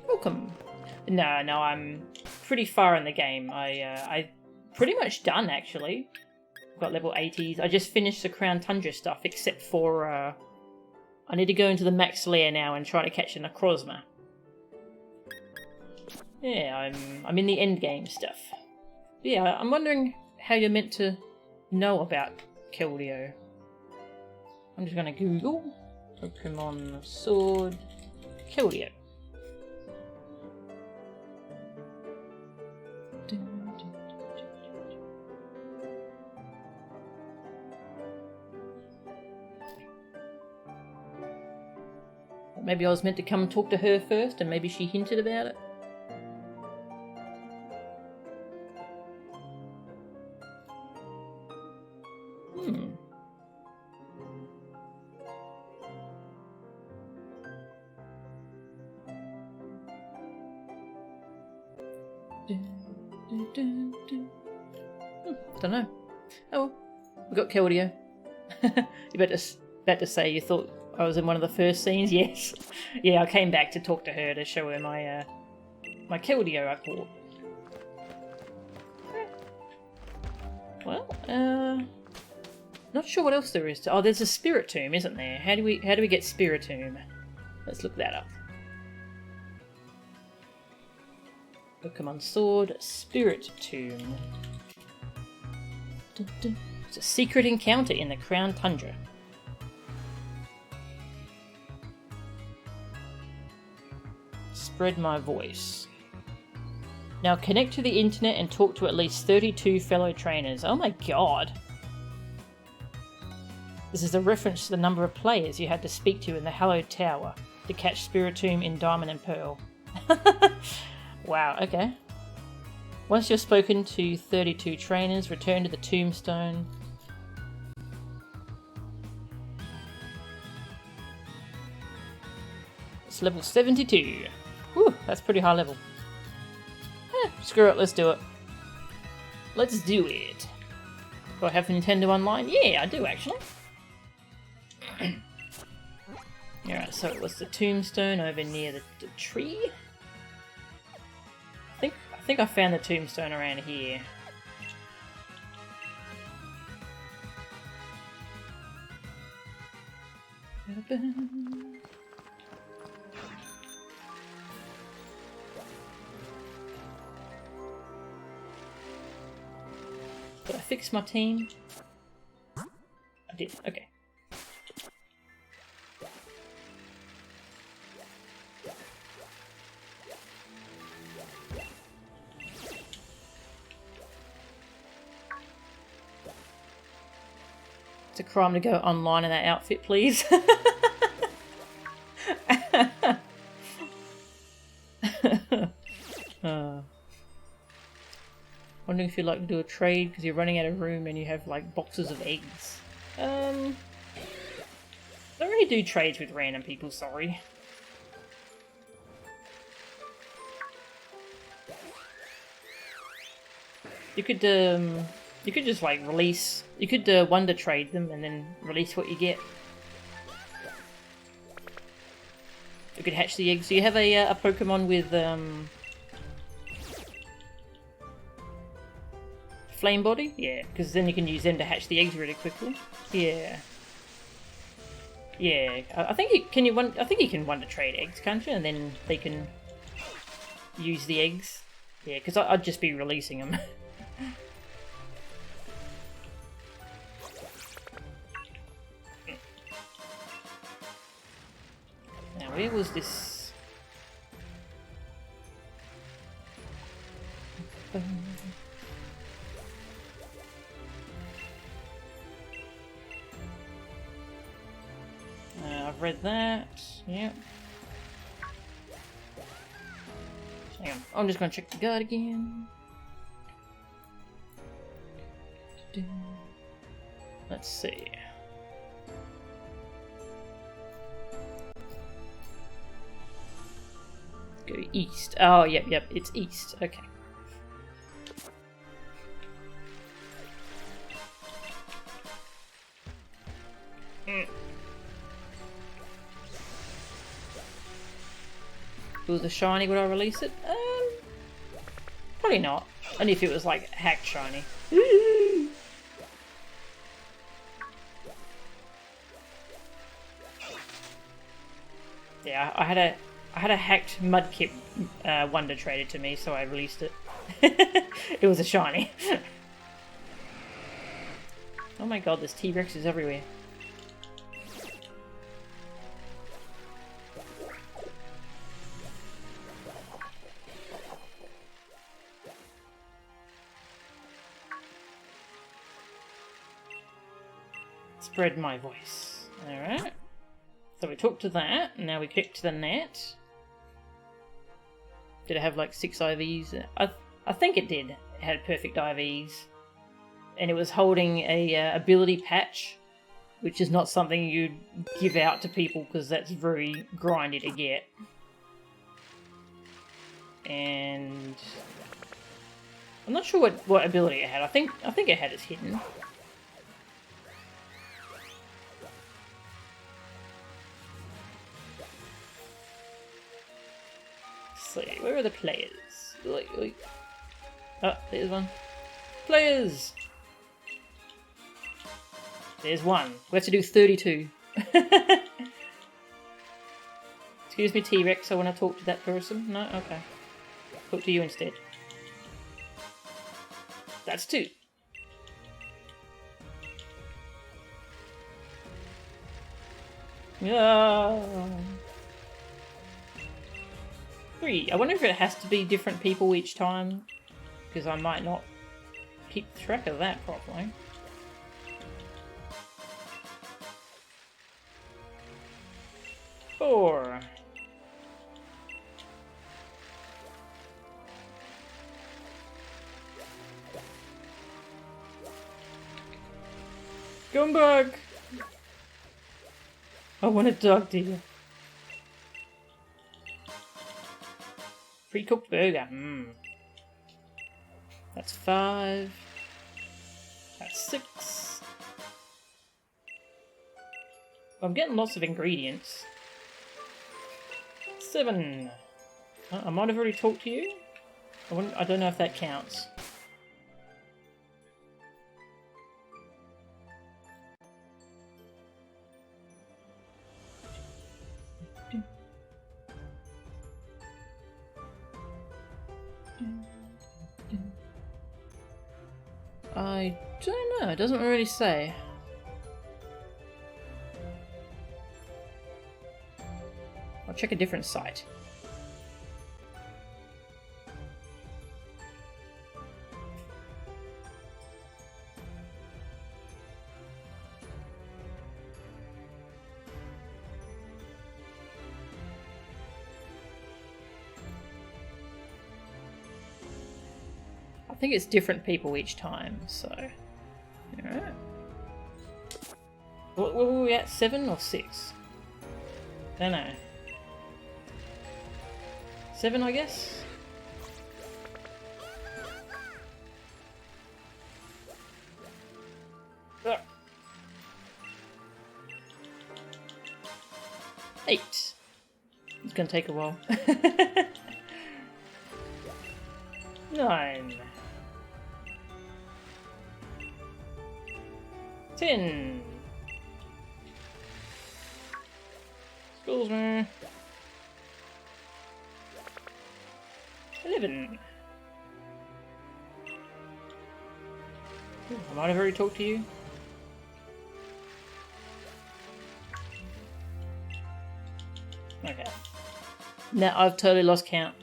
welcome. No, I'm pretty far in the game. I pretty much done actually. Got level 80s. I just finished the Crown Tundra stuff, except for I need to go into the Max Lair now and try to catch a Necrozma. Yeah, I'm in the end game stuff. Yeah, I'm wondering how you're meant to know about Keldeo. I'm just gonna Google Pokemon Sword Keldeo. Maybe I was meant to come and talk to her first and maybe she hinted about it. Don't know. Oh well, we got Keldeo. You about to say you thought I was in one of the first scenes? Yes. Yeah, I came back to talk to her to show her my my Keldeo I bought. Well, not sure what else there is to... Oh, there's a Spirit Tomb, isn't there? How do we get Spirit Tomb? Let's look that up. Pokemon Sword, Spirit Tomb. It's a secret encounter in the Crown Tundra. Spread my voice. Now connect to the internet and talk to at least 32 fellow trainers. Oh my god! This is a reference to the number of players you had to speak to in the Hallowed Tower to catch Spiritomb in Diamond and Pearl. Wow, okay. Once you've spoken to 32 trainers, return to the tombstone. It's level 72. Whew, that's pretty high level. Screw it, let's do it. Let's do it. Do I have Nintendo Online? Yeah, I do actually. Alright, so it was the tombstone over near the tree. I think I found the tombstone around here. Did I fix my team? I did, okay. It's a crime to go online in that outfit, please. Wondering if you'd like to do a trade because you're running out of room and you have like boxes of eggs. Don't really do trades with random people, sorry. You could just like release, you could wonder trade them and then release what you get. You could hatch the eggs. Do you have a Pokemon with flame body? Yeah, because then you can use them to hatch the eggs really quickly. Yeah. Yeah, I think you can. I think you can wonder trade eggs, can't you? And then they can use the eggs. Yeah, because I'd just be releasing them. Now, where was this? I've read that. Yep. Hang on. I'm just going to check the guide again. Let's see. Go east. Oh, yep, it's east. Okay. If it was a shiny, would I release it? Probably not. Only if it was like hacked shiny. Yeah, I had a hacked Mudkip Wonder traded to me, so I released it. It was a shiny. Oh my god, there's T-Rexes everywhere. Spread my voice. Alright. So we talked to that, and now we click to the net. Did it have like 6 IVs? I think it did. It had perfect IVs. And it was holding a ability patch, which is not something you'd give out to people because that's very grindy to get. And I'm not sure what ability it had. I think it had it hidden. Let's see, where are the players? Oh, there's one. Players! There's one. We have to do 32. Excuse me, T-Rex, I want to talk to that person. No? Okay. Talk to you instead. That's 2. Yeah. 3. I wonder if it has to be different people each time, because I might not keep track of that properly. Four. Gumbug! I want a dog dear. Pre-cooked burger. That's 5. That's 6. I'm getting lots of ingredients. 7. I might have already talked to you. I don't know if that counts. I don't know, it doesn't really say. I'll check a different site. I think it's different people each time, so... Alright. What were we at? 7 or 6? Don't know. 7, I guess? Ah. 8. It's gonna take a while. 9. 10. Excuse me. 11. Ooh, I might have already talked to you. Okay. Now I've totally lost count.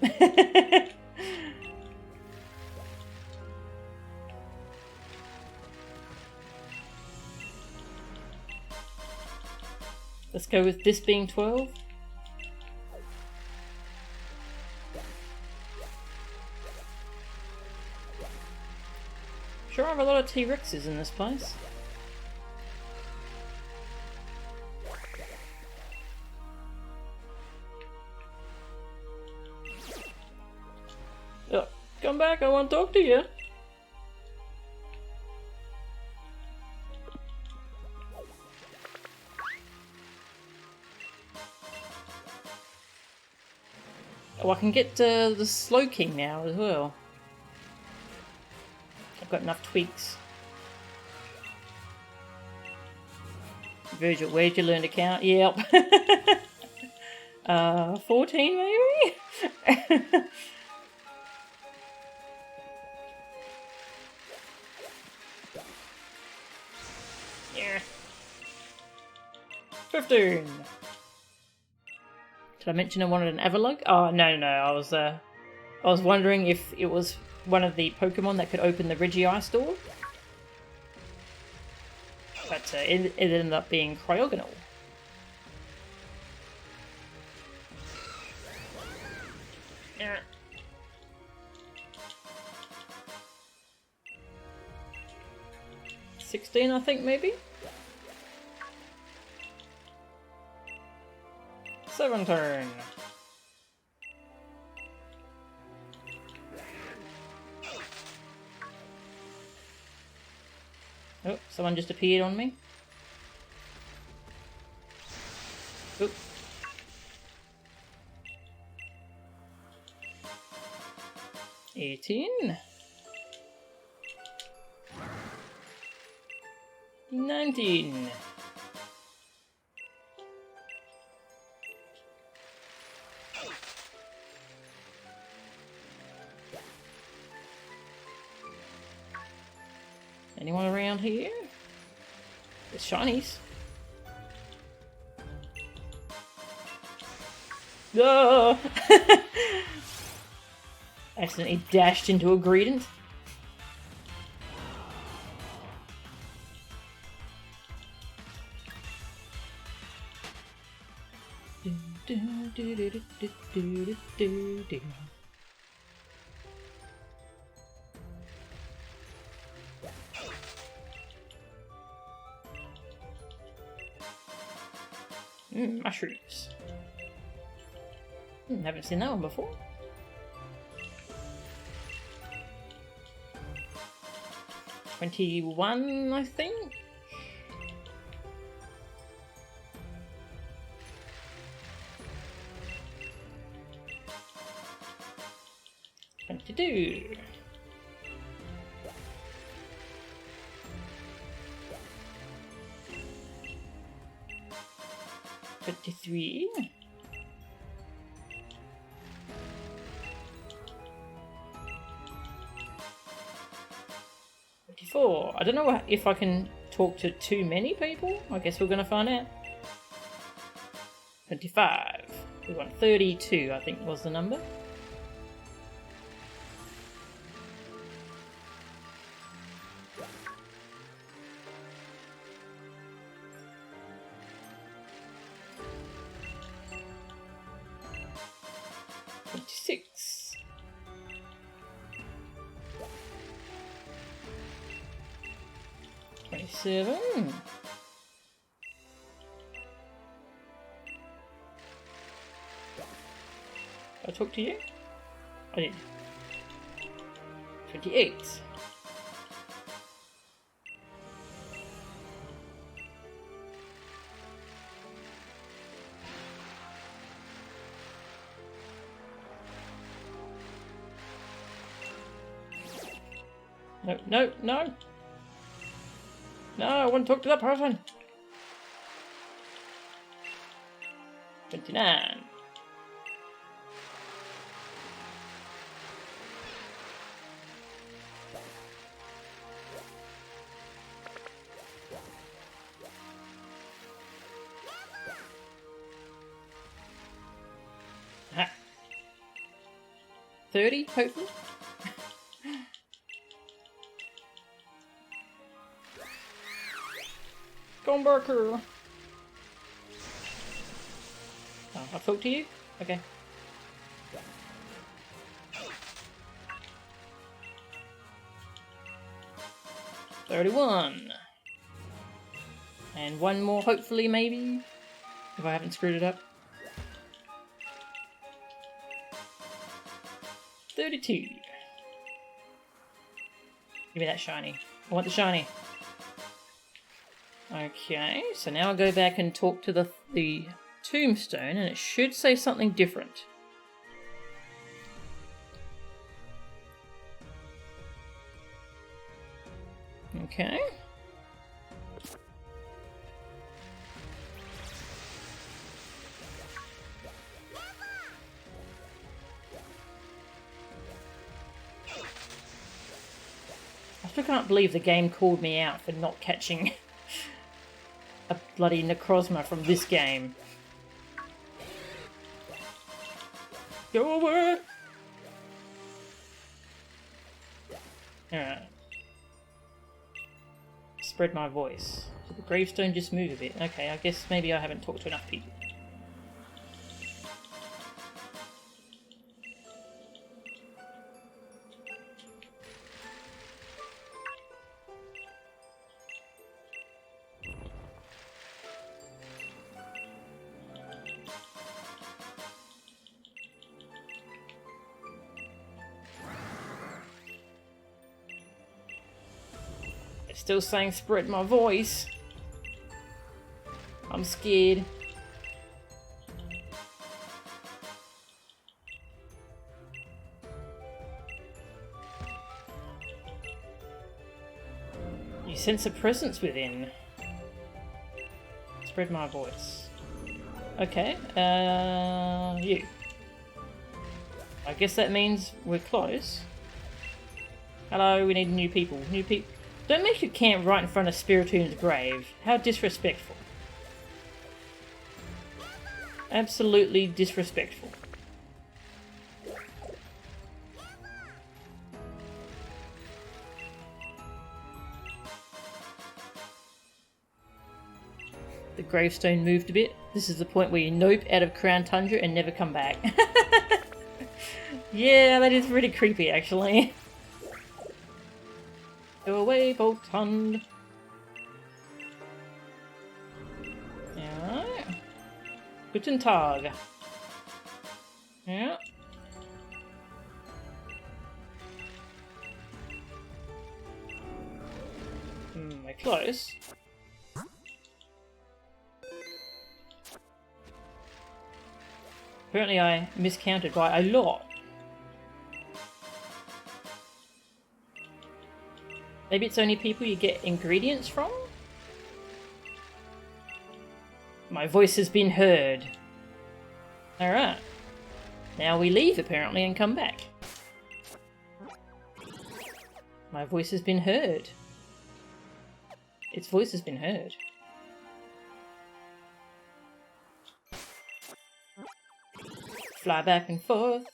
Let's go with this being 12. Sure, I have a lot of T-Rexes in this place. Oh, come back, I want to talk to you. Oh, I can get the Slow King now as well. I've got enough tweaks. Virgil, where'd you learn to count? Yep. 14 maybe? Yeah. 15. Did I mention I wanted an Avalugg? Oh, no. I was wondering if it was one of the Pokemon that could open the Regis door. But it ended up being Cryogonal. Yeah. $16, I think, maybe? 17. Oh, someone just appeared on me. Oop. $18. 19. Anyone around here? There's shinies. No! Accidentally dashed into a Greedent. Mushrooms. Haven't seen that one before. $21, I think. $22. $23. 24. I don't know if I can talk to too many people. I guess we're going to find out. 25. We want 32, I think was the number. Six. $27. I talk to you? I did. 28. No, no, no! No, I want to talk to that person! 29. Ha. 30, hopefully? Gombarker! Oh, I'll talk to you? Okay. $31. And one more, hopefully, maybe? If I haven't screwed it up. 32. Give me that shiny. I want the shiny. Okay, so now I go back and talk to the tombstone, and it should say something different. Okay. I still can't believe the game called me out for not catching a bloody Necrozma from this game. Go away! Alright. Spread my voice. Did the gravestone just move a bit? Okay, I guess maybe I haven't talked to enough people. Still saying spread my voice. I'm scared. You sense a presence within. Spread my voice. Okay, you. I guess that means we're close. Hello, we need new people. New people. Don't make your camp right in front of Spiritoon's grave. How disrespectful. Absolutely disrespectful. The gravestone moved a bit. This is the point where you nope out of Crown Tundra and never come back. Yeah, that is pretty creepy actually. Go away, Voltund. Yeah. Guten Tag. Yeah. We're close. Apparently I miscounted by a lot. Maybe it's only people you get ingredients from? My voice has been heard. Alright. Now we leave apparently and come back. My voice has been heard. Its voice has been heard. Fly back and forth.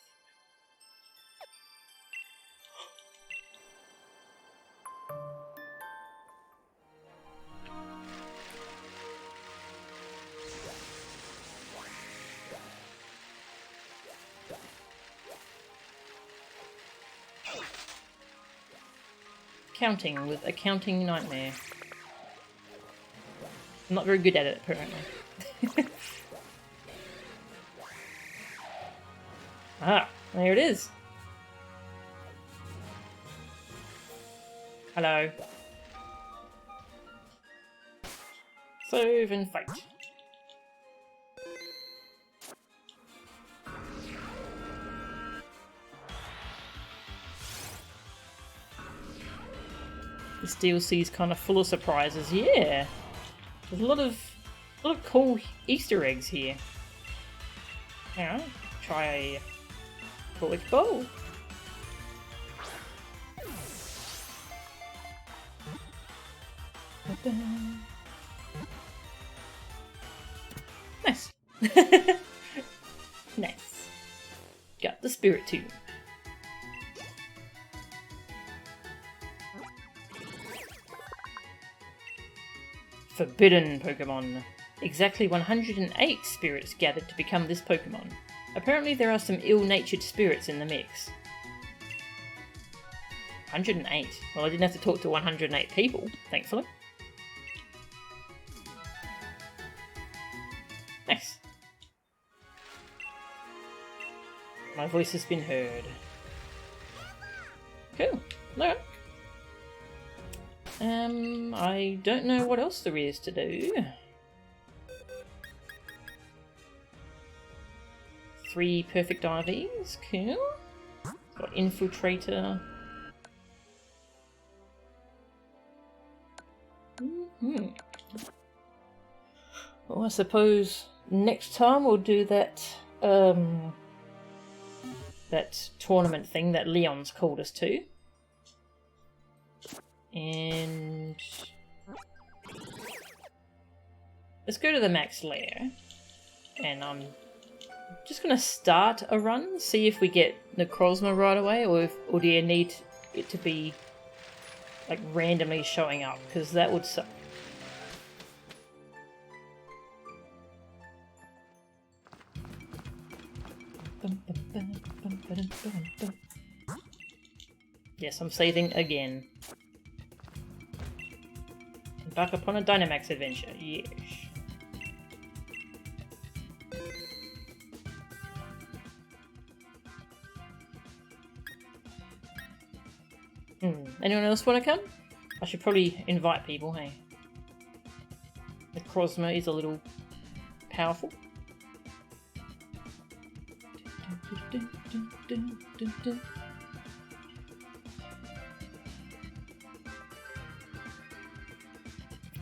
Counting with a counting nightmare. I'm not very good at it, apparently. Ah, there it is. Hello. Save and fight. This DLC is kind of full of surprises. Yeah, there's a lot of cool Easter eggs here. Now, try a quick bowl. Nice. Nice. Got the spirit too. Forbidden Pokemon. Exactly 108 spirits gathered to become this Pokemon. Apparently there are some ill-natured spirits in the mix. 108. Well, I didn't have to talk to 108 people, thankfully. Nice. My voice has been heard. Cool. Alright. I don't know what else there is to do. 3 perfect IVs, cool. Got Infiltrator. Well, I suppose next time we'll do that, that tournament thing that Leon's called us to. And let's go to the max lair, and I'm just gonna start a run, see if we get Necrozma right away, or do you need it to be like randomly showing up, because that would suck. Yes, I'm saving again. Back upon a Dynamax adventure, yes. Anyone else want to come? I should probably invite people, hey? The Necrozma is a little powerful.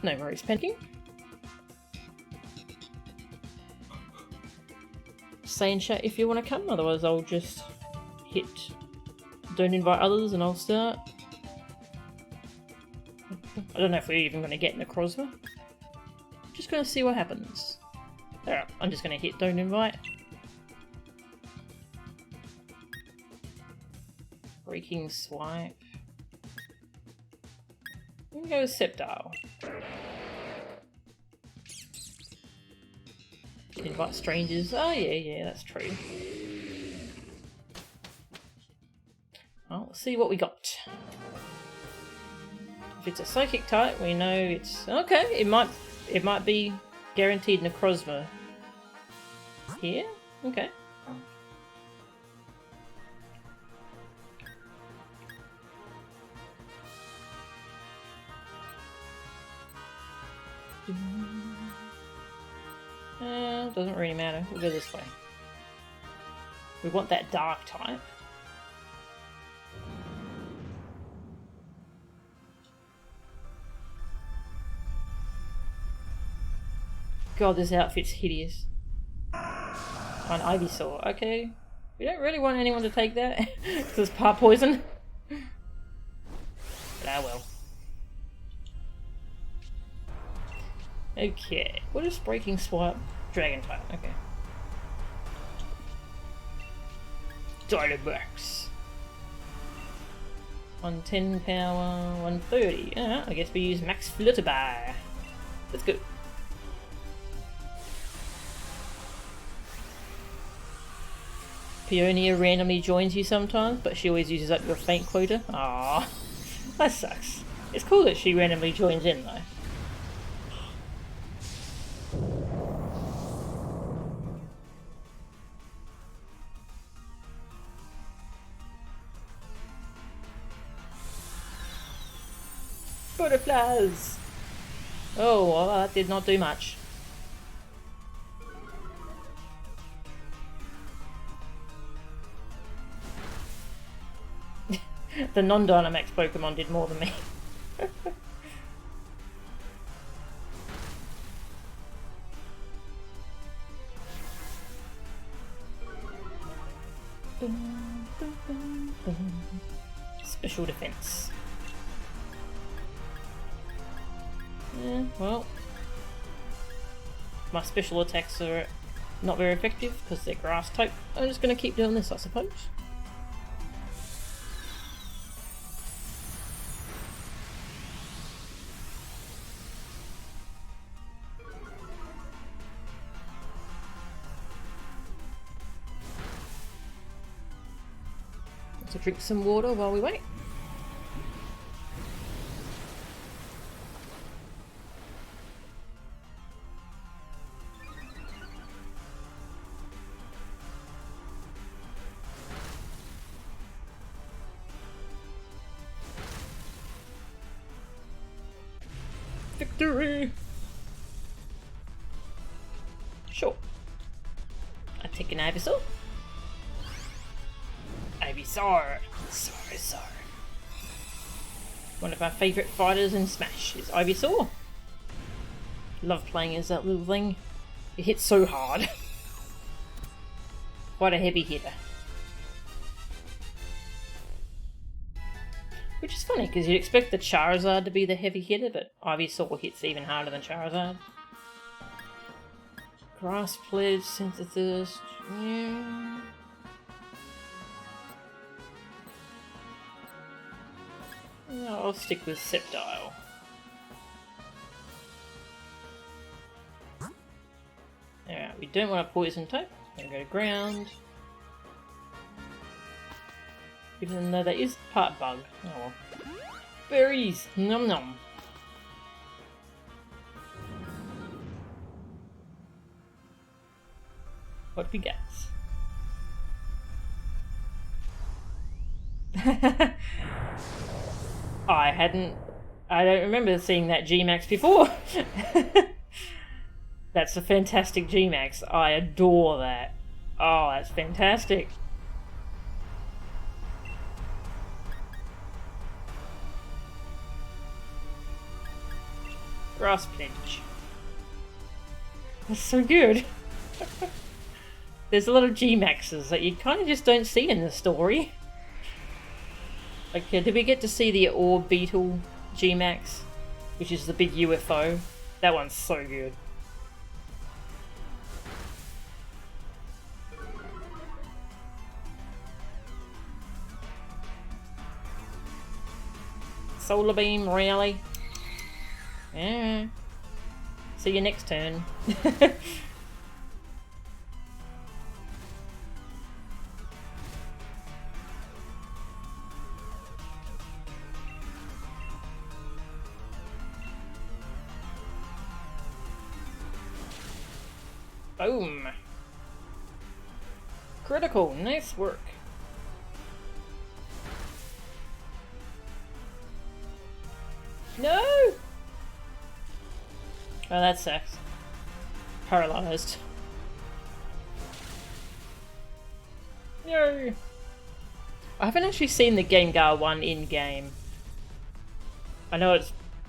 No worries, panicking. Say in chat if you want to come, otherwise I'll just hit don't invite others and I'll start. I don't know if we're even going to get Necrozma. Just going to see what happens. Alright, I'm just going to hit don't invite. Breaking Swipe. I'm going to go with Sceptile. Invite strangers. Oh yeah, that's true. Well, let's see what we got. If it's a psychic type, we know it's okay. It might be guaranteed Necrozma here. Okay. Doesn't really matter. We'll go this way. We want that dark type. God, this outfit's hideous. Oh, an Ivysaur. Okay. We don't really want anyone to take that because it's part poison. But ah well. Okay, what is breaking swipe? Dragon type, okay. Dynamax. 110 power, 130. I guess we use max Flutterby. Let's go. Peonia randomly joins you sometimes, but she always uses up your faint quota. Ah, that sucks. It's cool that she randomly joins in though. Butterflies! Oh, well, that did not do much. The non-Dynamax Pokemon did more than me. Special defense. Yeah, well, my special attacks are not very effective because they're grass type. I'm just going to keep doing this, I suppose. To drink some water while we wait. Victory! Sure. I take an Ivysaur. Ivysaur! Sorry. One of my favourite fighters in Smash is Ivysaur. Love playing as that little thing. It hits so hard. Quite a heavy hitter. Which is funny, because you'd expect the Charizard to be the heavy hitter, but Ivysaur hits even harder than Charizard. Grass Pledge, Synthesis, yeah. No, I'll stick with Sceptile. Alright, we don't want a poison type. I'm gonna go ground. Even though that is part bug. Oh well. Berries! Nom nom! What we got? I don't remember seeing that G-Max before. That's a fantastic G-Max. I adore that. Oh, that's fantastic. Grass Pledge. That's so good. There's a lot of G-Maxes that you kind of just don't see in the story. Like, did we get to see the Orb Beetle G-Max? Which is the big UFO. That one's so good. Solar Beam, really? Yeah. See you next turn. Boom! Critical, nice work. No! Oh, that sucks. Paralyzed. No! I haven't actually seen the Gengar one in-game. I know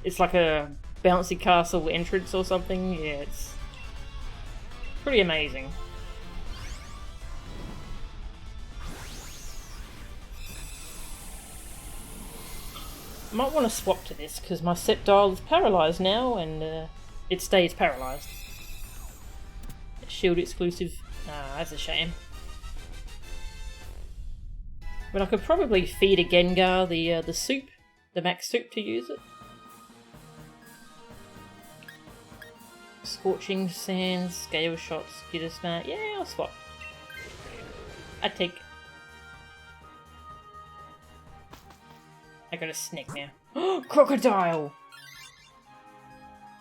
it's like a bouncy castle entrance or something. Yeah, it's pretty amazing. I might want to swap to this because my Sceptile is paralysed now and it stays paralysed. Shield exclusive. Ah, that's a shame. But I could probably feed a Gengar the soup, the max soup, to use it. Scorching Sands, Scale Shots, Skitter Smack. Yeah, I'll swap. I'd take. I got a snake now. Oh, Crocodile!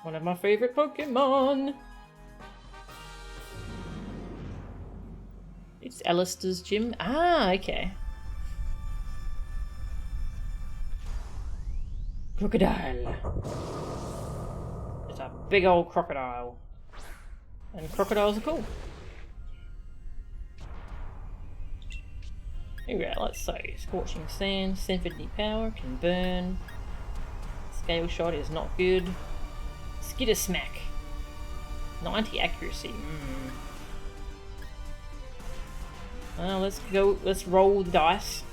One of my favourite Pokemon! It's Alistair's gym. Ah, okay. Crocodile. It's a big old crocodile. And crocodiles are cool. Alright, let's say Scorching Sand, Symphony Power, can burn. Scale Shot is not good. Skitter Smack. 90 accuracy. Well, let's roll the dice.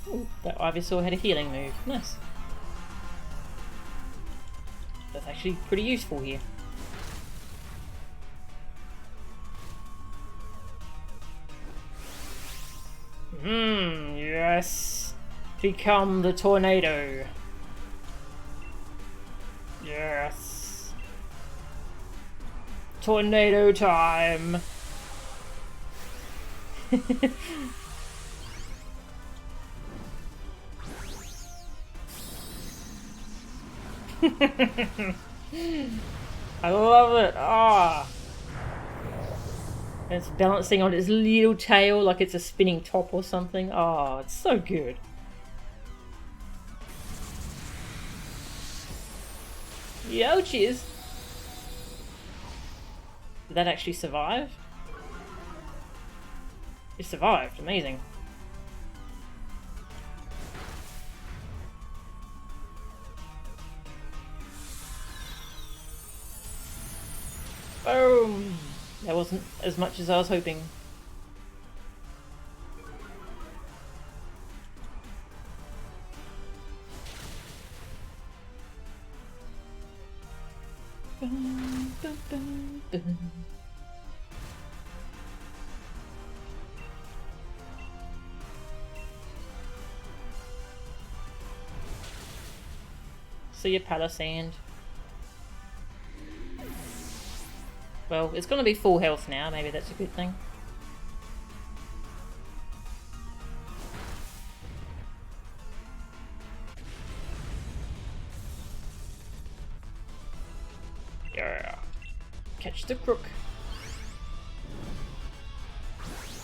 Ooh, that Ivysaur had a healing move. Nice. That's actually pretty useful here. Yes. Become the tornado. Yes. Tornado time. I love it. Ah. It's balancing on its little tail like it's a spinning top or something. Oh, it's so good. Ouchies! Did that actually survive? It survived. Amazing. Boom! That wasn't as much as I was hoping. See you, Palisand. Well, it's going to be full health now, maybe that's a good thing. Yeah. Catch the crook.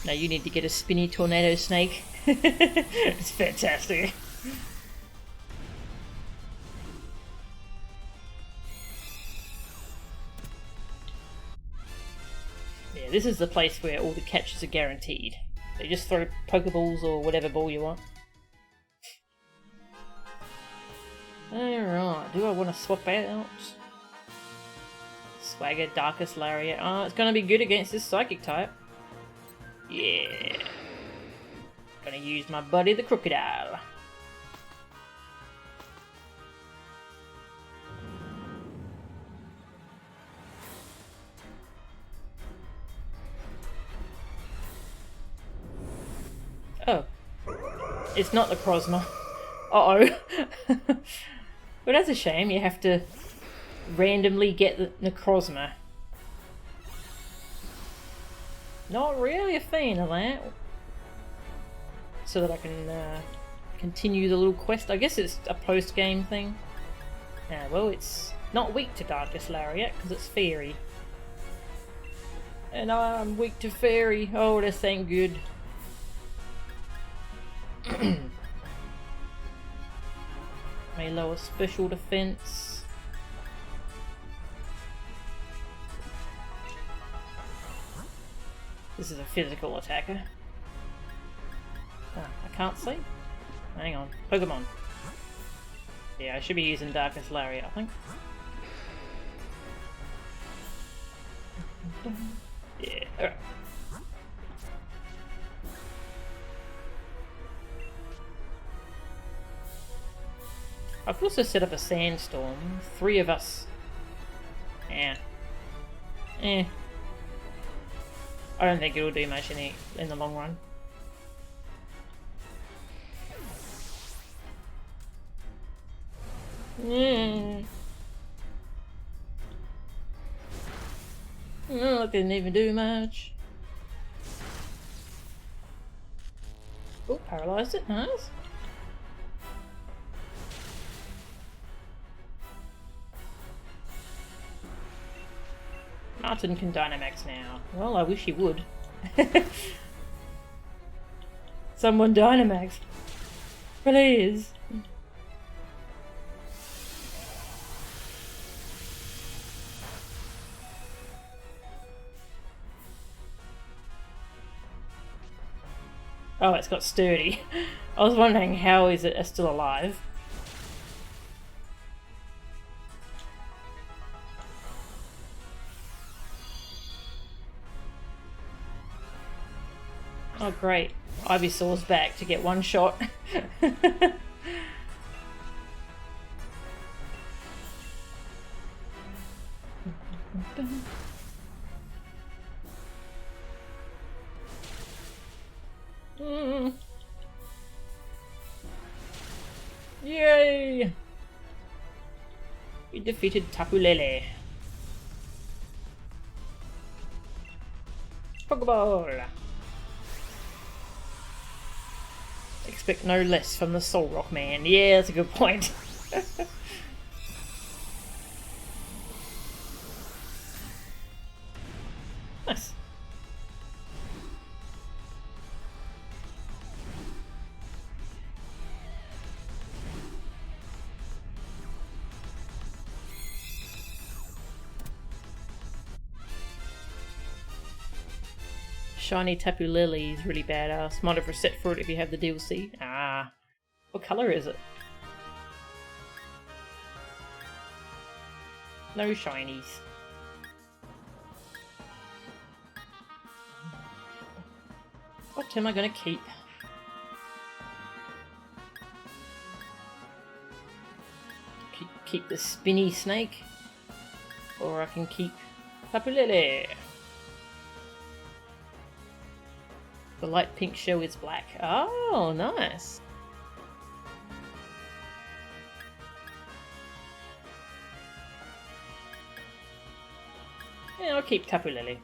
Now you need to get a spinny tornado snake. It's fantastic. This is the place where all the catches are guaranteed. So you just throw Pokeballs or whatever ball you want. Alright, do I want to swap out? Swagger, Darkest Lariat. Oh, it's going to be good against this Psychic type. Yeah. Gonna use my buddy the Crocodile. Oh. It's not the Crozma. Uh-oh. Well, that's a shame. You have to randomly get the Necrozma. Not really a fan of that. So that I can continue the little quest. I guess it's a post-game thing. Well, it's not weak to Darkest Lariat because it's fairy. And I'm weak to fairy. Oh, this ain't good. May lower special defense. This is a physical attacker. can't see. Hang on. Pokemon. Yeah, I should be using Darkest Lariat, I think. Yeah, alright. I could also set up a sandstorm. 3 of us. Yeah. Eh. I don't think it'll do much in the long run. Oh, it didn't even do much. Oh, paralysed it, nice. Martin can Dynamax now. Well, I wish he would. Someone Dynamax. Please. Oh, it's got sturdy. I was wondering how is it still alive. Oh great, Ivysaur's back to get one shot. Yay! We defeated Tapu Lele. Pokeball! Expect no less from the Solrock man. Yeah, that's a good point. Nice. Shiny Tapu Lele is really badass. Might have reset for it if you have the DLC. Ah. What colour is it? No shinies. What am I gonna keep? Keep the spinny snake. Or I can keep Tapu Lele. The light pink shell is black. Oh, nice. Yeah, I'll keep Tapu Lele.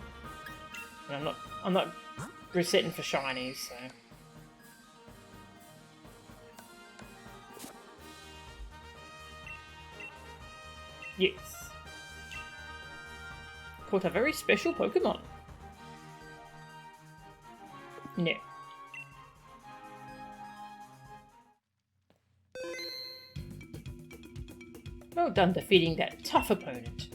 And I'm not resetting for shinies, so. Yes. Caught a very special Pokemon. No. Well done defeating that tough opponent.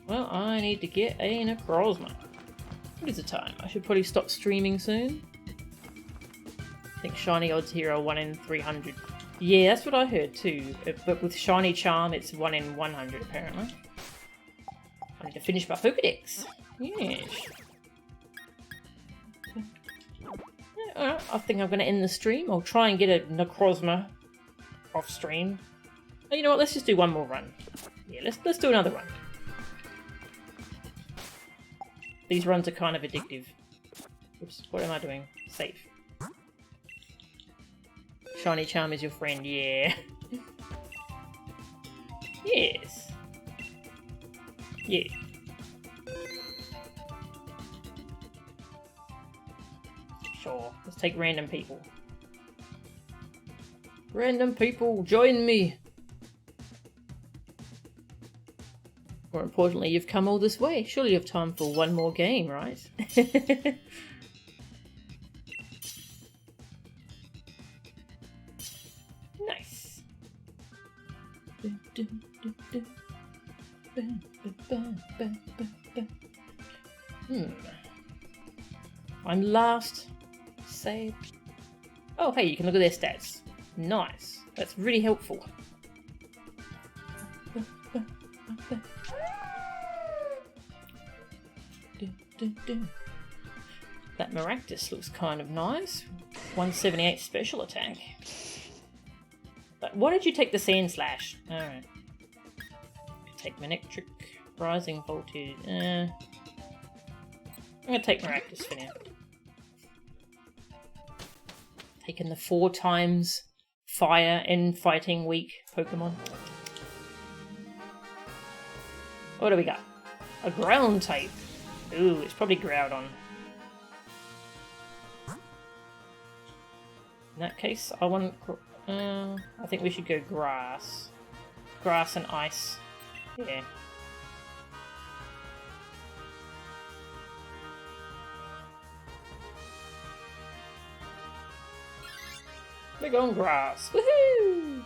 Well, I need to get a Necrozma. What is the time? I should probably stop streaming soon. I think shiny odds here are 1 in 300. Yeah, that's what I heard too. But with shiny charm, it's 1 in 100 apparently. I need to finish my Pokedex. Yes. Alright, I think I'm going to end the stream. I'll try and get a Necrozma off stream. Oh, you know what? Let's just do one more run. Yeah, let's do another run. These runs are kind of addictive. Oops, what am I doing? Safe. Shiny charm is your friend, yeah. Yes. Yeah. Sure, let's take random people. Random people, join me! More importantly, you've come all this way. Surely you have time for one more game, right? Nice. I'm last. Save. Oh, hey, you can look at their stats. Nice. That's really helpful. That Maractus looks kind of nice. 178 special attack. But why did you take the Sand Slash? Alright. Take Manectric, Rising Voltage. I'm gonna take Maractus for now. Taking the 4 times fire and fighting weak Pokemon. What do we got? A ground type. Ooh, it's probably Groudon. In that case, I want. I think we should go grass. Grass and ice. Yeah. We're going grass. Woohoo!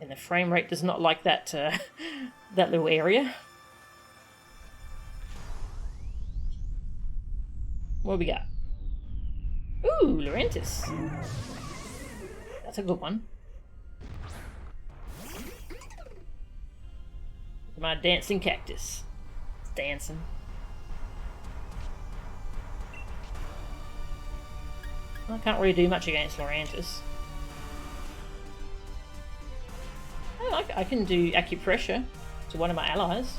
And the frame rate does not like that that little area. What we got? Ooh, Lurantis. That's a good one. My dancing cactus. It's dancing. I can't really do much against Lurantis. I can do acupressure to one of my allies.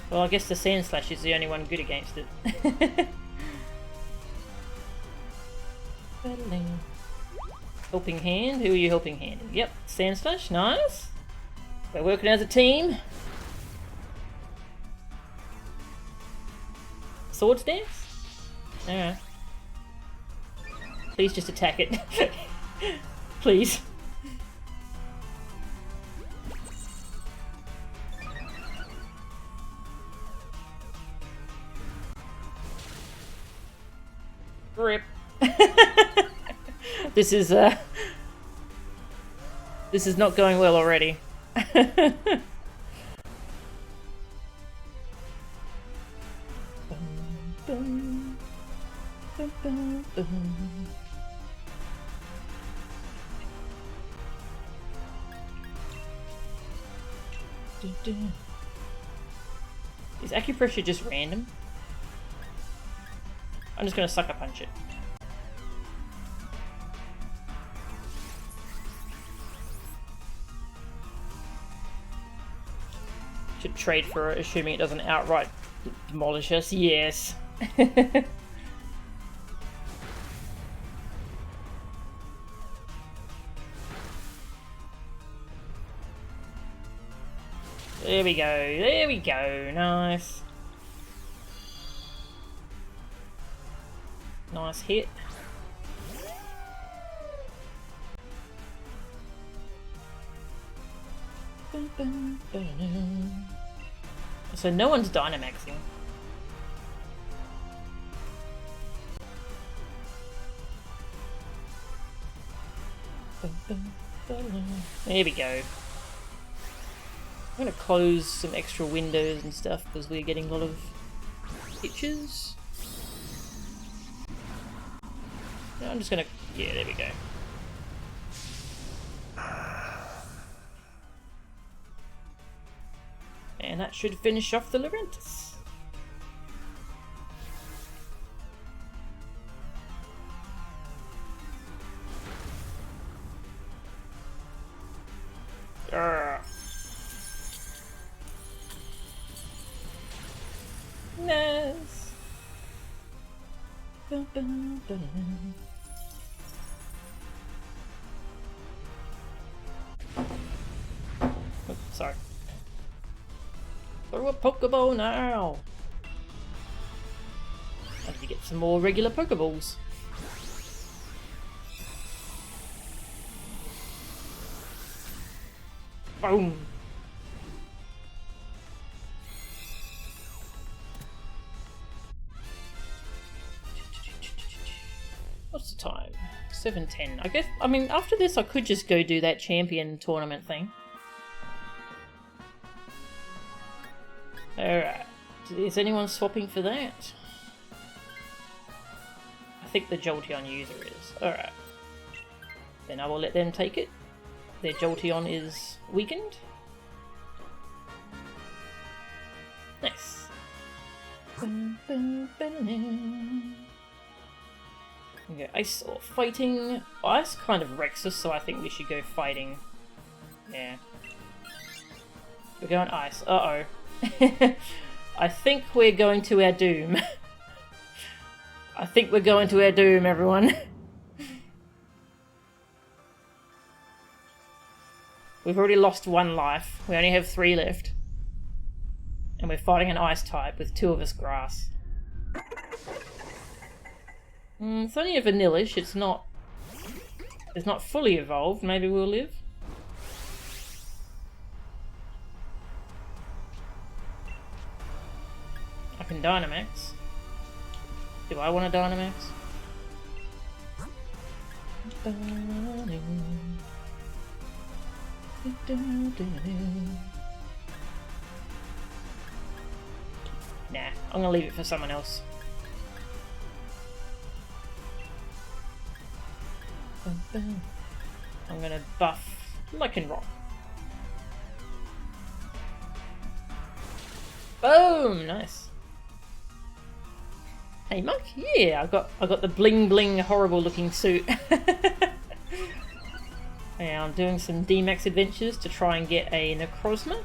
Well, I guess the Sand Slash is the only one good against it. Helping hand? Who are you helping handing? Yep, Sand Slash, nice. We're working as a team. Swords Dance? Alright. Please just attack it. Please. Rip. This is not going well already. Is acupressure just random? I'm just gonna sucker punch it. Should trade for it, assuming it doesn't outright demolish us. Yes. There we go. There we go. Nice. Nice hit. So no one's Dynamaxing. There we go. I'm gonna close some extra windows and stuff because we're getting a lot of pictures. I'm just gonna... yeah, there we go. And that should finish off the Lurantis. Nice. Oh, sorry. Throw a Pokeball now! I need to get some more regular Pokeballs. Boom! What's the time. 7:10. I guess, I mean, after this I could just go do that champion tournament thing. Alright. Is anyone swapping for that? I think the Jolteon user is. Alright. Then I will let them take it. Their Jolteon is weakened. Nice. Okay, ice or fighting. Ice kind of wrecks us, so I think we should go fighting. Yeah. We're going ice. Uh-oh. I think we're going to our doom. I think we're going to our doom, everyone. We've already lost 1 life. We only have 3 left. And we're fighting an ice type with 2 of us grass. It's only a vanillish, it's not fully evolved. Maybe we'll live. I can Dynamax. Do I want a Dynamax? Nah, I'm gonna leave it for someone else. I'm gonna buff Lycanroc. Boom! Nice. Hey Monk, yeah, I got the bling bling horrible looking suit. Yeah, I'm doing some D-Max adventures to try and get a Necrozma.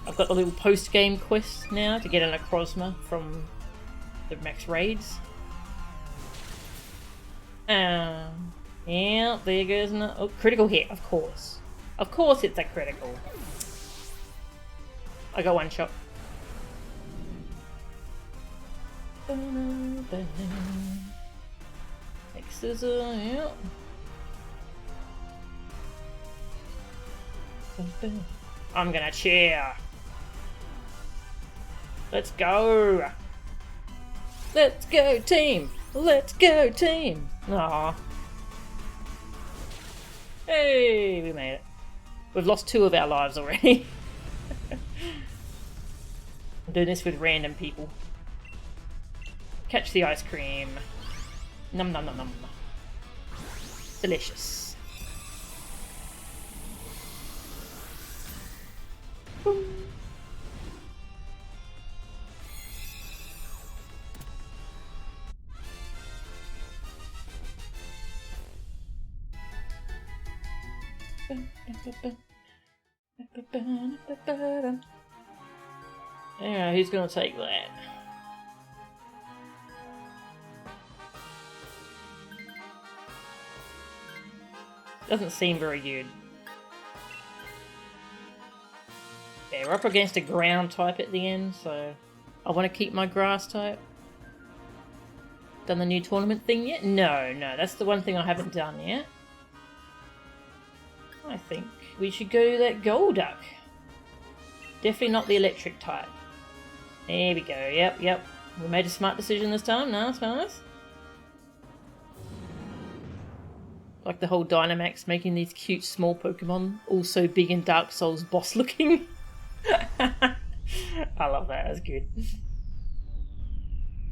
I've got the little post-game quest now to get a Necrozma from the Max Raids. Yeah, there goes an critical hit, of course. Of course it's a critical. I got 1 shot. Next is yeah. I'm gonna cheer. Let's go. Let's go team. Let's go team. Aww. Hey, we made it. We've lost 2 of our lives already. I'm doing this with random people. Catch the ice cream. Num num num num. Delicious. Boom. Yeah, who's gonna take that? Doesn't seem very good. Yeah, we're up against a ground type at the end, so I want to keep my grass type. Done the new tournament thing yet? No, that's the one thing I haven't done yet. I think we should go that Golduck. Definitely not the electric type. There we go, yep. We made a smart decision this time, nice. Like the whole Dynamax making these cute small Pokemon all so big and Dark Souls boss looking. I love that, that's good.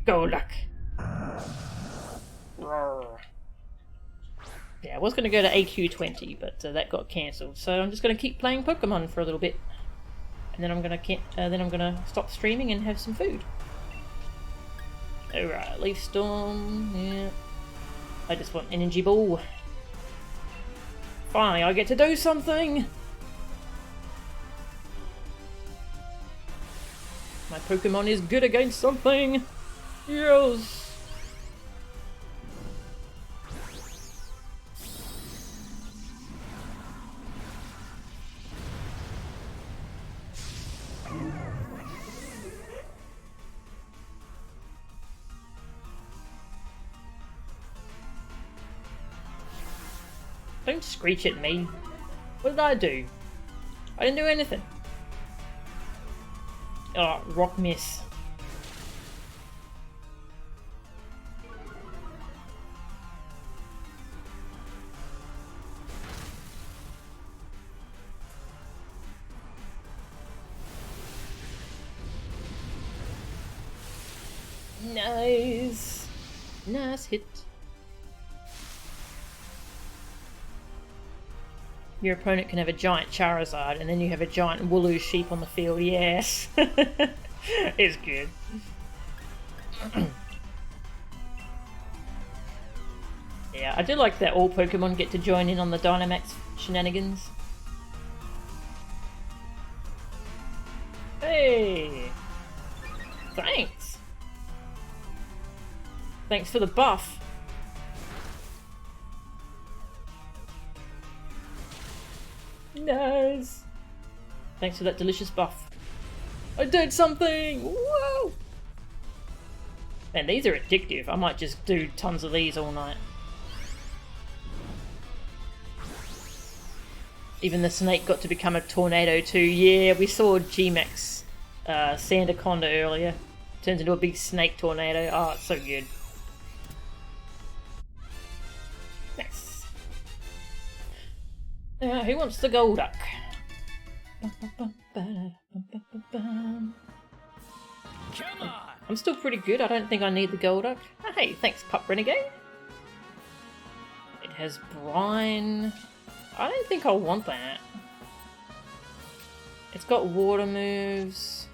Golduck. Yeah, I was going to go to AQ20, but that got cancelled. So I'm just going to keep playing Pokemon for a little bit, and then I'm going to stop streaming and have some food. Alright, Leaf Storm. Yeah, I just want Energy Ball. Finally, I get to do something! My Pokemon is good against something! Yes! Don't screech at me. What did I do? I didn't do anything. Oh, rock miss. Nice. Nice hit. Your opponent can have a giant Charizard, and then you have a giant Wooloo sheep on the field. Yes! It's good. Yeah, I do like that all Pokemon get to join in on the Dynamax shenanigans. Hey! Thanks! Thanks for the buff. Nice! Thanks for that delicious buff. I did something! Whoa! Man, these are addictive. I might just do tons of these all night. Even the snake got to become a tornado too. Yeah, we saw G-Max Sandaconda earlier. Turns into a big snake tornado. Oh, it's so good. Nice. Who wants the Golduck? Come on! I'm still pretty good. I don't think I need the Golduck. Oh, hey, thanks, Pup Renegade. It has Brine. I don't think I'll want that. It's got water moves.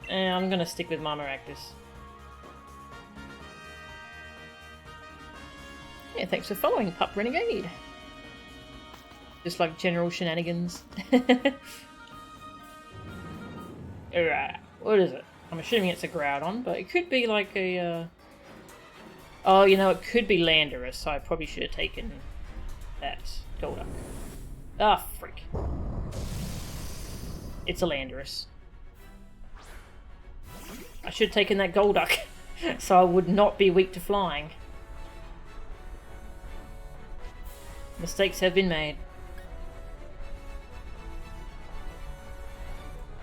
I'm gonna stick with Marmaractus. Yeah, thanks for following, Pup Renegade. Just like general shenanigans. Alright, what is it? I'm assuming it's a Groudon, but it could be like a... Oh, you know, it could be Landorus, so I probably should have taken that Golduck. Ah, frick. It's a Landorus. I should have taken that Golduck, so I would not be weak to flying. Mistakes have been made.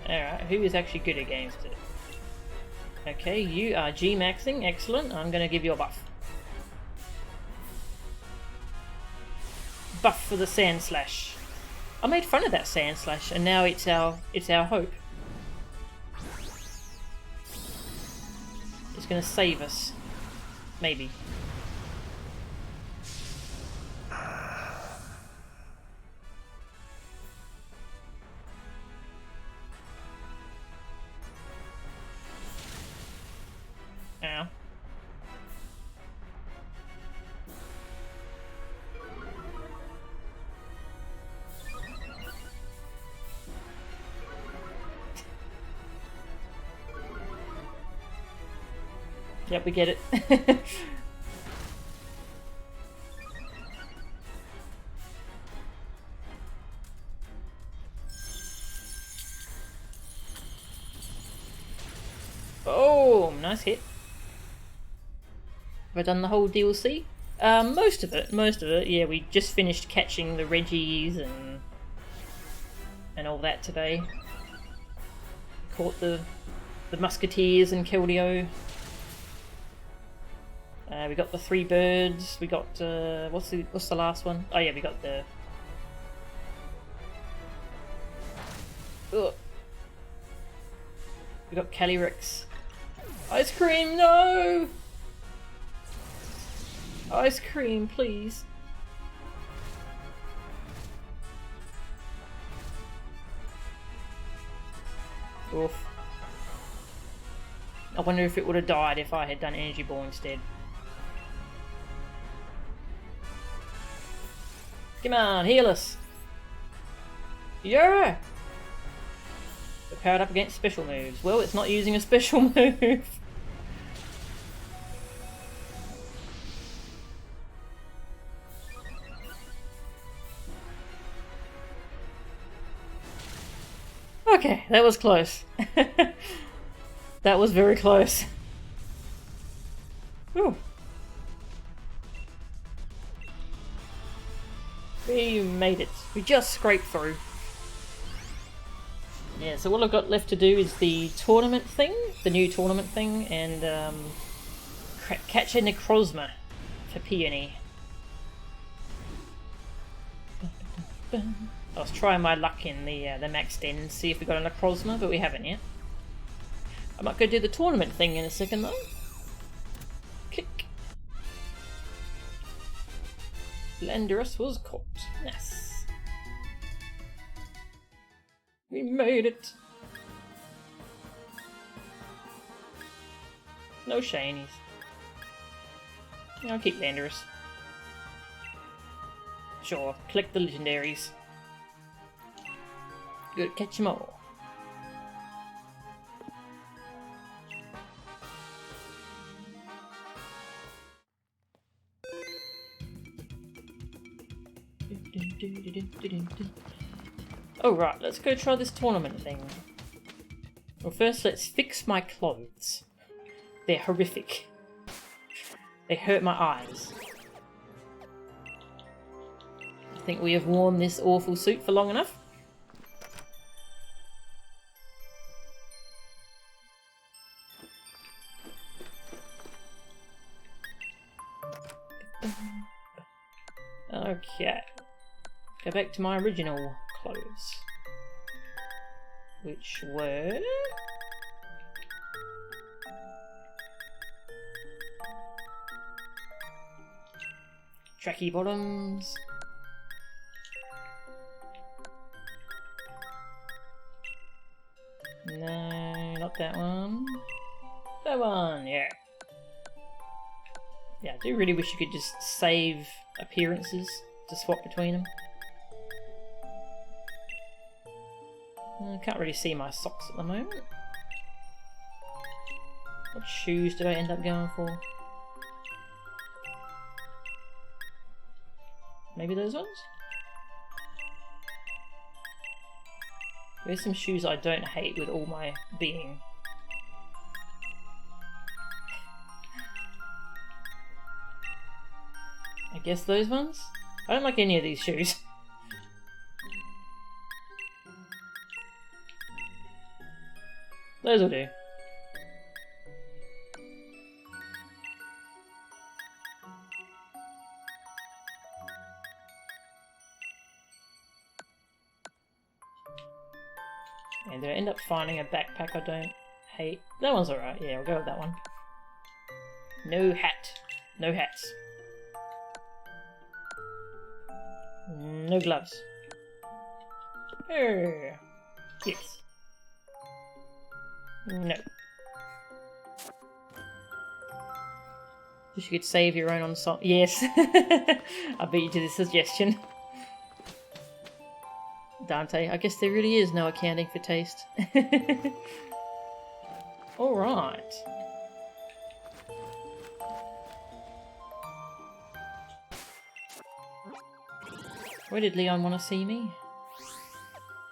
Alright, who is actually good against it? Okay, you are G-maxing, excellent. I'm gonna give you a buff. Buff for the Sand Slash. I made fun of that Sand Slash, and now it's our hope. It's gonna save us. Maybe. Ow. Yep, we get it. Oh, nice hit. Have I done the whole DLC? Most of it. Yeah, we just finished catching the Regis and all that today. Caught the Muskateers and Keldeo. We got the 3 birds. We got what's the last one? Oh yeah, we got the. Ugh. We got Calyrex. Ice cream, no! Ice cream, please. Oof. I wonder if it would have died if I had done Energy Ball instead. Come on, heal us. Yeah! We're powered up against special moves. Well, it's not using a special move. Okay, that was close. That was very close. Ooh. We made it. We just scraped through. Yeah, so all I've got left to do is the tournament thing, the new tournament thing, and catch a Necrozma for Peony. I was trying my luck in the Max Den and see if we got a Necrozma, but we haven't yet. I might go do the tournament thing in a second though. Kick. Landorus was caught. Yes. We made it. No shinies. I'll keep Landorus. Sure, collect the legendaries. Good, catch them all. Oh right, let's go try this tournament thing. Well, first let's fix my clothes. They're horrific. They hurt my eyes. I think we have worn this awful suit for long enough. Okay. Go back to my original clothes. Which were... tracky bottoms. No, not that one. That one, yeah. Yeah, I do really wish you could just save appearances to swap between them. I can't really see my socks at the moment. What shoes did I end up going for? Maybe those ones? There's some shoes I don't hate with all my being. I guess those ones? I don't like any of these shoes. Those will do. And did I end up finding a backpack I don't hate? That one's alright, yeah, we'll go with that one. No hat. No hats. No gloves. Yes. No. Wish you could save your own on song. Yes. I beat you to this suggestion. Dante, I guess there really is no accounting for taste. Alright. Where did Leon want to see me?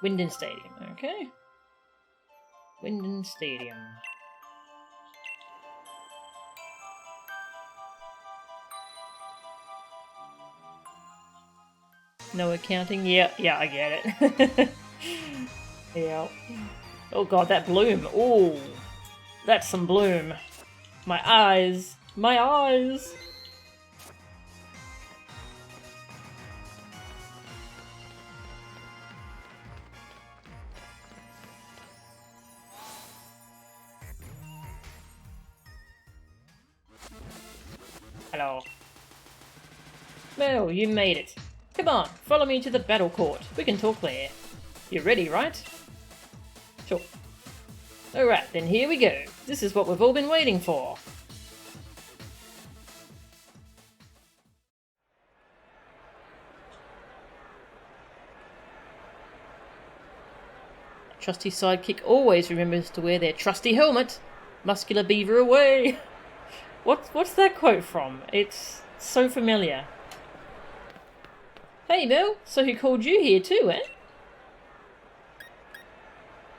Winden Stadium, okay. Winden Stadium. No accounting? Yeah, I get it. Yeah. Oh god, that bloom. Oh, that's some bloom. My eyes. My eyes. Hello. Well, you made it. Come on, follow me to the battle court. We can talk there. You're ready, right? Sure. Alright, then here we go. This is what we've all been waiting for. Trusty sidekick always remembers to wear their trusty helmet. Muscular beaver away. What's that quote from? It's so familiar. Hey Mel, so he called you here too, eh?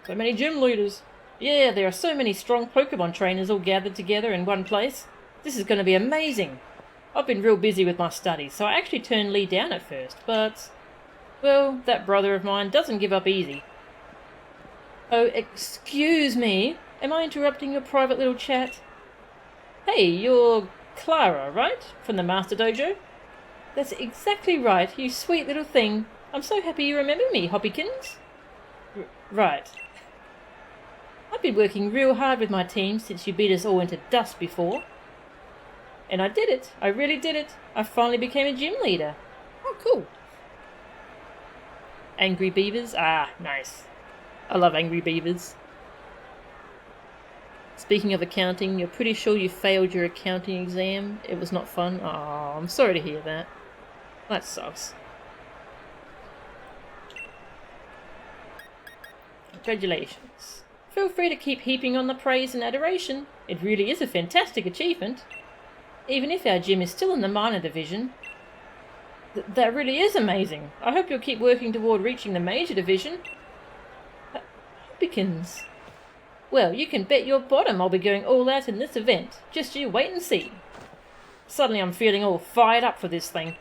So many gym leaders. Yeah, there are so many strong Pokemon trainers all gathered together in one place. This is going to be amazing. I've been real busy with my studies, so I actually turned Lee down at first, but... well, that brother of mine doesn't give up easy. Oh, excuse me. Am I interrupting your private little chat? Hey, you're Clara, right? From the Master Dojo? That's exactly right, you sweet little thing. I'm so happy you remember me, Hoppykins. Right. I've been working real hard with my team since you beat us all into dust before. And I did it. I really did it. I finally became a gym leader. Oh, cool. Angry beavers? Ah, nice. I love angry beavers. Speaking of accounting, you're pretty sure you failed your accounting exam? It was not fun? Oh, I'm sorry to hear that. That sucks. Congratulations. Feel free to keep heaping on the praise and adoration. It really is a fantastic achievement. Even if our gym is still in the minor division. That really is amazing. I hope you'll keep working toward reaching the major division. Hobbikins. Well, you can bet your bottom I'll be going all out in this event. Just you wait and see. Suddenly I'm feeling all fired up for this thing.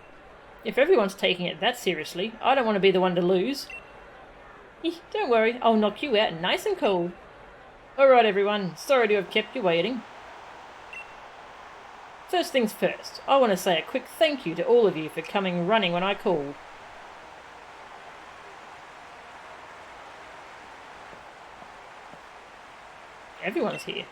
If everyone's taking it that seriously, I don't want to be the one to lose. Don't worry, I'll knock you out nice and cold. Alright everyone, sorry to have kept you waiting. First things first, I want to say a quick thank you to all of you for coming running when I called. Everyone's here.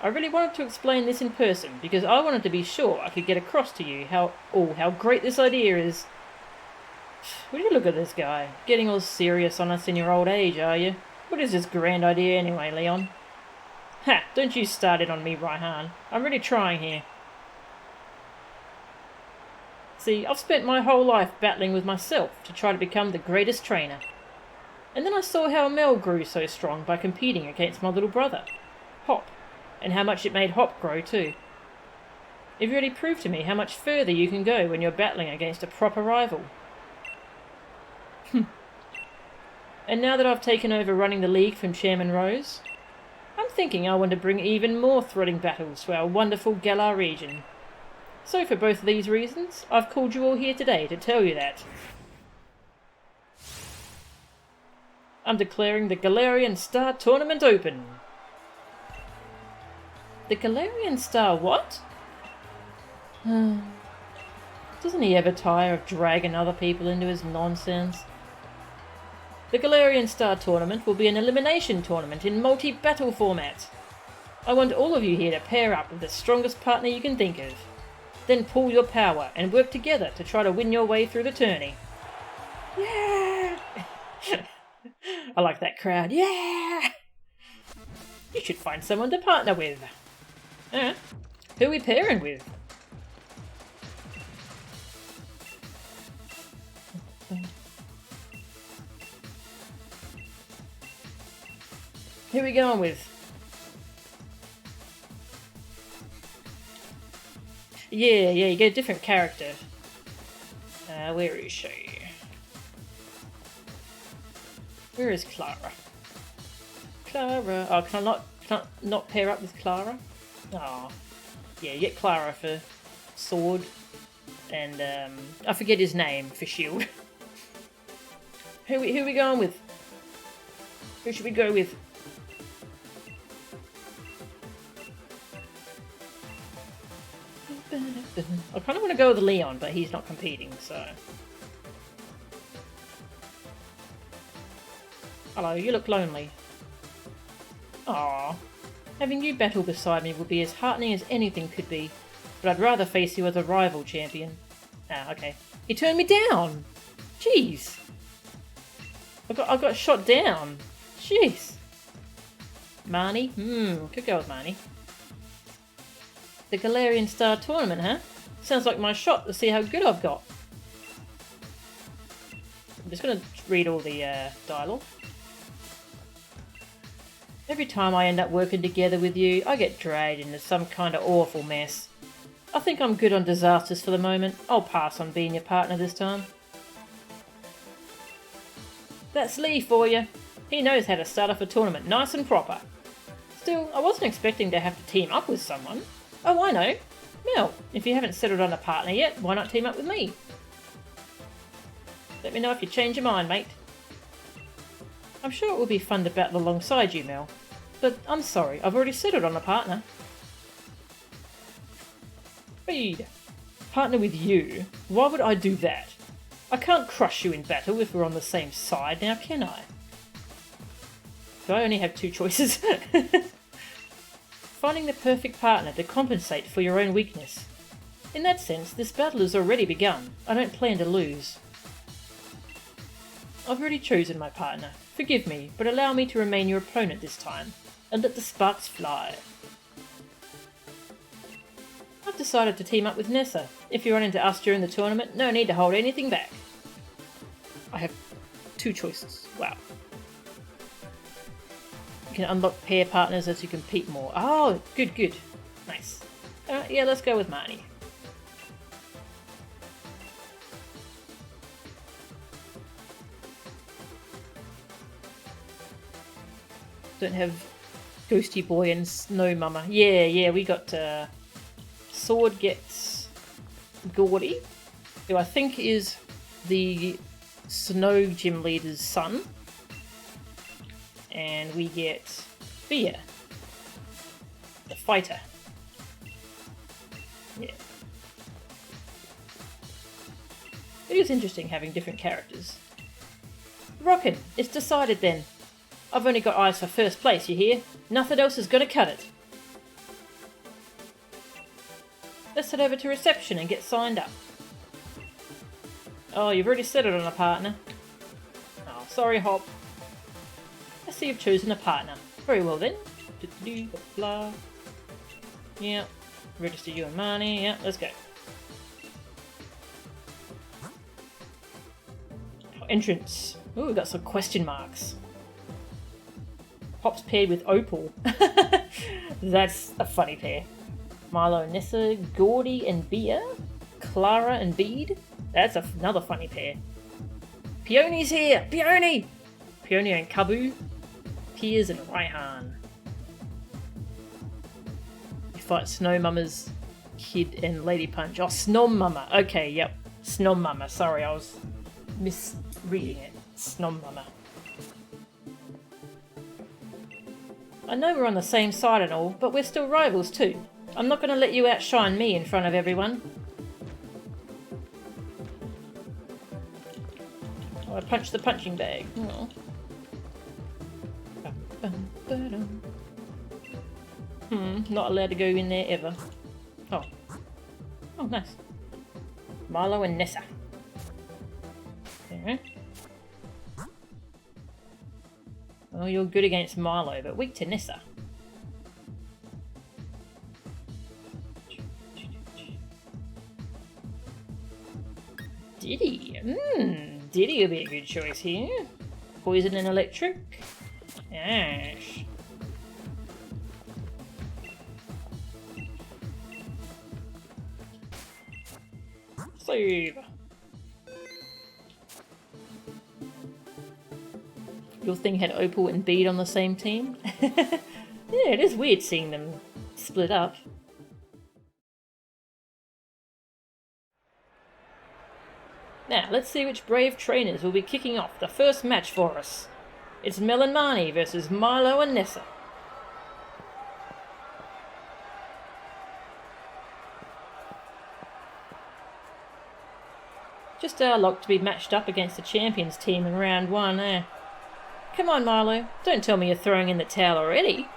I really wanted to explain this in person because I wanted to be sure I could get across to you how great this idea is. Would you look at this guy, getting all serious on us in your old age, are you? What is this grand idea anyway, Leon? Ha! Don't you start it on me, Raihan. I'm really trying here. See, I've spent my whole life battling with myself to try to become the greatest trainer. And then I saw how Mel grew so strong by competing against my little brother, Hop, and how much it made Hop grow too. It really proved to me how much further you can go when you're battling against a proper rival. And now that I've taken over running the league from Chairman Rose, I'm thinking I want to bring even more thrilling battles to our wonderful Galar region. So for both of these reasons, I've called you all here today to tell you that. I'm declaring the Galarian Star Tournament open. The Galarian Star what? Doesn't he ever tire of dragging other people into his nonsense? The Galarian Star Tournament will be an elimination tournament in multi-battle format. I want all of you here to pair up with the strongest partner you can think of. Then pool your power and work together to try to win your way through the tourney. Yeah! I like that crowd. Yeah! You should find someone to partner with. Who are we pairing with? Who are we going with? Yeah, you get a different character. Where is she? Where is Clara? Clara. Oh, can I not pair up with Clara? Oh, yeah, you get Clara for sword, and I forget his name for shield. Who we going with? Who should we go with? I kind of want to go with Leon, but he's not competing, so... Hello, you look lonely. Aww. Having you battle beside me would be as heartening as anything could be, but I'd rather face you as a rival champion. Ah, okay. He turned me down! Jeez! I got shot down! Jeez! Marnie? Could go with Marnie. The Galarian Star Tournament, huh? Sounds like my shot to see how good I've got. I'm just going to read all the dialogue. Every time I end up working together with you, I get dragged into some kind of awful mess. I think I'm good on disasters for the moment. I'll pass on being your partner this time. That's Lee for you. He knows how to start off a tournament nice and proper. Still, I wasn't expecting to have to team up with someone. Oh, I know. Mel, if you haven't settled on a partner yet, why not team up with me? Let me know if you change your mind, mate. I'm sure it will be fun to battle alongside you, Mel. But I'm sorry, I've already settled on a partner. Reed. Partner with you? Why would I do that? I can't crush you in battle if we're on the same side now, can I? So I only have two choices. Finding the perfect partner to compensate for your own weakness. In that sense, this battle has already begun. I don't plan to lose. I've already chosen my partner. Forgive me, but allow me to remain your opponent this time, and let the sparks fly. I've decided to team up with Nessa. If you run into us during the tournament, no need to hold anything back. I have two choices. Wow. You can unlock pair partners as you compete more. Oh, good, good. Nice. Yeah, let's go with Marnie. Don't have Ghosty Boy and Snow Mama. Yeah, we got Sword gets Gordy, who I think is the Snow Gym Leader's son. And we get Bia, the fighter. Yeah. It is interesting having different characters. Rockin', it's decided then. I've only got eyes for first place, you hear? Nothing else is gonna cut it. Let's head over to reception and get signed up. Oh, you've already settled on a partner. Oh, sorry, Hop. I see you've chosen a partner. Very well then. Blah. Yeah. Register you and Marnie. Yeah, let's go. Entrance. Ooh, we've got some question marks. Pop's paired with Opal. That's a funny pair. Milo and Nessa, Gordy and Bia, Clara and Bede. That's another funny pair. Peony's here! Peony! Peony and Kabu. Piers and Raihan. You fight Snow Mama's kid and Lady Punch. Oh, Snom Mama. Okay, yep. Snom Mama. Sorry, I was misreading it. Snom Mama. I know we're on the same side and all, but we're still rivals too. I'm not going to let you outshine me in front of everyone. Oh, I punched the punching bag. Oh. Not allowed to go in there ever. Oh. Oh, nice. Milo and Nessa. Okay. Oh, you're good against Milo, but weak to Nessa. Diddy. Diddy will be a good choice here. Poison and electric. Ash. Save. Your thing had Opal and Bede on the same team? Yeah, it is weird seeing them split up. Now, let's see which brave trainers will be kicking off the first match for us. It's Mel and Marnie versus Milo and Nessa. Just our luck to be matched up against the champions team in round 1, eh? Come on, Milo. Don't tell me you're throwing in the towel already.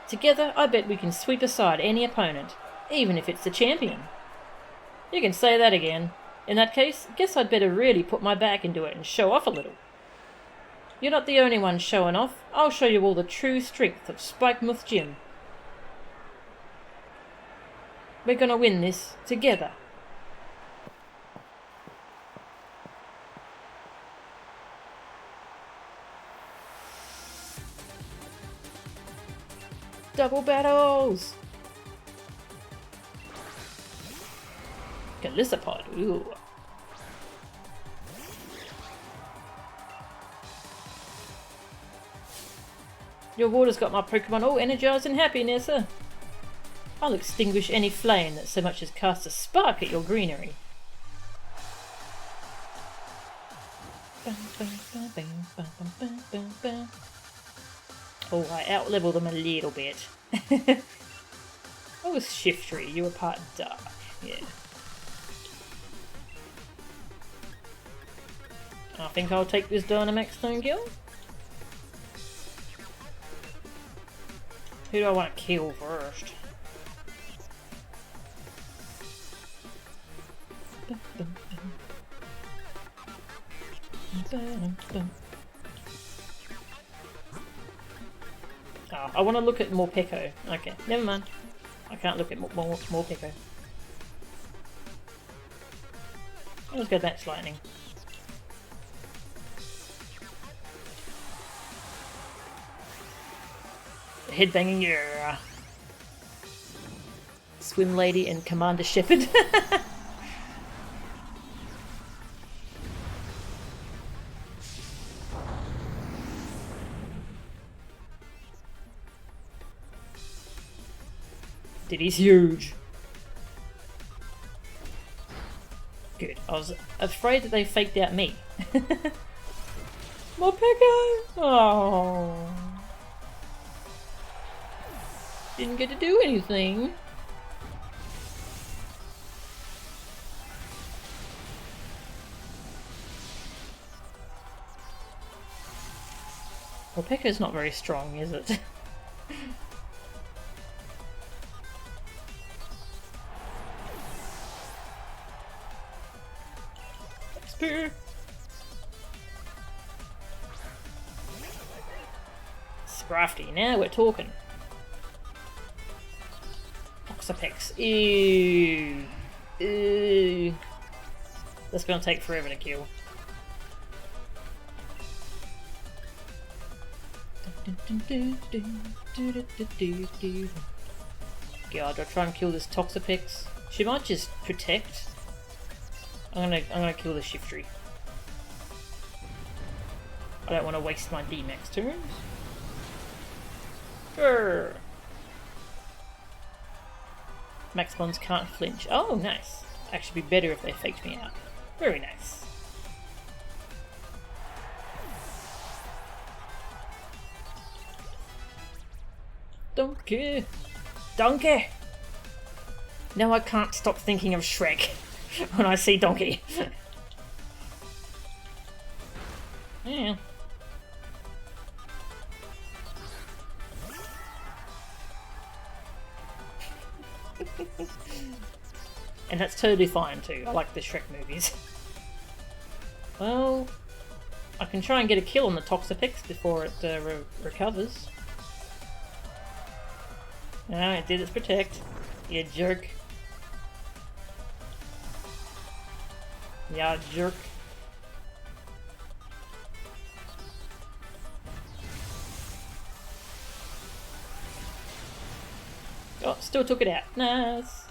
Together, I bet we can sweep aside any opponent, even if it's the champion. You can say that again. In that case, guess I'd better really put my back into it and show off a little. You're not the only one showing off. I'll show you all the true strength of Spikemuth Gym. We're gonna win this together. Double battles! Galissapod, ooh. Your water's got my Pokemon all energized and happy, Nessa. I'll extinguish any flame that so much as casts a spark at your greenery. Oh, I outlevel them a little bit. I was Shiftry, you were part dark, yeah. I think I'll take this Dynamax Stone Gill. Who do I want to kill first? Oh, I want to look at more Pecco. Okay, never mind. I can't look at more Pecco. Let's go Match Lightning. Headbanging, yeah. Swim Lady and Commander Shepherd. Diddy's huge. Good. I was afraid that they faked out me. More Pecco! Oh. Didn't get to do anything. Well, Pecco's not very strong, is it? Spear! Scrafty, now we're talking. Toxapex. Ew. Ew. That's gonna take forever to kill. God, do I try and kill this Toxapex? She might just protect. I'm gonna kill the Shiftry. I don't want to waste my D-Max turns. Grr. Maximons can't flinch. Oh, nice. Actually be better if they faked me out. Very nice. Donkey! Donkey! Now I can't stop thinking of Shrek when I see Donkey. Yeah. And that's totally fine too. I like the Shrek movies. Well, I can try and get a kill on the Toxapex before it recovers. No, it did its protect. You jerk. Yeah, jerk. Oh, still took it out. Nice.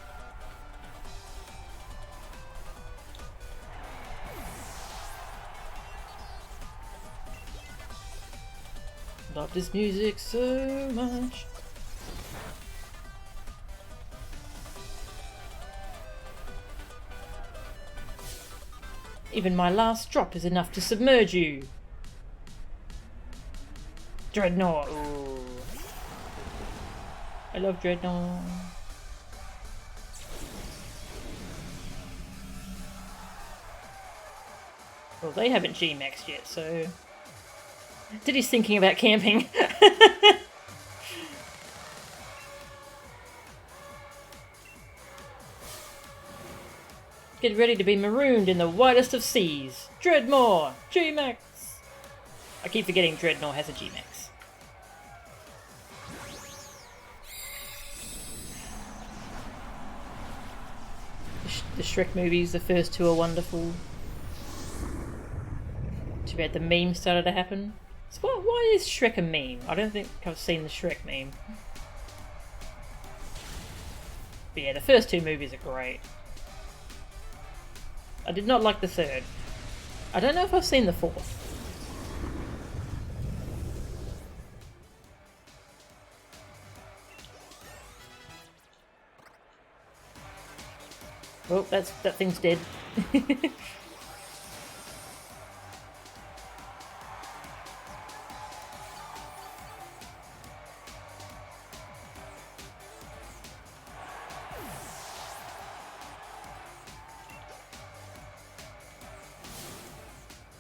Love this music so much. Even my last drop is enough to submerge you. Dreadnought. Ooh. I love Dreadnought. Well, they haven't G-maxed yet, so... Diddy's thinking about camping. Get ready to be marooned in the widest of seas. Dreadnought! G-max! I keep forgetting Dreadnought has a G-max. The Shrek movies, the first two are wonderful. Too bad the meme started to happen. So why is Shrek a meme? I don't think I've seen the Shrek meme. But yeah, the first two movies are great. I did not like the third. I don't know if I've seen the fourth. Oh, that thing's dead.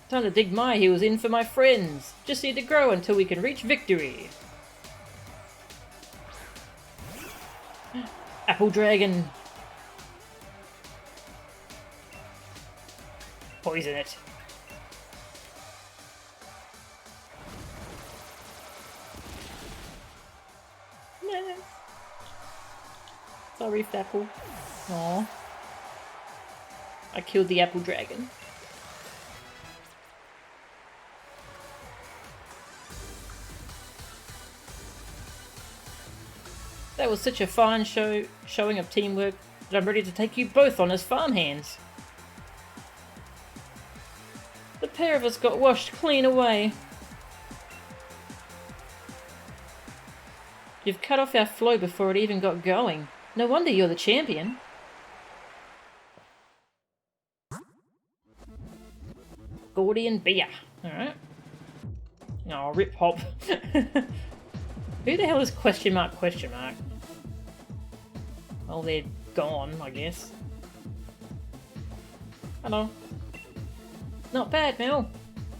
Time to dig my heels in for my friends. Just need to grow until we can reach victory. Apple Dragon. Poison it. No. Sorry, Flapple. Aww. I killed the Apple Dragon. That was such a fine showing of teamwork that I'm ready to take you both on as farmhands. The pair of us got washed clean away. You've cut off our flow before it even got going. No wonder you're the champion. Gordy and Beer. Alright. Oh, rip hop. Who the hell is question mark? Well, they're gone, I guess. Hello. Not bad, Mel.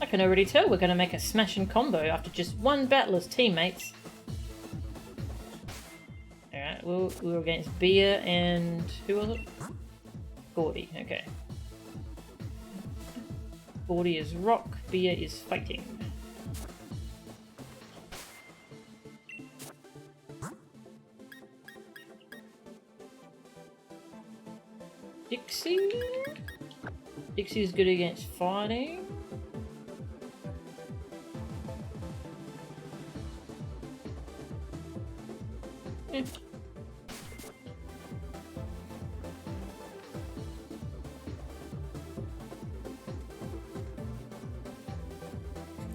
I can already tell we're going to make a smashing combo after just one battle as teammates. Alright, we were against Beer and... who was it? Gordy, okay. Gordy is rock, Beer is fighting. Dixie? Dixie's good against fighting. Yeah.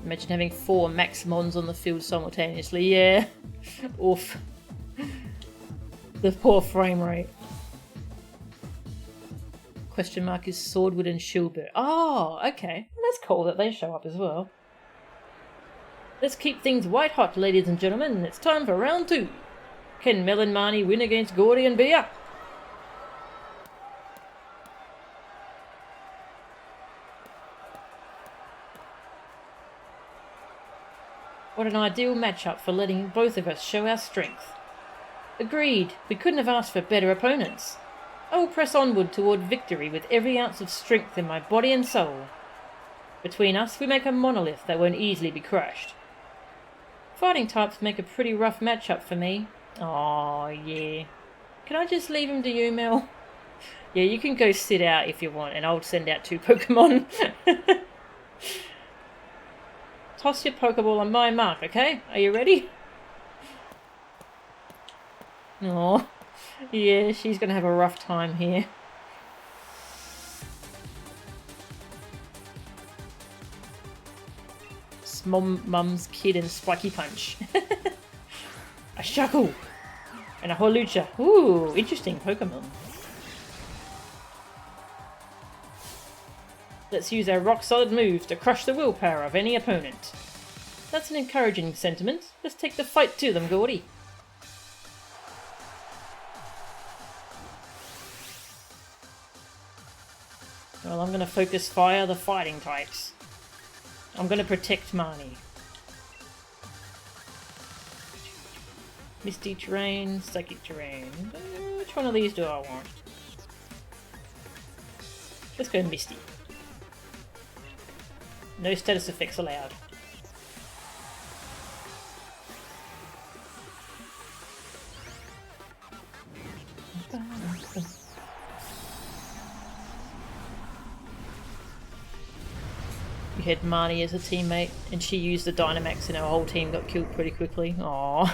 Imagine having 4 Maximons on the field simultaneously. Yeah. Oof. The poor frame rate. Question mark is Swordwood and Shieldbert. Oh, okay. Well, that's cool that they show up as well. Let's keep things white hot, ladies and gentlemen. It's time for round 2. Can Mel and Marnie win against Gordy and Beer? What an ideal matchup for letting both of us show our strength. Agreed. We couldn't have asked for better opponents. I will press onward toward victory with every ounce of strength in my body and soul. Between us, we make a monolith that won't easily be crushed. Fighting types make a pretty rough matchup for me. Oh yeah. Can I just leave him to you, Mel? Yeah, you can go sit out if you want, and I'll send out 2 Pokemon. Toss your Pokeball on my mark, okay? Are you ready? Oh, yeah, she's gonna have a rough time here. Mum's Kid and Spiky Punch. A Shuckle! And a Hawlucha. Ooh, interesting Pokemon. Let's use our rock-solid moves to crush the willpower of any opponent. That's an encouraging sentiment. Let's take the fight to them, Gordy. Well, I'm going to focus fire the fighting types. I'm going to protect Marnie. Misty Terrain, Psychic Terrain. Which one of these do I want? Let's go Misty. No status effects allowed. We had Marnie as a teammate, and she used the Dynamax and our whole team got killed pretty quickly. Aww.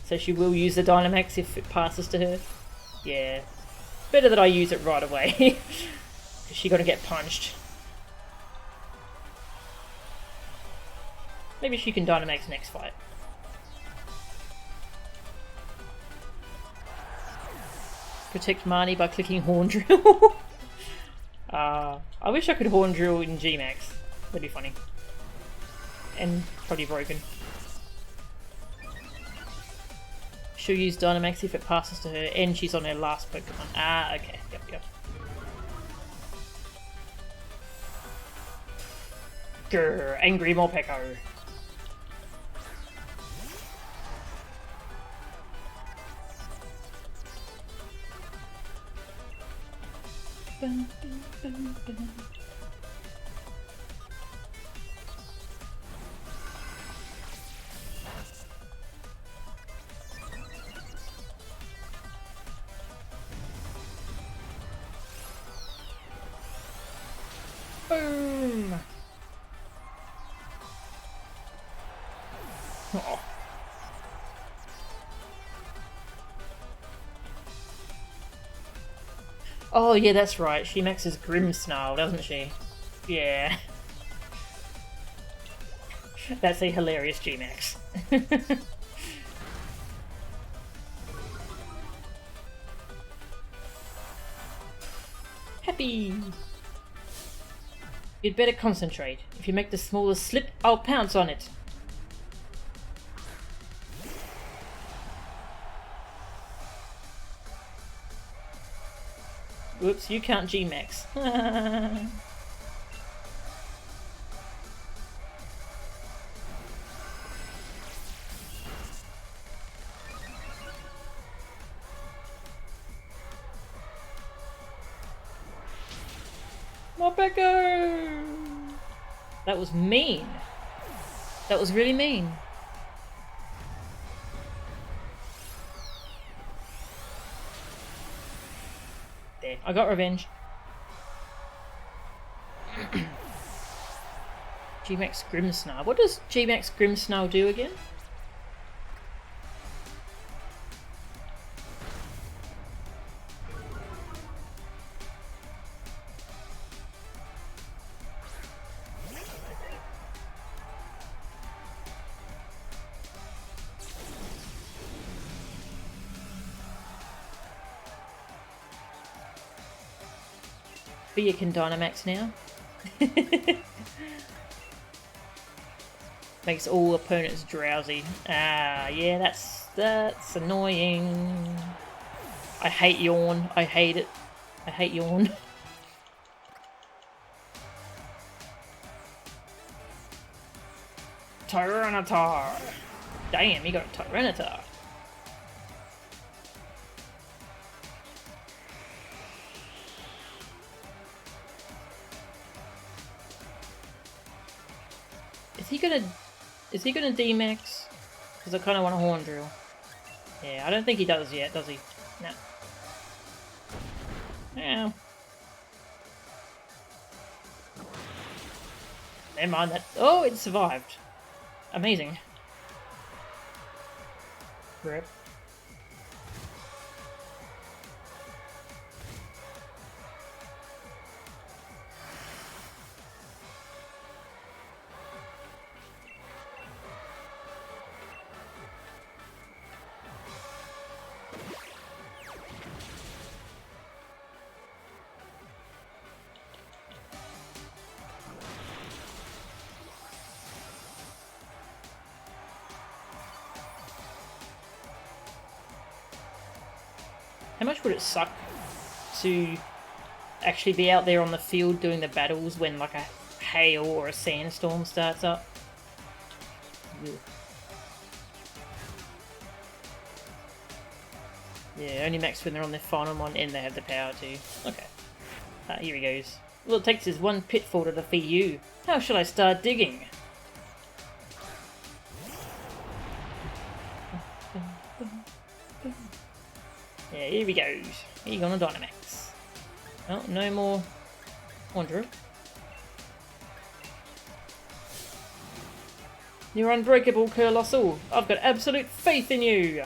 So she will use the Dynamax if it passes to her. Yeah. Better that I use it right away. She's gonna get punched. Maybe she can Dynamax next fight. Protect Marnie by clicking Horn Drill. I wish I could Horn Drill in Gmax. That'd be funny. And probably broken. She'll use Dynamax if it passes to her, and she's on her last Pokemon. Ah, okay. Yep. Grr, angry Morpeko. Boom! Oh. Oh yeah, that's right. She maxes Grimmsnarl, doesn't she? Yeah. That's a hilarious G-Max. Happy! You'd better concentrate. If you make the smallest slip, I'll pounce on it. Whoops, you can't G-Max. Morpeko! That was mean. That was really mean. There, I got revenge. G-Max Grimmsnarl. What does G-Max Grimmsnarl do again? Fear can Dynamax now. Makes all opponents drowsy. Ah, yeah, that's annoying. I hate Yawn. I hate it. I hate Yawn. Tyranitar! Damn, he got a Tyranitar. Is he gonna D-Max? Because I kind of want a Horn Drill. Yeah, I don't think he does yet, does he? No. Yeah. Never mind that. Oh, it survived. Amazing. Rip. How much would it suck to actually be out there on the field doing the battles when like a hail or a sandstorm starts up? Ugh. Yeah, only max when they're on their final mon and they have the power to. Okay. Here he goes. All it takes is one pitfall to defeat you. How shall I start digging? Yeah, here he goes. He's gonna Dynamax. Oh, no more Wanderer. You're unbreakable, Colossal. I've got absolute faith in you.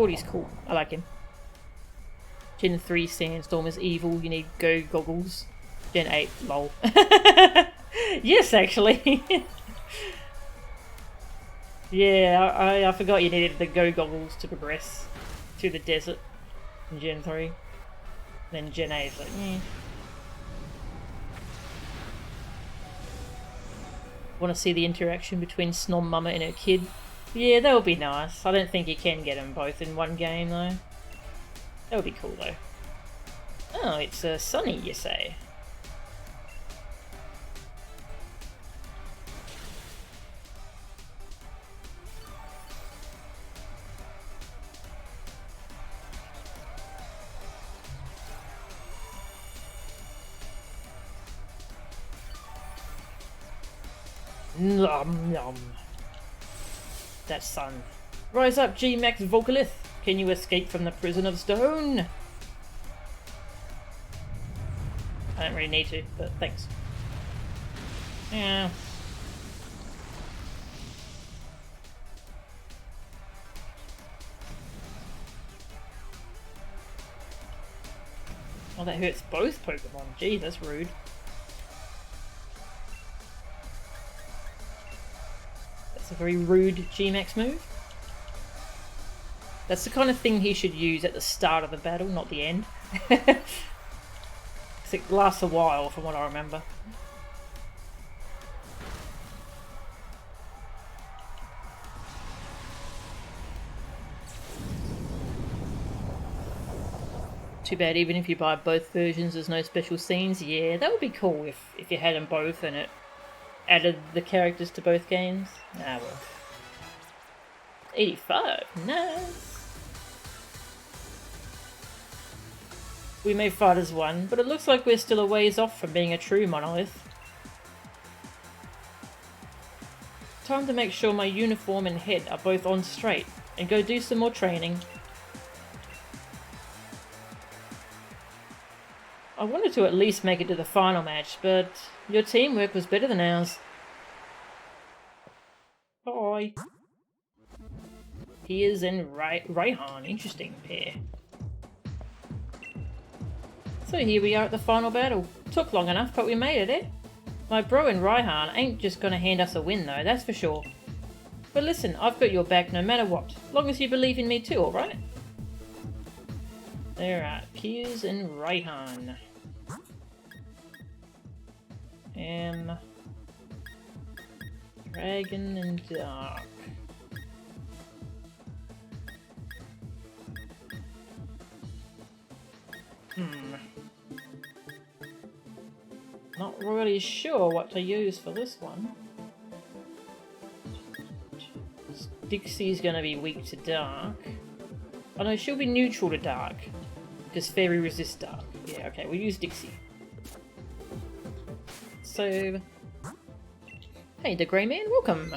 He's cool. I like him. Gen 3 Sandstorm is evil. You need go goggles. Gen 8, lol. Yes, actually. Yeah, I forgot you needed the go goggles to progress through the desert in Gen 3. Then Gen 8 is like, Want to see the interaction between Snom Mama and her kid? Yeah, that would be nice. I don't think you can get them both in one game, though. That would be cool, though. Oh, it's sunny, you say? Nom nom. That sun. Rise up, G-Max Volcalith. Can you escape from the prison of stone? I don't really need to, but thanks. Yeah. Oh, that hurts both Pokemon. Gee, that's rude. That's a very rude G-Max move. That's the kind of thing he should use at the start of the battle, not the end. It lasts a while from what I remember. Too bad even if you buy both versions there's no special scenes. Yeah, that would be cool if you had them both and it added the characters to both games. Ah well. 85, nice. We may fight as one, but it looks like we're still a ways off from being a true monolith. Time to make sure my uniform and head are both on straight, and go do some more training. I wanted to at least make it to the final match, but your teamwork was better than ours. Bye. Piers and Raihan, interesting pair. So here we are at the final battle. Took long enough, but we made it, eh? My bro and Raihan ain't just gonna hand us a win though, that's for sure. But listen, I've got your back no matter what, long as you believe in me too, alright? Alright, Piers and Raihan. Dragon and Dark. Not really sure what to use for this one. Dixie's gonna be weak to dark. Oh no, she'll be neutral to dark. Because fairy resists dark. Yeah, okay, we'll use Dixie. So... Hey, the Grey Man, welcome!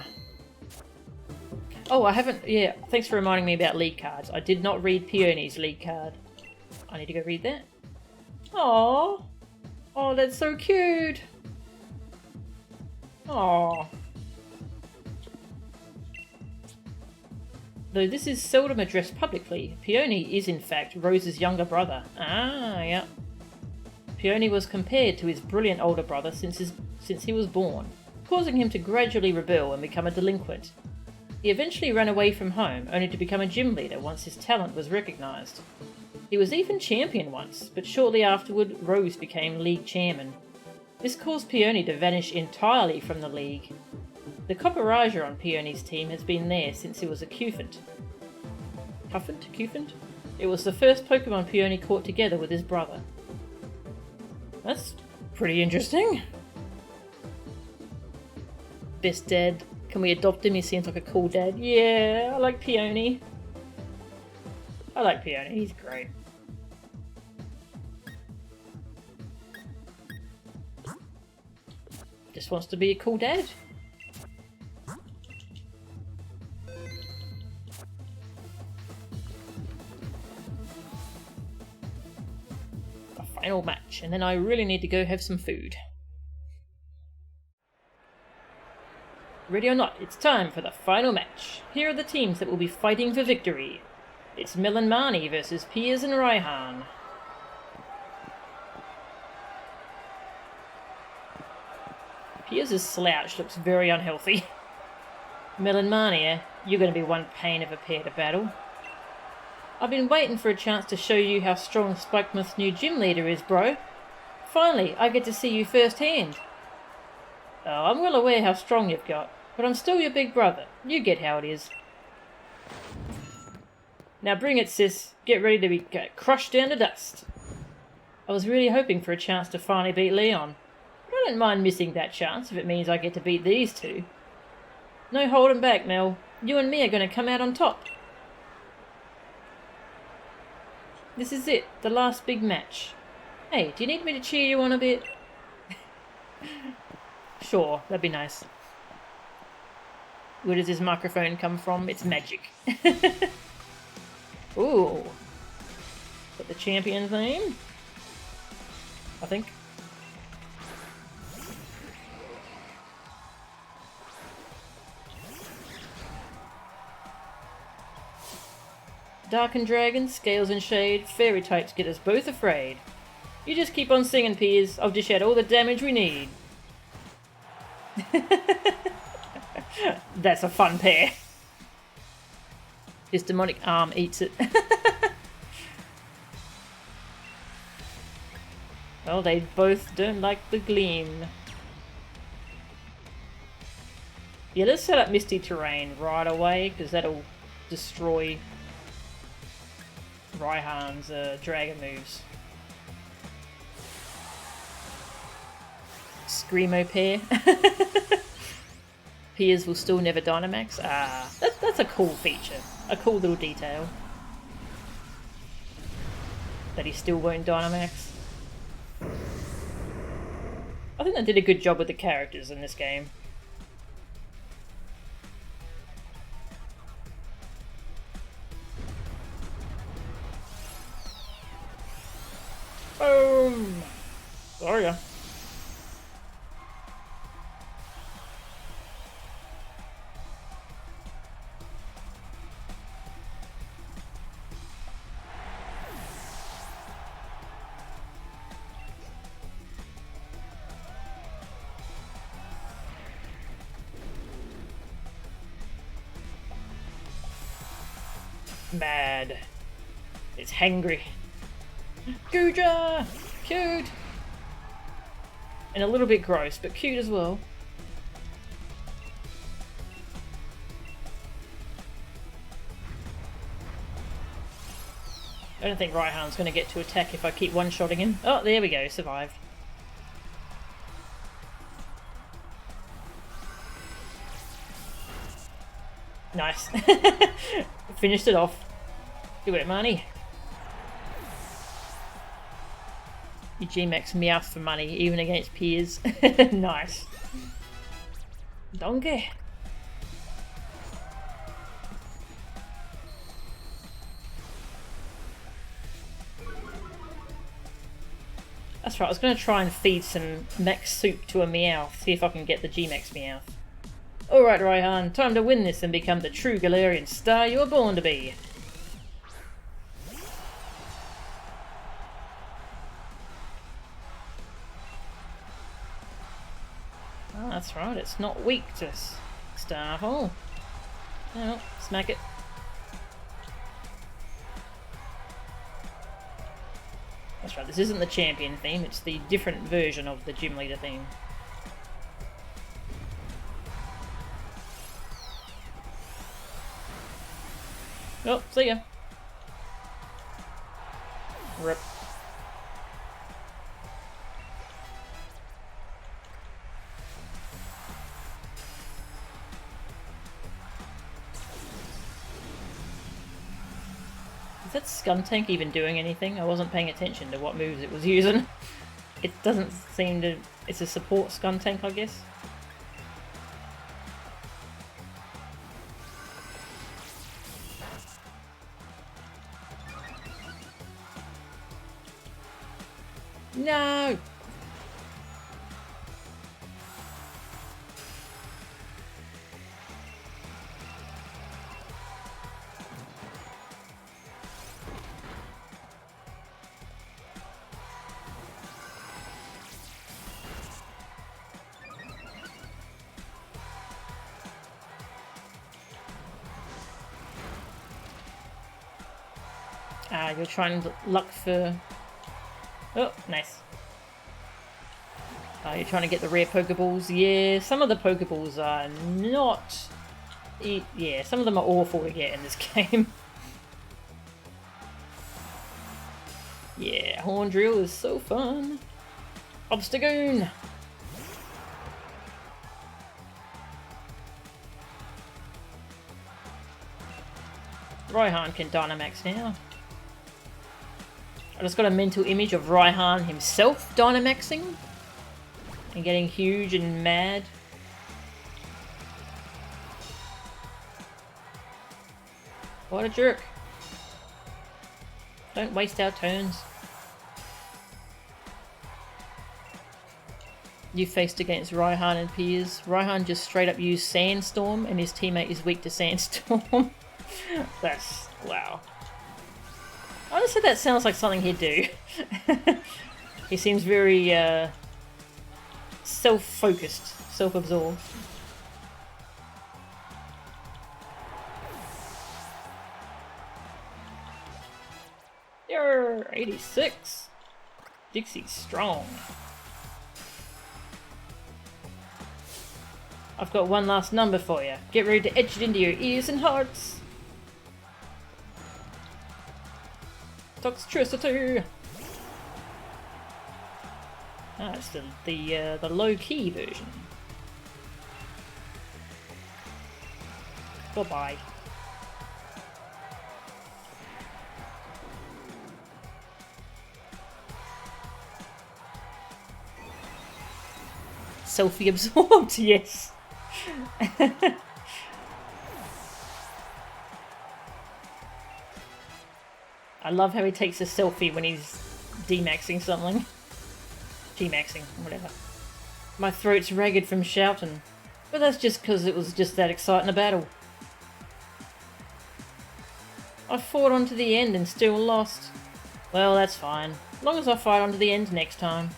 Oh, I haven't... Yeah, thanks for reminding me about lead cards. I did not read Peony's lead card. I need to go read that. Aww! Oh, that's so cute! Aww. Though this is seldom addressed publicly, Peony is in fact Rose's younger brother. Ah, yeah. Peony was compared to his brilliant older brother since he was born, causing him to gradually rebel and become a delinquent. He eventually ran away from home, only to become a gym leader once his talent was recognised. He was even champion once, but shortly afterward Rose became league chairman. This caused Peony to vanish entirely from the league. The Copperager on Peony's team has been there since he was a Cufant. Cufant? It was the first Pokemon Peony caught together with his brother. That's pretty interesting. Best dad. Can we adopt him? He seems like a cool dad. Yeah, I like Peony. I like Peony, he's great. Just wants to be a cool dad. A final match, and then I really need to go have some food. Ready or not, it's time for the final match. Here are the teams that will be fighting for victory. It's Melanmani versus Piers and Raihan. Piers' slouch looks very unhealthy. Melanmani, you're going to be one pain of a pair to battle. I've been waiting for a chance to show you how strong Spikemuth's new gym leader is, bro. Finally, I get to see you firsthand. Oh, I'm well aware how strong you've got, but I'm still your big brother. You get how it is. Now bring it, sis. Get ready to be crushed down to dust. I was really hoping for a chance to finally beat Leon. But I don't mind missing that chance if it means I get to beat these two. No holding back, Mel. You and me are going to come out on top. This is it, the last big match. Hey, do you need me to cheer you on a bit? Sure, that'd be nice. Where does his microphone come from? It's magic. Ooh. Got the champion's name? I think. Dark and Dragon, Scales and Shade, fairy types get us both afraid. You just keep on singing, Piers. I'll dish out all the damage we need. That's a fun pair. His demonic arm eats it. Well, they both don't like the gleam. Yeah, let's set up Misty Terrain right away, because that'll destroy Raihan's dragon moves. Screamo pair. Piers will still never Dynamax. Ah, that's a cool feature. A cool little detail. That he still won't Dynamax. I think they did a good job with the characters in this game. Boom! Sorry. Mad. It's hangry. Gooja! Cute! And a little bit gross, but cute as well. I don't think Raihan's going to get to attack if I keep one-shotting him. Oh, there we go, survived. Nice. Finished it off. Do it, money. You G-Max Meowth for money, even against peers. Nice. Donkey. That's right, I was going to try and feed some Max Soup to a Meowth, see if I can get the G-Max Meowth. Alright, Raihan, time to win this and become the true Galarian star you were born to be. Oh, that's right, it's not weak to Starfall. Oh, smack it. That's right, this isn't the champion theme, it's the different version of the gym leader theme. Oh, see ya. Rip. Is that Skuntank even doing anything? I wasn't paying attention to what moves it was using. It doesn't seem to... It's a support Skuntank, I guess. No! Ah, you're trying to luck for... Oh, nice. You're trying to get the rare Pokeballs. Yeah, some of the Pokeballs are not... Yeah, some of them are awful to get in this game. Yeah, horn drill is so fun. Obstagoon! Raihan can Dynamax now. I just got a mental image of Raihan himself Dynamaxing and getting huge and mad. What a jerk. Don't waste our turns. You faced against Raihan and Piers. Raihan just straight up used Sandstorm and his teammate is weak to Sandstorm. That's... wow. Honestly, that sounds like something he'd do. He seems very self-focused, self-absorbed. You're 86. Dixie's strong. I've got one last number for you. Get ready to etch it into your ears and hearts. Toxtricity. Ah, it's the low-key version. Bye-bye. Selfie-absorbed, yes. I love how he takes a selfie when he's D-maxing something. G-maxing, whatever. My throat's ragged from shouting, but that's just because it was just that exciting a battle. I fought on to the end and still lost. Well, that's fine, as long as I fight on to the end next time.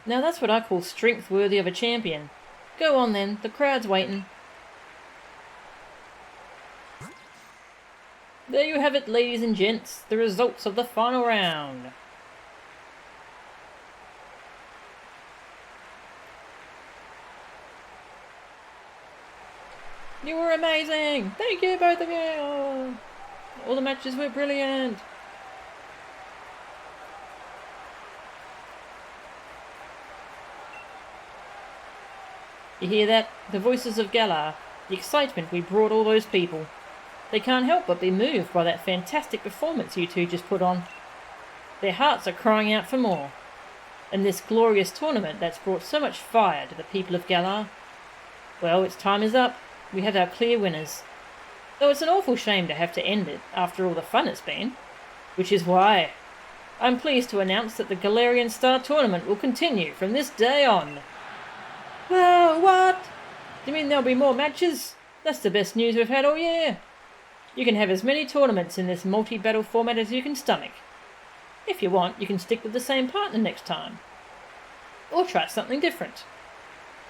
Now that's what I call strength worthy of a champion. Go on then, the crowd's waiting. There you have it, ladies and gents, the results of the final round. You were amazing! Thank you, both of you! Oh, all the matches were brilliant! You hear that? The voices of Galar. The excitement we brought all those people. They can't help but be moved by that fantastic performance you two just put on. Their hearts are crying out for more. And this glorious tournament that's brought so much fire to the people of Galar. Well, its time is up. We have our clear winners. Though it's an awful shame to have to end it after all the fun it's been. Which is why I'm pleased to announce that the Galarian Star Tournament will continue from this day on. Whoa, what? Do you mean there'll be more matches? That's the best news we've had all year. You can have as many tournaments in this multi-battle format as you can stomach. If you want, you can stick with the same partner next time. Or try something different.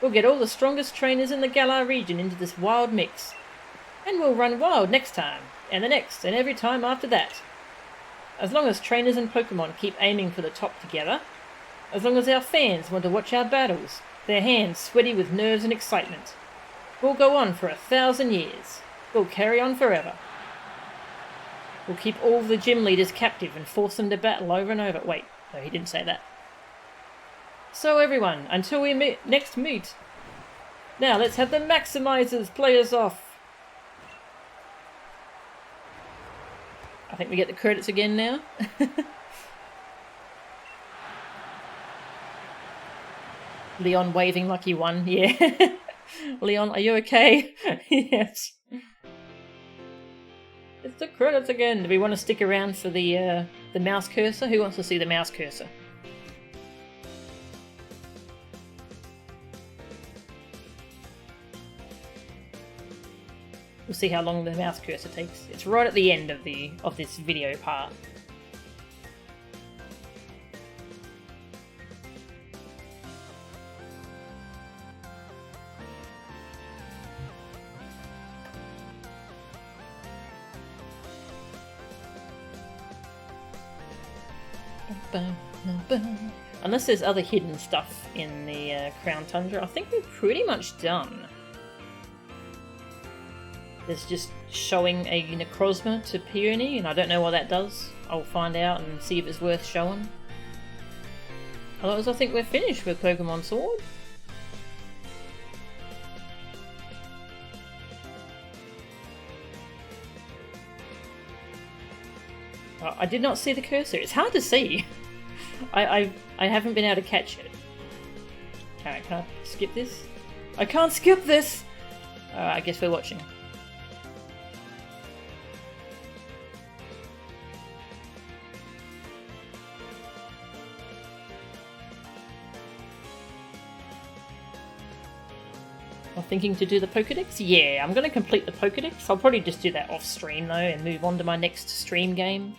We'll get all the strongest trainers in the Galar region into this wild mix. And we'll run wild next time, and the next, and every time after that. As long as trainers and Pokemon keep aiming for the top together, as long as our fans want to watch our battles, their hands sweaty with nerves and excitement, we'll go on for 1,000 years. We'll carry on forever. We'll keep all the gym leaders captive and force them to battle over and over. Wait, no, he didn't say that. So everyone, until we next meet. Now let's have the Maximizers play us off. I think we get the credits again now. Leon waving like he won, yeah. Leon, are you okay? Yes. It's the credits again. Do we want to stick around for the mouse cursor? Who wants to see the mouse cursor? We'll see how long the mouse cursor takes. It's right at the end of this video part. Unless there's other hidden stuff in the Crown Tundra, I think we're pretty much done. There's just showing a Necrozma to Peony, and I don't know what that does. I'll find out and see if it's worth showing. Otherwise, I think we're finished with Pokemon Sword. I did not see the cursor. It's hard to see. I haven't been able to catch it. Alright, can I skip this? I can't skip this! I guess we're watching. I'm thinking to do the Pokedex? Yeah, I'm going to complete the Pokedex. I'll probably just do that off stream though and move on to my next stream game.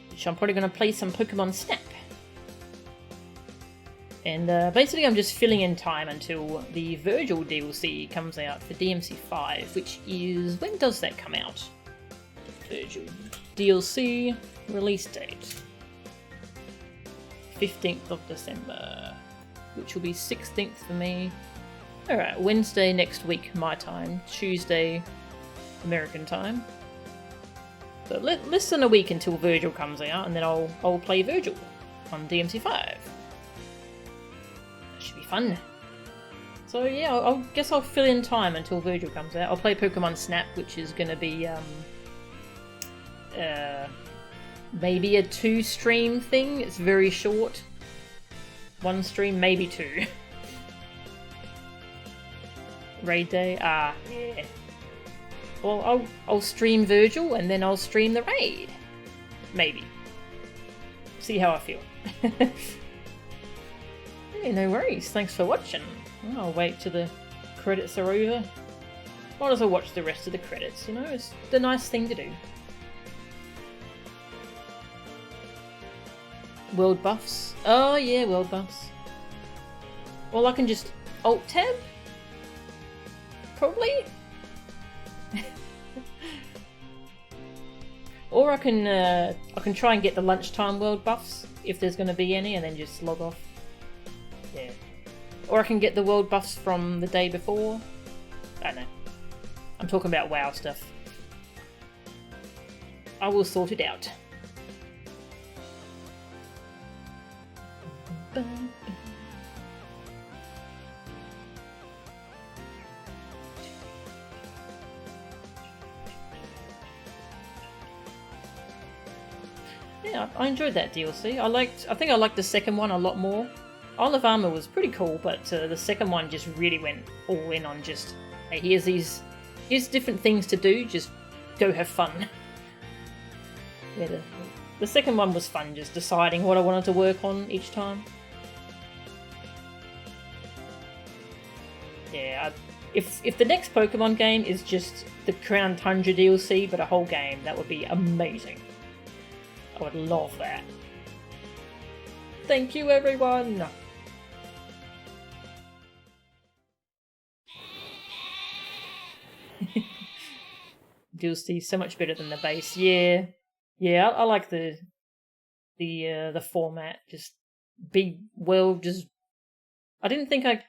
Which I'm probably going to play some Pokemon Snap. And basically I'm just filling in time until the Virgil DLC comes out for DMC5, which is... when does that come out? Virgil DLC release date. 15th of December, which will be 16th for me. Alright, Wednesday next week my time, Tuesday American time. So less than a week until Virgil comes out, and then I'll play Virgil on DMC5. That should be fun. So yeah, I guess I'll fill in time until Virgil comes out. I'll play Pokemon Snap, which is going to be maybe a 2-stream thing. It's very short. 1 stream, maybe 2. Raid day? Ah, yeah. Well, I'll stream Virgil and then I'll stream the raid. Maybe. See how I feel. Hey, no worries. Thanks for watching. I'll wait till the credits are over. Might as well watch the rest of the credits, you know? It's the nice thing to do. World buffs. Oh yeah, world buffs. Well, I can just Alt-Tab? Probably? Or I can try and get the lunchtime world buffs, if there's going to be any, and then just log off. Yeah. Or I can get the world buffs from the day before. I don't know. I'm talking about WoW stuff. I will sort it out. Yeah, I enjoyed that DLC. I think I liked the second one a lot more. Isle of Armor was pretty cool, but the second one just really went all in on just, hey, here's different things to do, just go have fun. Yeah, the second one was fun, just deciding what I wanted to work on each time. Yeah, if the next Pokemon game is just the Crown Tundra DLC, but a whole game, that would be amazing. I would love that. Thank you, everyone! DLC is so much better than the base. Yeah, yeah, I like the format. Just big world. Just I didn't think I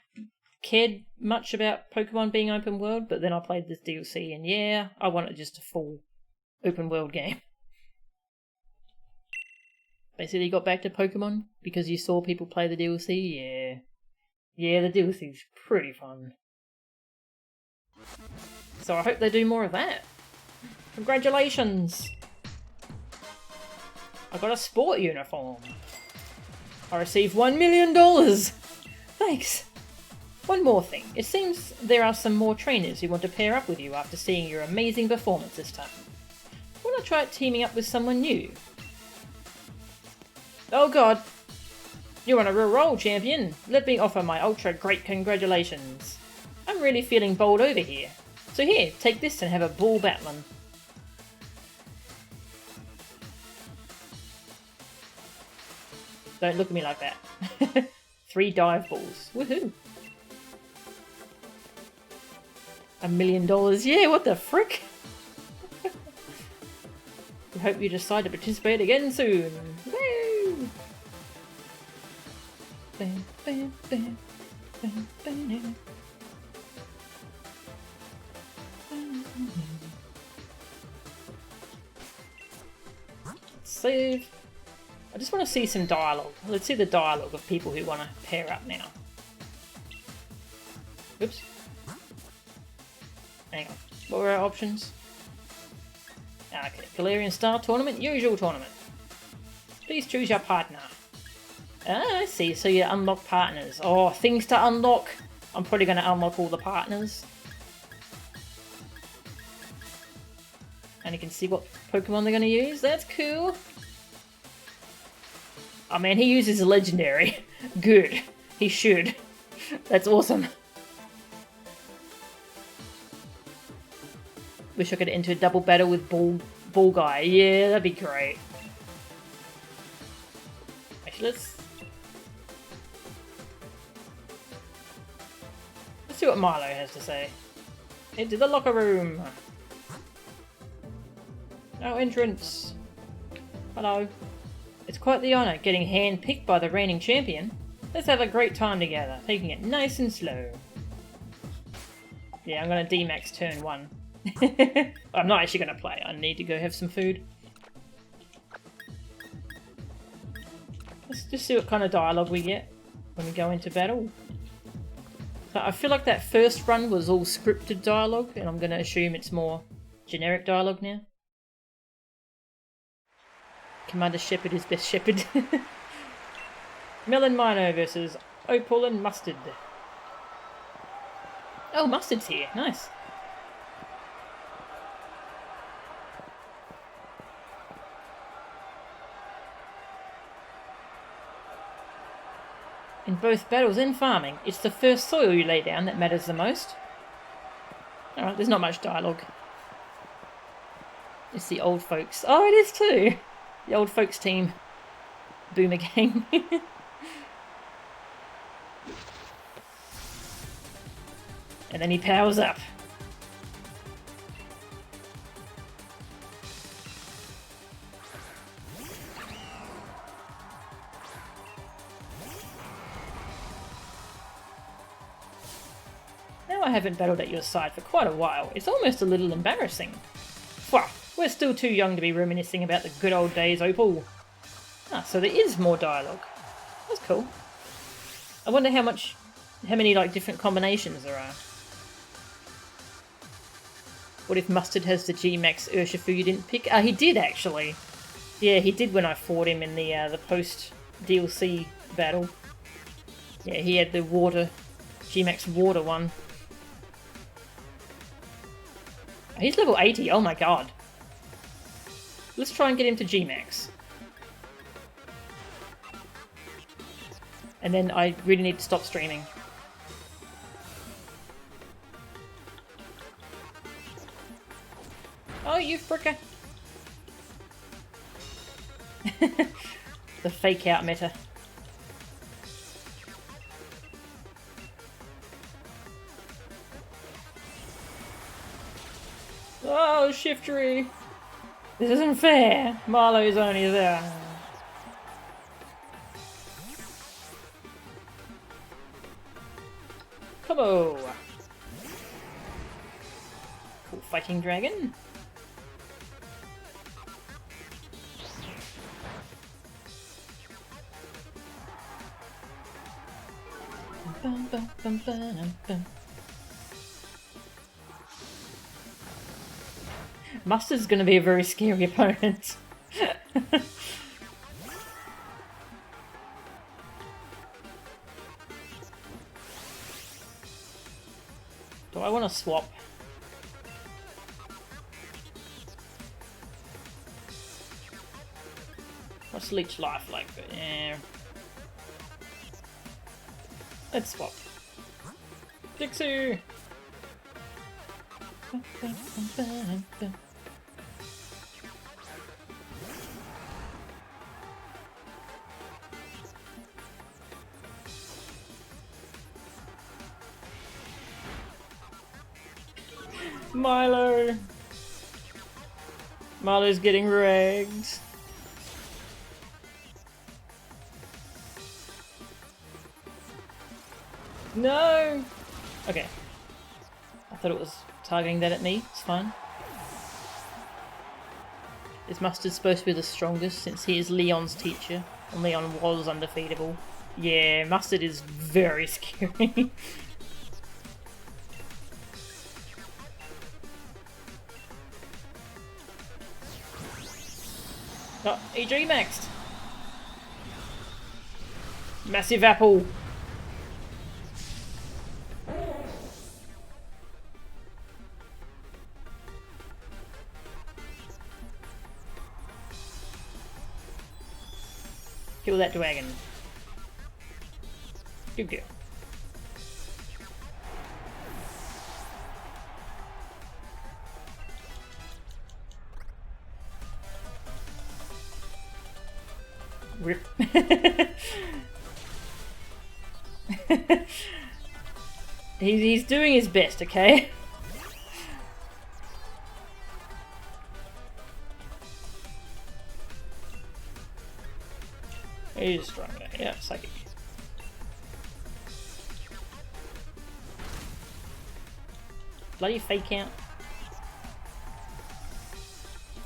cared much about Pokemon being open world, but then I played this DLC, and yeah, I wanted just a full open world game. Basically got back to Pokemon because you saw people play the DLC. Yeah, yeah, the DLC's pretty fun. So I hope they do more of that. Congratulations! I got a sport uniform. I received $1 million! Thanks! One more thing. It seems there are some more trainers who want to pair up with you after seeing your amazing performance this time. Why not try teaming up with someone new? Oh god! You're on a real roll, champion! Let me offer my ultra great congratulations. I'm really feeling bold over here. So here, take this and have a ball battling. Don't look at me like that. 3 dive balls. Woohoo! $1 million. Yeah, what the frick? We hope you decide to participate again soon. Woo! Bam, bam, bam, bam, bam. save. I just want to see some dialogue. Let's see the dialogue of people who want to pair up now. Oops. Hang on. What were our options? Okay, Galarian Star Tournament, usual tournament. Please choose your partner. Ah, I see, so you unlock partners. Oh, things to unlock. I'm probably going to unlock all the partners. And you can see what Pokemon they're going to use. That's cool. Oh man, he uses a legendary. Good. He should. That's awesome. Wish I could enter a double battle with Ball Guy. Yeah, that'd be great. Actually, let's see what Milo has to say. Into the locker room. No entrance. Hello. It's quite the honour getting hand-picked by the reigning champion. Let's have a great time together, taking it nice and slow. Yeah, I'm gonna D-max turn 1. I'm not actually going to play. I need to go have some food. Let's just see what kind of dialogue we get when we go into battle. So I feel like that first run was all scripted dialogue, and I'm going to assume it's more generic dialogue now. Commander Shepard is best Shepherd. Melon Mino versus Opal and Mustard. Oh, Mustard's here. Nice. In both battles and farming, it's the first soil you lay down that matters the most. Alright, there's not much dialogue. It's the old folks. Oh, it is too! The old folks team. Boomer gang. And then he powers up. I haven't battled at your side for quite a while. It's almost a little embarrassing. Wow, we're still too young to be reminiscing about the good old days, Opal. Ah, so there is more dialogue. That's cool. I wonder how many like different combinations there are. What if Mustard has the G-Max Urshifu you didn't pick? Ah, he did actually. Yeah, he did when I fought him in the post DLC battle. Yeah, he had the water, G-Max water one. He's level 80, oh my god. Let's try and get him to G-Max. And then I really need to stop streaming. Oh, you fricker. The fake out meta. Oh, Shiftry! This isn't fair! Marlowe's only there. Come on! Cool fighting dragon. Bum, bum, bum, bum, bum. Mustard's going to be a very scary opponent. Do I want to swap? What's Leech Life like? Yeah. Let's swap. Dixie! Milo! Milo's getting ragged. No! Okay. I thought it was targeting that at me. It's fine. Is Mustard supposed to be the strongest since he is Leon's teacher? And Leon was undefeatable. Yeah, Mustard is very scary. Oh, he G-maxed! Massive apple! Kill that dragon. Good girl. Rip. he's doing his best, okay? He's stronger. Yeah, psychic. Bloody fake out.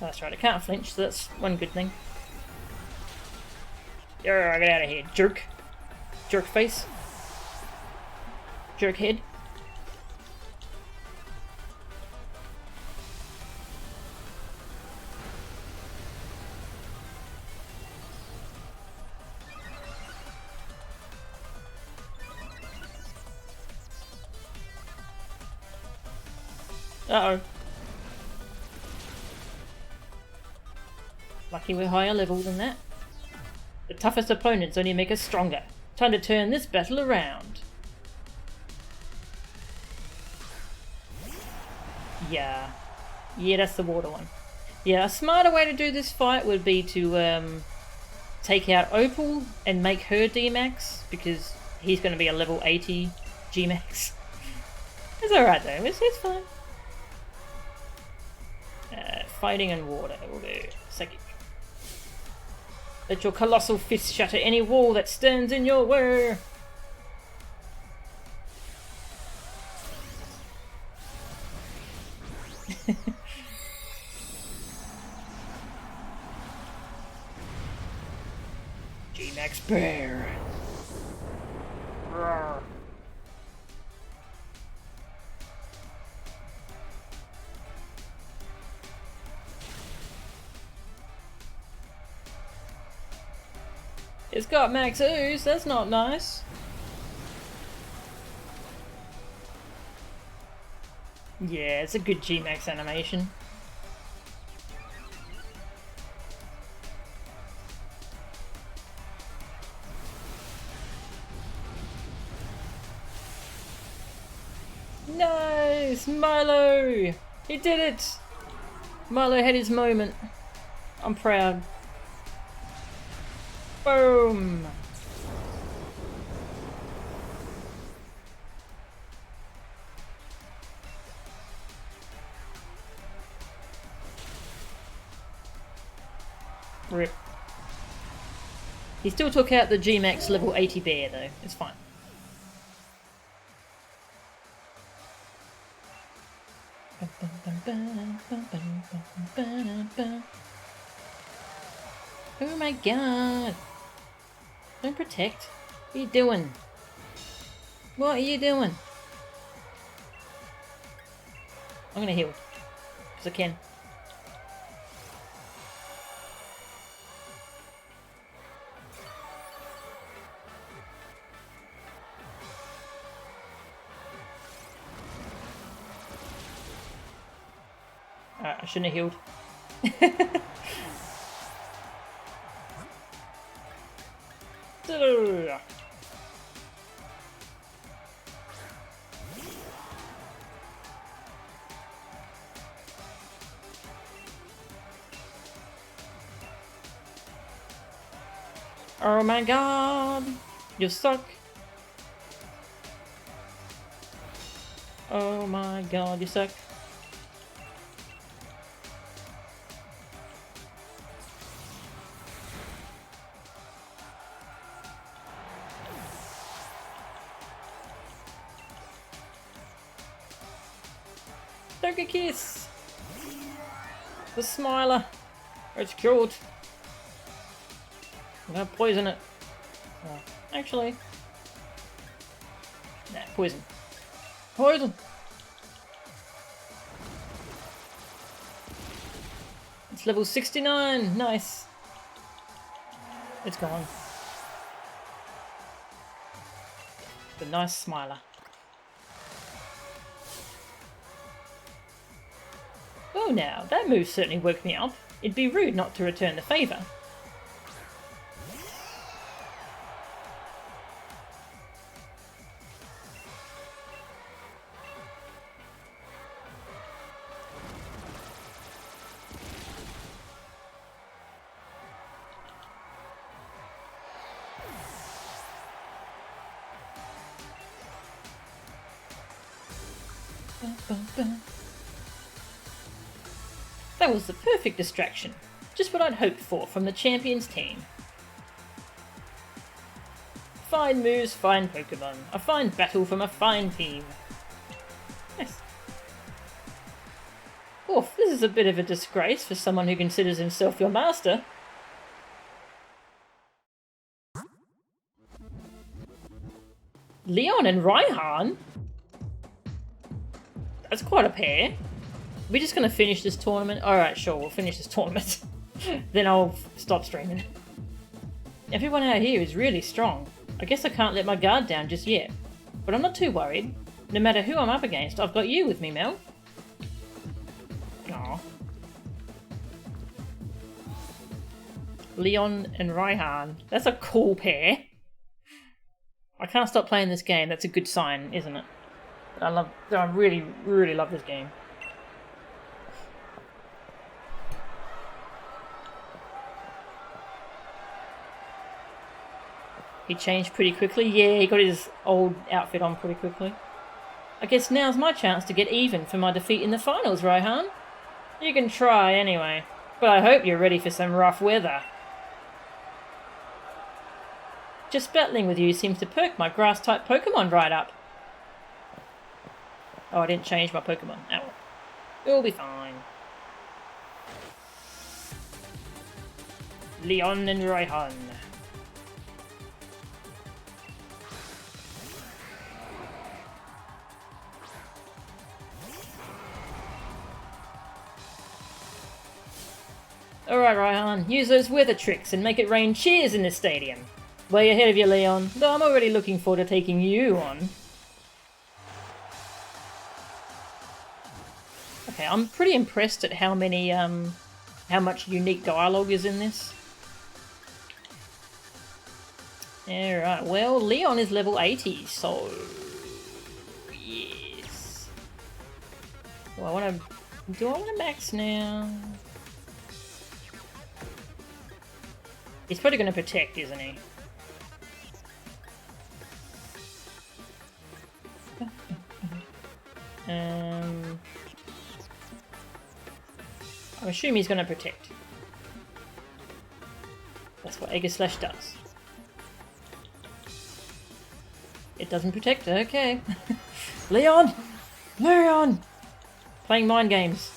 That's right, I can't flinch, so that's one good thing. Get out of here, jerk. Jerk face. Jerk head. Uh-oh. Lucky we're higher level than that. The toughest opponents only make us stronger. Time to turn this battle around. Yeah. Yeah, that's the water one. Yeah, a smarter way to do this fight would be to take out Opal and make her D-Max, because he's going to be a level 80 G-Max. It's alright though, it's fine. Fighting and water will do. Psychic. Let your colossal fist shatter any wall that stands in your way. G-Max Bear. Roar. It's got max ooze, that's not nice. Yeah, it's a good G-Max animation. Nice! Milo! He did it! Milo had his moment. I'm proud. Boom! Rip. He still took out the G-Max level 80 bear though, it's fine. Oh my god! Don't protect. What are you doing? What are you doing? I'm gonna heal. Because I can. I shouldn't have healed. Oh my god, you suck. Oh my god, you suck. Take a kiss. The smiler. It's cute. I'm gonna poison it. Oh, actually. Nah, poison. Poison! It's level 69! Nice! It's gone. The nice smiler. Oh now, that move certainly woke me up. It'd be rude not to return the favour. That was the perfect distraction. Just what I'd hoped for from the champions team. Fine moves, fine Pokemon. A fine battle from a fine team. Nice. Oof, this is a bit of a disgrace for someone who considers himself your master. Leon and Raihan? That's quite a pair. We're just going to finish this tournament? Alright, sure, we'll finish this tournament. Then I'll stop streaming. Everyone out here is really strong. I guess I can't let my guard down just yet. But I'm not too worried. No matter who I'm up against, I've got you with me, Mel. Aww. Leon and Raihan. That's a cool pair. I can't stop playing this game. That's a good sign, isn't it? I really, really love this game. He changed pretty quickly. Yeah, he got his old outfit on pretty quickly. I guess now's my chance to get even for my defeat in the finals, Raihan. You can try anyway, but I hope you're ready for some rough weather. Just battling with you seems to perk my grass-type Pokemon right up. Oh, I didn't change my Pokemon. Oh, it'll be fine. Leon and Raihan. Alright, Raihan, use those weather tricks and make it rain cheers in this stadium. Way ahead of you, Leon, though I'm already looking forward to taking you on. Okay, I'm pretty impressed at how many, how much unique dialogue is in this. Alright, well, Leon is level 80, so... yes. Do I want to max now? He's probably going to protect, isn't he? I assume he's going to protect. That's what Aegislash does. It doesn't protect, okay. Leon! Leon! Playing mind games.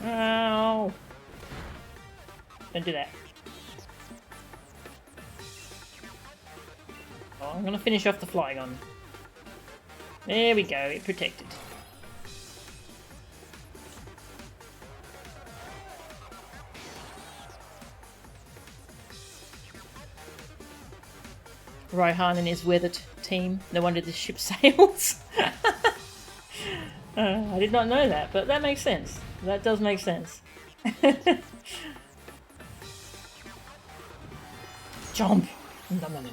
Ow! Don't do that. Oh, I'm gonna finish off the Flygon. There we go, it protected. Raihan and his weathered team. No wonder this ship sails. I did not know that, but that makes sense. That does make sense. Jump! No, no, no.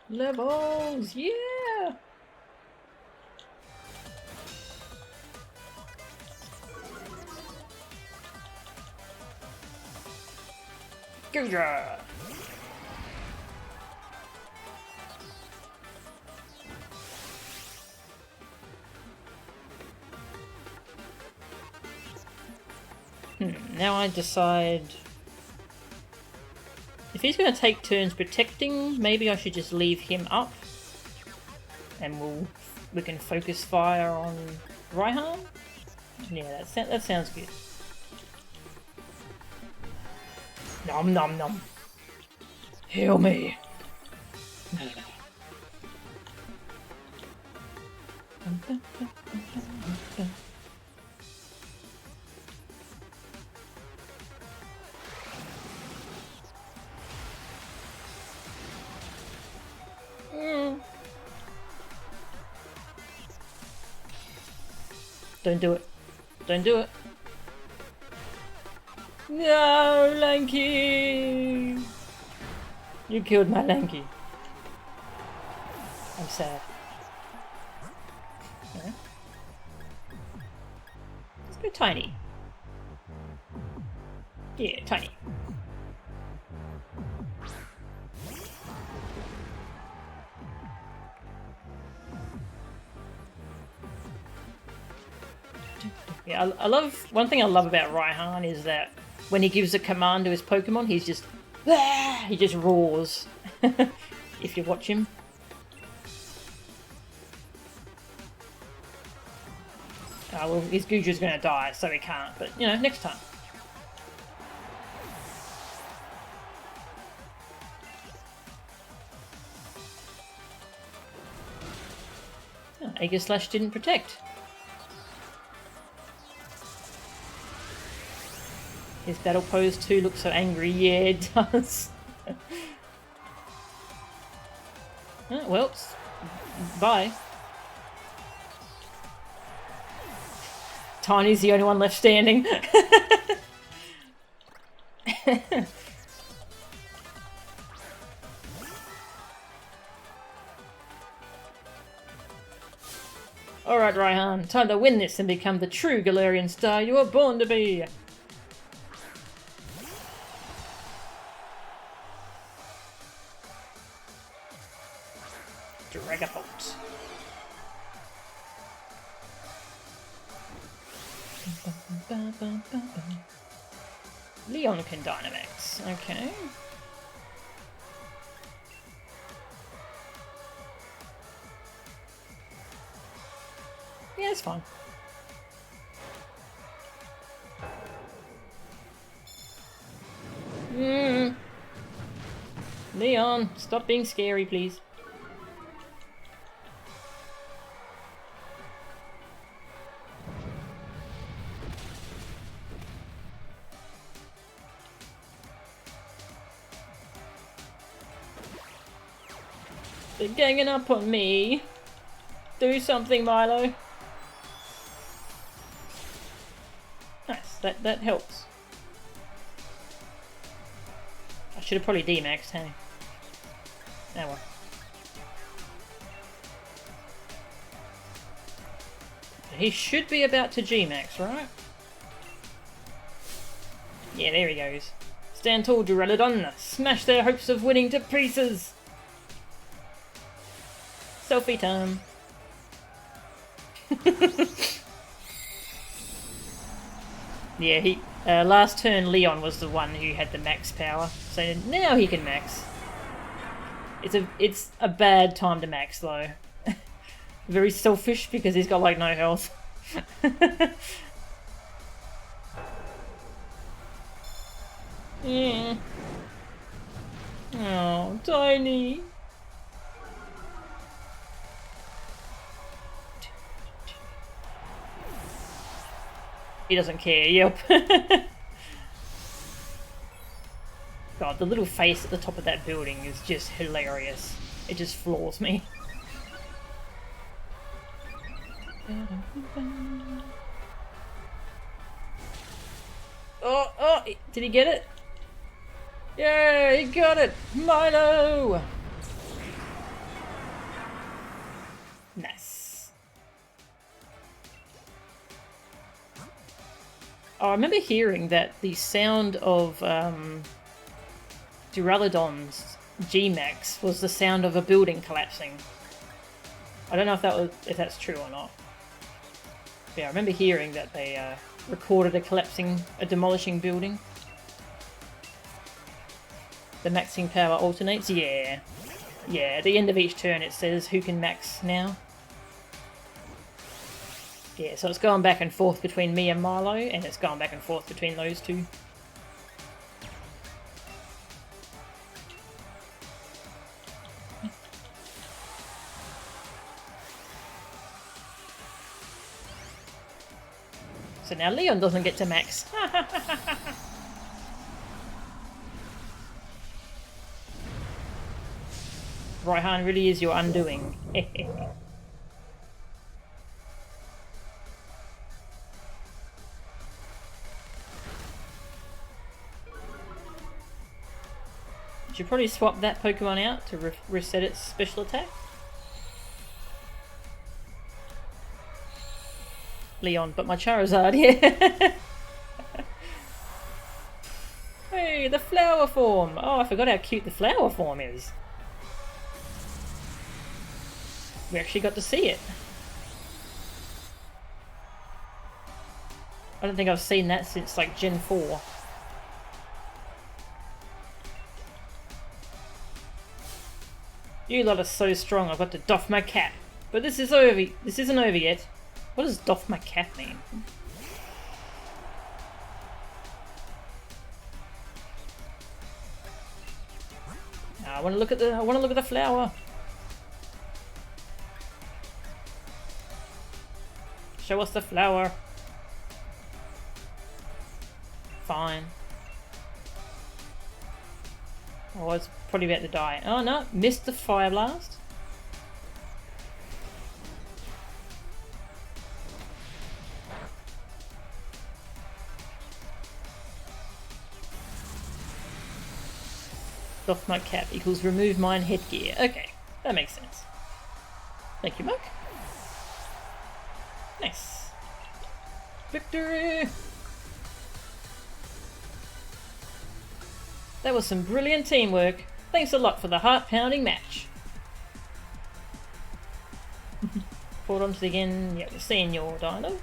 Levels! Yeah! Gouja! Now I decide... If he's going to take turns protecting, maybe I should just leave him up. And we can focus fire on Raihan? Yeah, that sounds good. Nom nom nom. Heal me. Don't do it. Don't do it. No, Lanky! You killed my Lanky. I'm sad. Yeah. Let's go Tiny. Yeah, Tiny. Yeah, I love... One thing I love about Raihan is that when he gives a command to his Pokemon, he's just... He just roars. If you watch him. Oh, well, his Guju's gonna die, so he can't. But, you know, next time. Oh, Aegislash didn't protect. His battle pose too looks so angry. Yeah, it does. Oh, well, bye. Tiny's the only one left standing. Alright, Raihan, time to win this and become the true Galarian star you were born to be. Dragapult. Leon can Dynamax. Okay. Yeah, it's fine. Leon, stop being scary, please. They're ganging up on me. Do something, Milo. Nice, that helps. I should have probably D-maxed, hey? Oh well. He should be about to G-max, right? Yeah, there he goes. Stand tall, Duraludon. Smash their hopes of winning to pieces. Selfie time. Yeah, he last turn Leon was the one who had the max power, so now he can max. It's a bad time to max though. Very selfish because he's got like no health. Yeah. Oh, Tiny. He doesn't care, yep. God, the little face at the top of that building is just hilarious. It just floors me. Oh, did he get it? Yeah, he got it! Milo! Nice. Oh, I remember hearing that the sound of Duraludon's G-Max was the sound of a building collapsing. I don't know if that's true or not. But yeah, I remember hearing that they recorded a demolishing building. The maxing power alternates? Yeah. Yeah, at the end of each turn it says who can max now. Yeah, so it's going back and forth between me and Milo, and it's going back and forth between those two. So now Leon doesn't get to max. Raihan really is your undoing. Should probably swap that Pokemon out to reset its special attack. Leon, but my Charizard, yeah. Hey, the flower form! Oh, I forgot how cute the flower form is. We actually got to see it. I don't think I've seen that since like Gen 4. You lot are so strong, I've got to doff my cap. But this is over. This isn't over yet. What does doff my cap mean? I want to look at the flower. Show us the flower. Fine. Oh, it's probably about to die. Oh no, missed the fire blast. Doff my cap equals remove mine headgear. Okay, that makes sense. Thank you, Muck. Nice. Victory! That was some brilliant teamwork. Thanks a lot for the heart-pounding match. Fought onto the end. Yeah, we're seeing your dino.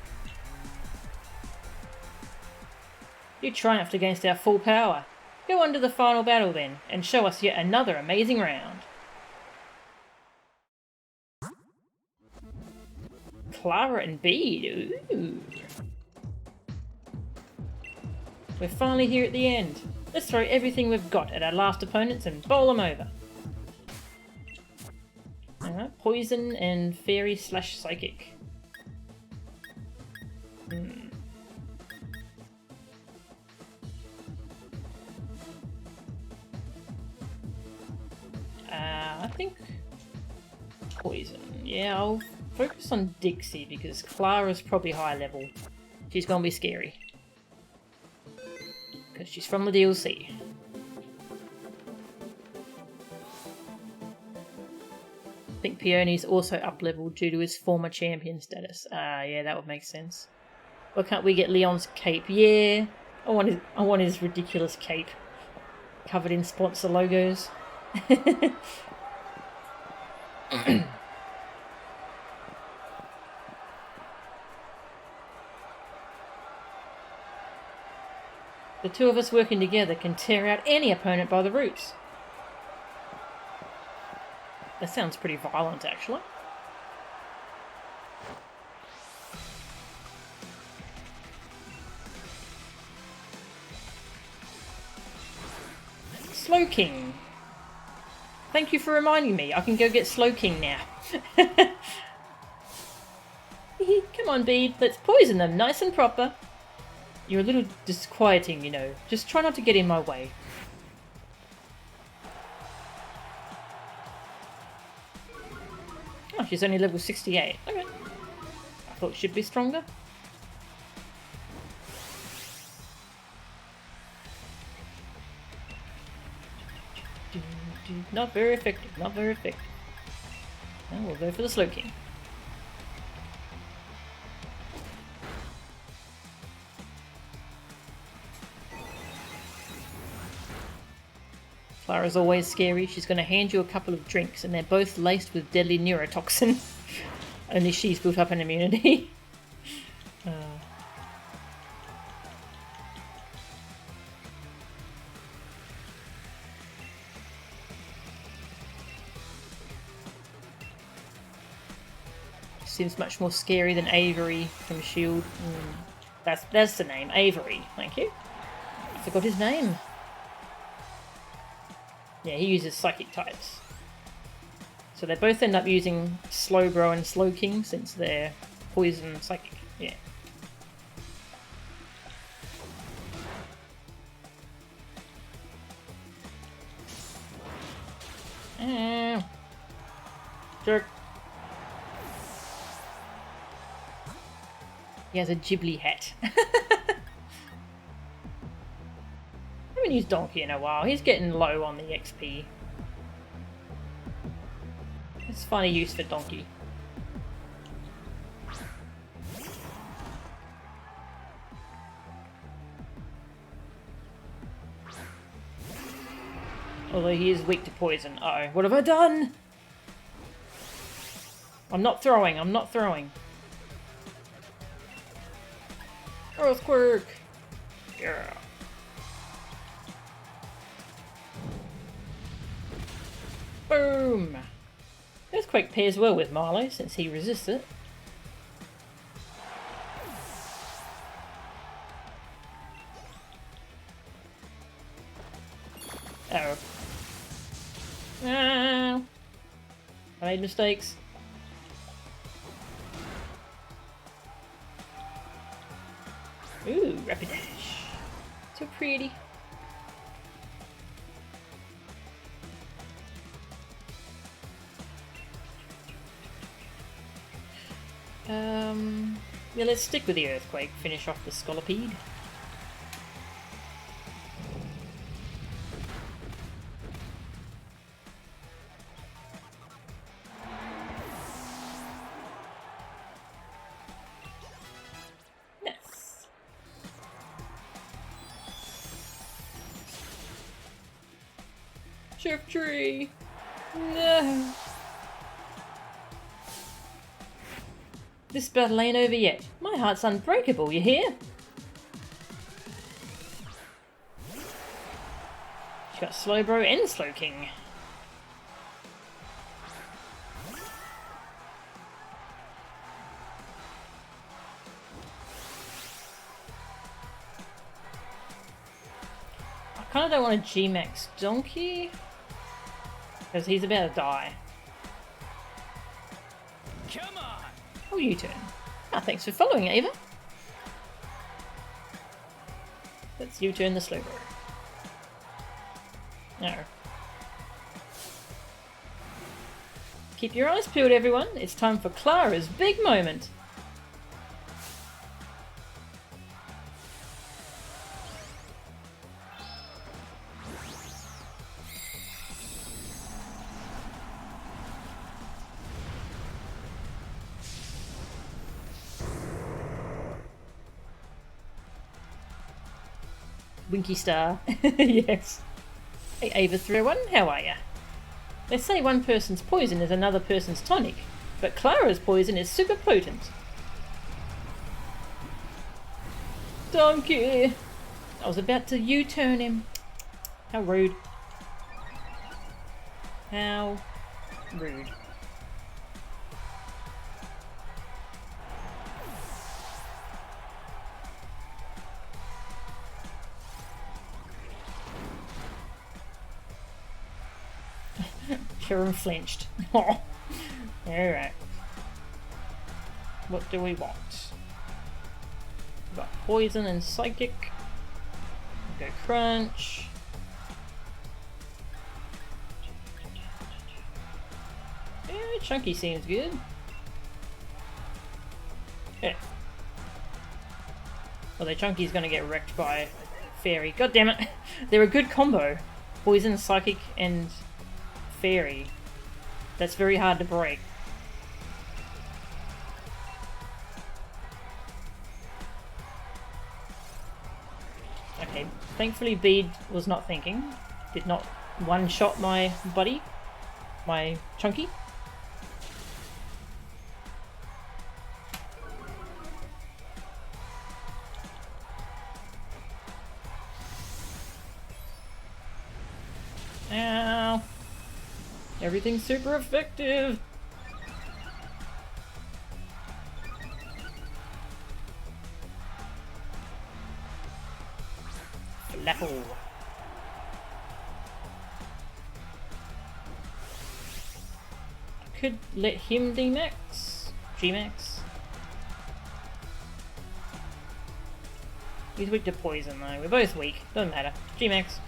You triumphed against our full power. Go on to the final battle then, and show us yet another amazing round. Clara and Bede. Ooh. We're finally here at the end. Let's throw everything we've got at our last opponents and bowl them over. Alright, poison and fairy / psychic. I think poison. Yeah, I'll focus on Dixie because Clara's probably high level. She's gonna be scary. Because she's from the DLC. I think Peony's also up-leveled due to his former champion status. Yeah, that would make sense. Why can't we get Leon's cape? Yeah, I want his ridiculous cape. Covered in sponsor logos. The two of us working together can tear out any opponent by the roots. That sounds pretty violent, actually. Slowking. Thank you for reminding me. I can go get Slowking now. Come on, Bede. Let's poison them nice and proper. You're a little disquieting, you know. Just try not to get in my way. Oh, she's only level 68. Okay. I thought she'd be stronger. Not very effective, not very effective. Oh, we'll go for the Slowking. Clara's always scary. She's going to hand you a couple of drinks and they're both laced with deadly neurotoxin. Only she's built up an immunity. Seems much more scary than Avery from Shield. That's the name, Avery. Thank you. I forgot his name. Yeah, he uses psychic types. So they both end up using Slowbro and Slowking since they're poison psychic. Yeah. Jerk. He has a Ghibli hat. I haven't used Donkey in a while. He's getting low on the XP. Let's find a use for Donkey. Although he is weak to poison. Uh-oh, what have I done? I'm not throwing, I'm not throwing. Earthquake! Yeah. Boom! Earthquake pairs well with Marlowe since he resists it. Oh. No. I made mistakes. Ooh, Rapidash. So pretty. Yeah, let's stick with the Earthquake, finish off the Scolipede. Yes. Shift tree! No! This battle ain't over yet. My heart's unbreakable, you hear? She's got Slowbro and Slowking. I kinda don't want a G-Max Donkey. Because he's about to die. Come on! Oh, U-turn. Ah, thanks for following, Ava. Let's U-turn the Slowbro. No. Keep your eyes peeled, everyone. It's time for Clara's big moment. Winky Star. Yes. Hey Ava 301, how are ya? They say one person's poison is another person's tonic, but Clara's poison is super potent. Donkey! I was about to U-turn him. How rude. How rude. Sharon flinched. Alright. What do we want? We've got poison and psychic. Go crunch. Yeah, chunky seems good. Yeah. Although Chunky's gonna get wrecked by Fairy. God damn it! They're a good combo. Poison, psychic, and Fairy. That's very hard to break. Okay, thankfully Bede was not thinking. Did not one-shot my buddy. My Chunky. Ow. Everything's super effective. Laffle. I could let him D-max. G-max. He's weak to poison though. We're both weak. Doesn't matter. G-max.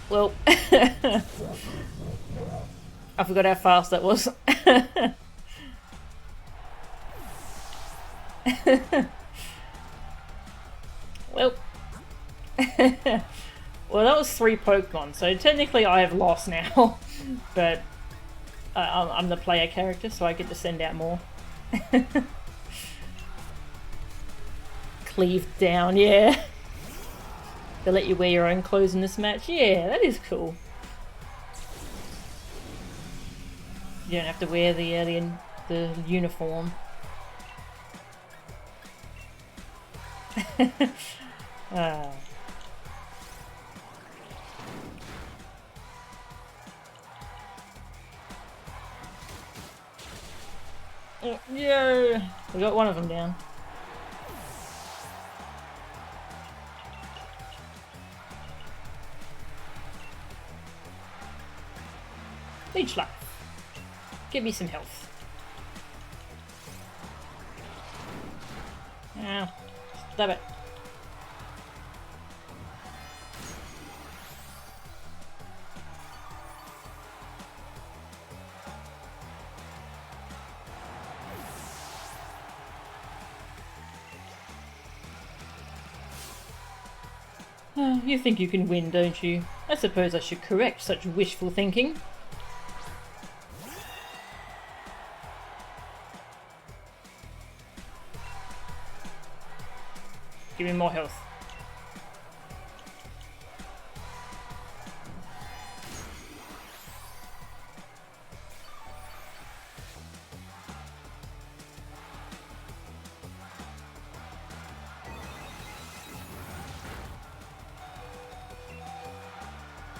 Well, I forgot how fast that was. Well, well, that was 3 Pokemon, so technically I have lost now, but I'm the player character, so I get to send out more. Cleave down, yeah. They let you wear your own clothes in this match. Yeah, that is cool. You don't have to wear the uniform. Oh, yeah, we got one of them down. Leech Life. Give me some health. Ah, stab it. You think you can win, don't you? I suppose I should correct such wishful thinking. Give me more health.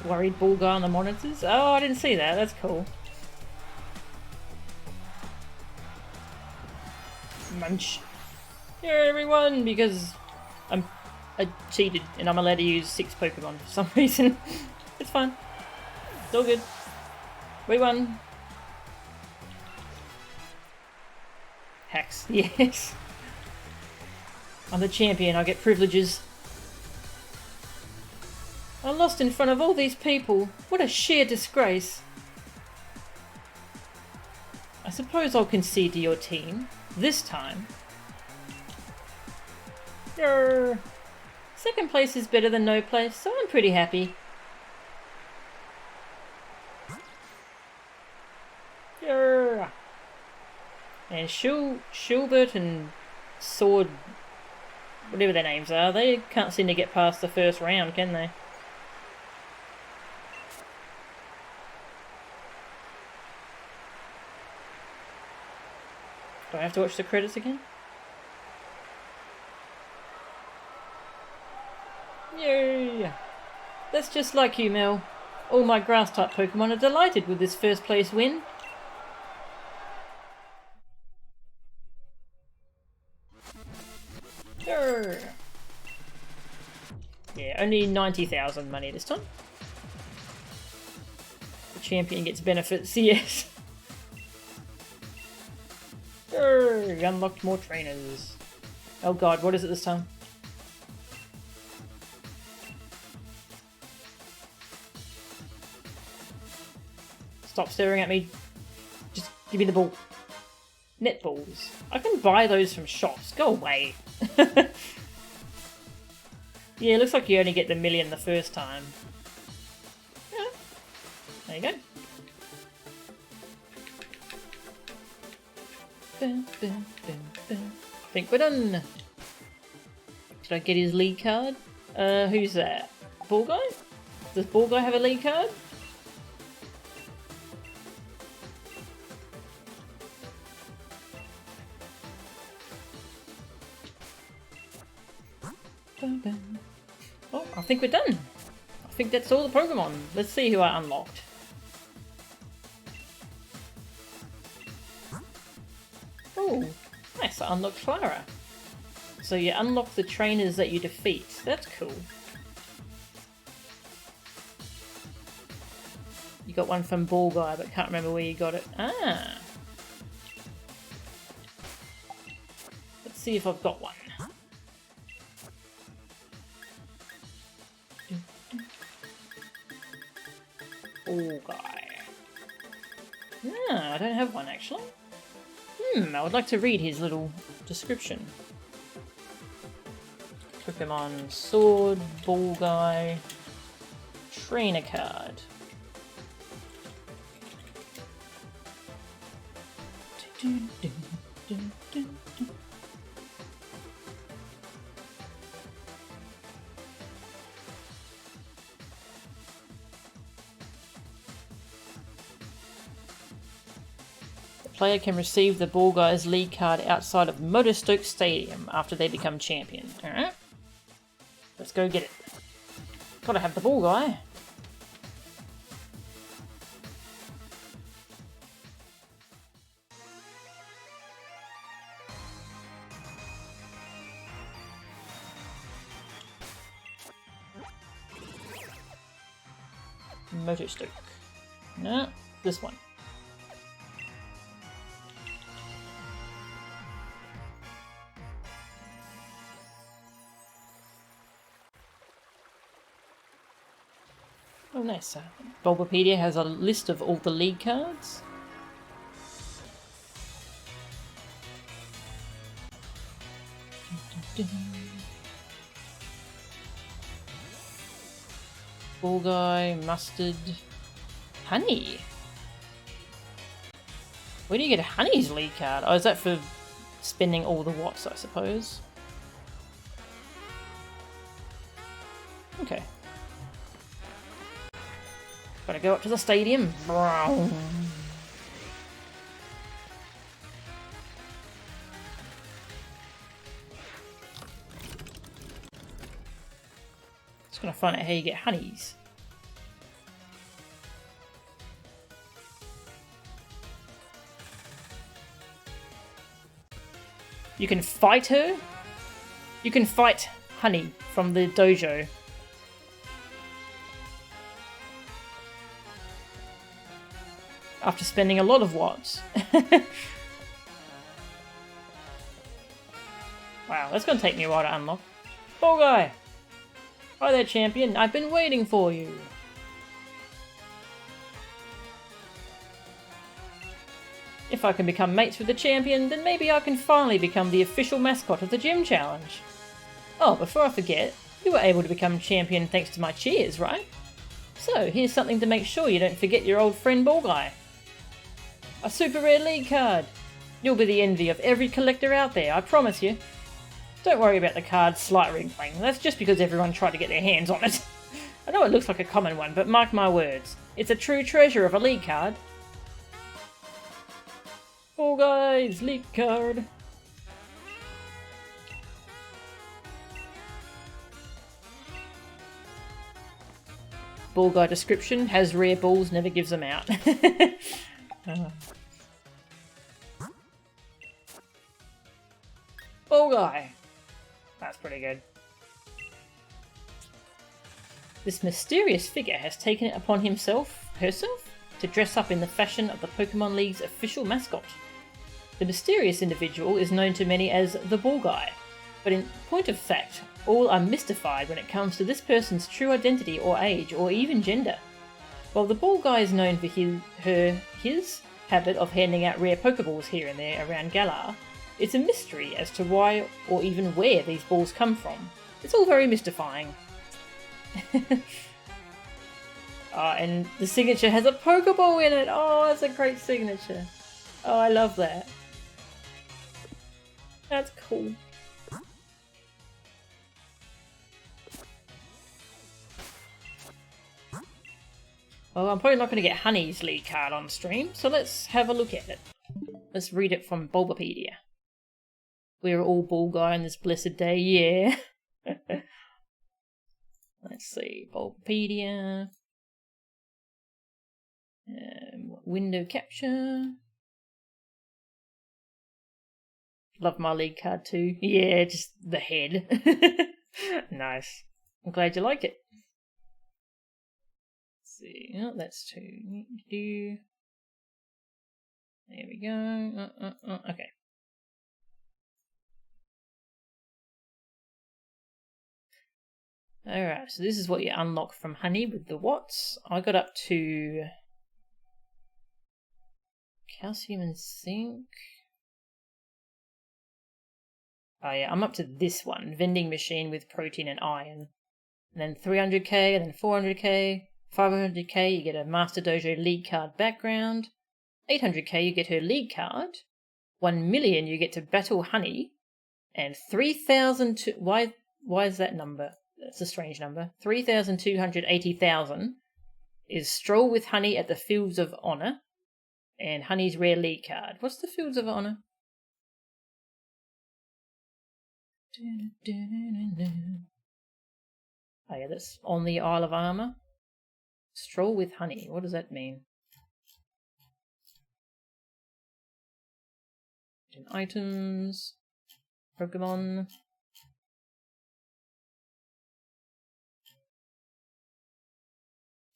Worried ball guy on the monitors? Oh, I didn't see that. That's cool. Munch. Here, everyone, because I cheated and I'm allowed to use 6 Pokemon for some reason. It's fine. It's all good. We won. Hacks. Yes. I'm the champion. I get privileges. I lost in front of all these people. What a sheer disgrace. I suppose I'll concede to your team. This time. Grr. Second place is better than no place, so I'm pretty happy. Grr. And Schubert and Sword, whatever their names are, they can't seem to get past the first round, can they? Do I have to watch the credits again? Yay! That's just like you, Mel. All my grass-type Pokemon are delighted with this first place win. Grr. Yeah, only 90,000 money this time. The champion gets benefits, yes. Grr, unlocked more trainers. Oh god, what is it this time? Stop staring at me. Just give me the ball. Netballs. I can buy those from shops. Go away. Yeah, it looks like you only get the million the first time. Yeah. There you go. Dun, dun, dun. I think we're done. Did I get his lead card? Who's that? Ball guy? Does Ball guy have a lead card? Oh, I think we're done. I think that's all the Pokemon. Let's see who I unlocked. Oh, nice. I unlocked Clara. So you unlock the trainers that you defeat. That's cool. You got one from Ball Guy, but can't remember where you got it. Ah. Let's see if I've got one. Ball Guy. Ah, I don't have one actually. I would like to read his little description. Pokemon Sword, Ball Guy, Trainer card. Player can receive the Ball Guy's league card outside of Motorstoke Stadium after they become champion. Alright. Let's go get it. Gotta have the Ball Guy. Motorstoke. No, this one. Oh nice. Bulbapedia has a list of all the league cards. Ball Guy, Mustard, Honey. Where do you get Honey's league card? Oh, is that for spending all the watts, I suppose? Okay. Gotta go up to the stadium. Just gonna find out how you get honeys. You can fight her? You can fight Honey from the dojo. After spending a lot of watts. Wow, that's gonna take me a while to unlock. Ball Guy! Hi there, champion. I've been waiting for you. If I can become mates with the champion, then maybe I can finally become the official mascot of the gym challenge. Oh, before I forget, you were able to become champion thanks to my cheers, right? So, here's something to make sure you don't forget your old friend Ball Guy. A super rare league card. You'll be the envy of every collector out there, I promise you. Don't worry about the card's slight wrinkling. That's just because everyone tried to get their hands on it. I know it looks like a common one, but mark my words. It's a true treasure of a league card. Ball Guy's league card. Ball Guy description: has rare balls, never gives them out. Ball Guy. That's pretty good. This mysterious figure has taken it upon herself, to dress up in the fashion of the Pokemon League's official mascot. The mysterious individual is known to many as the Ball Guy, but in point of fact, all are mystified when it comes to this person's true identity or age or even gender. While the Ball Guy is known for his habit of handing out rare Pokeballs here and there around Galar, it's a mystery as to why or even where these balls come from. It's all very mystifying. And the signature has a Pokeball in it! Oh, that's a great signature. Oh, I love that. That's cool. Well, I'm probably not going to get Honey's lead card on stream, so let's have a look at it. Let's read it from Bulbapedia. We're all Bulgar on this blessed day, yeah. Let's see, Bulbapedia. Window capture. Love my lead card too. Yeah, just the head. Nice. I'm glad you like it. Let's see. Oh, that's two. There we go. Okay. Alright, so this is what you unlock from Honey with the watts. I got up to calcium and zinc. Oh yeah, I'm up to this one. Vending machine with protein and iron. And then 300k, and then 400k. 500k, you get a Master Dojo league card background. 800k, you get her league card. 1 million, you get to battle Honey. And 3,000 to... Why is that number? That's a strange number. 3,280,000 is Stroll with Honey at the Fields of Honor. And Honey's rare league card. What's the Fields of Honor? Oh yeah, that's on the Isle of Armor. Stroll with Honey. What does that mean? Items. Pokemon.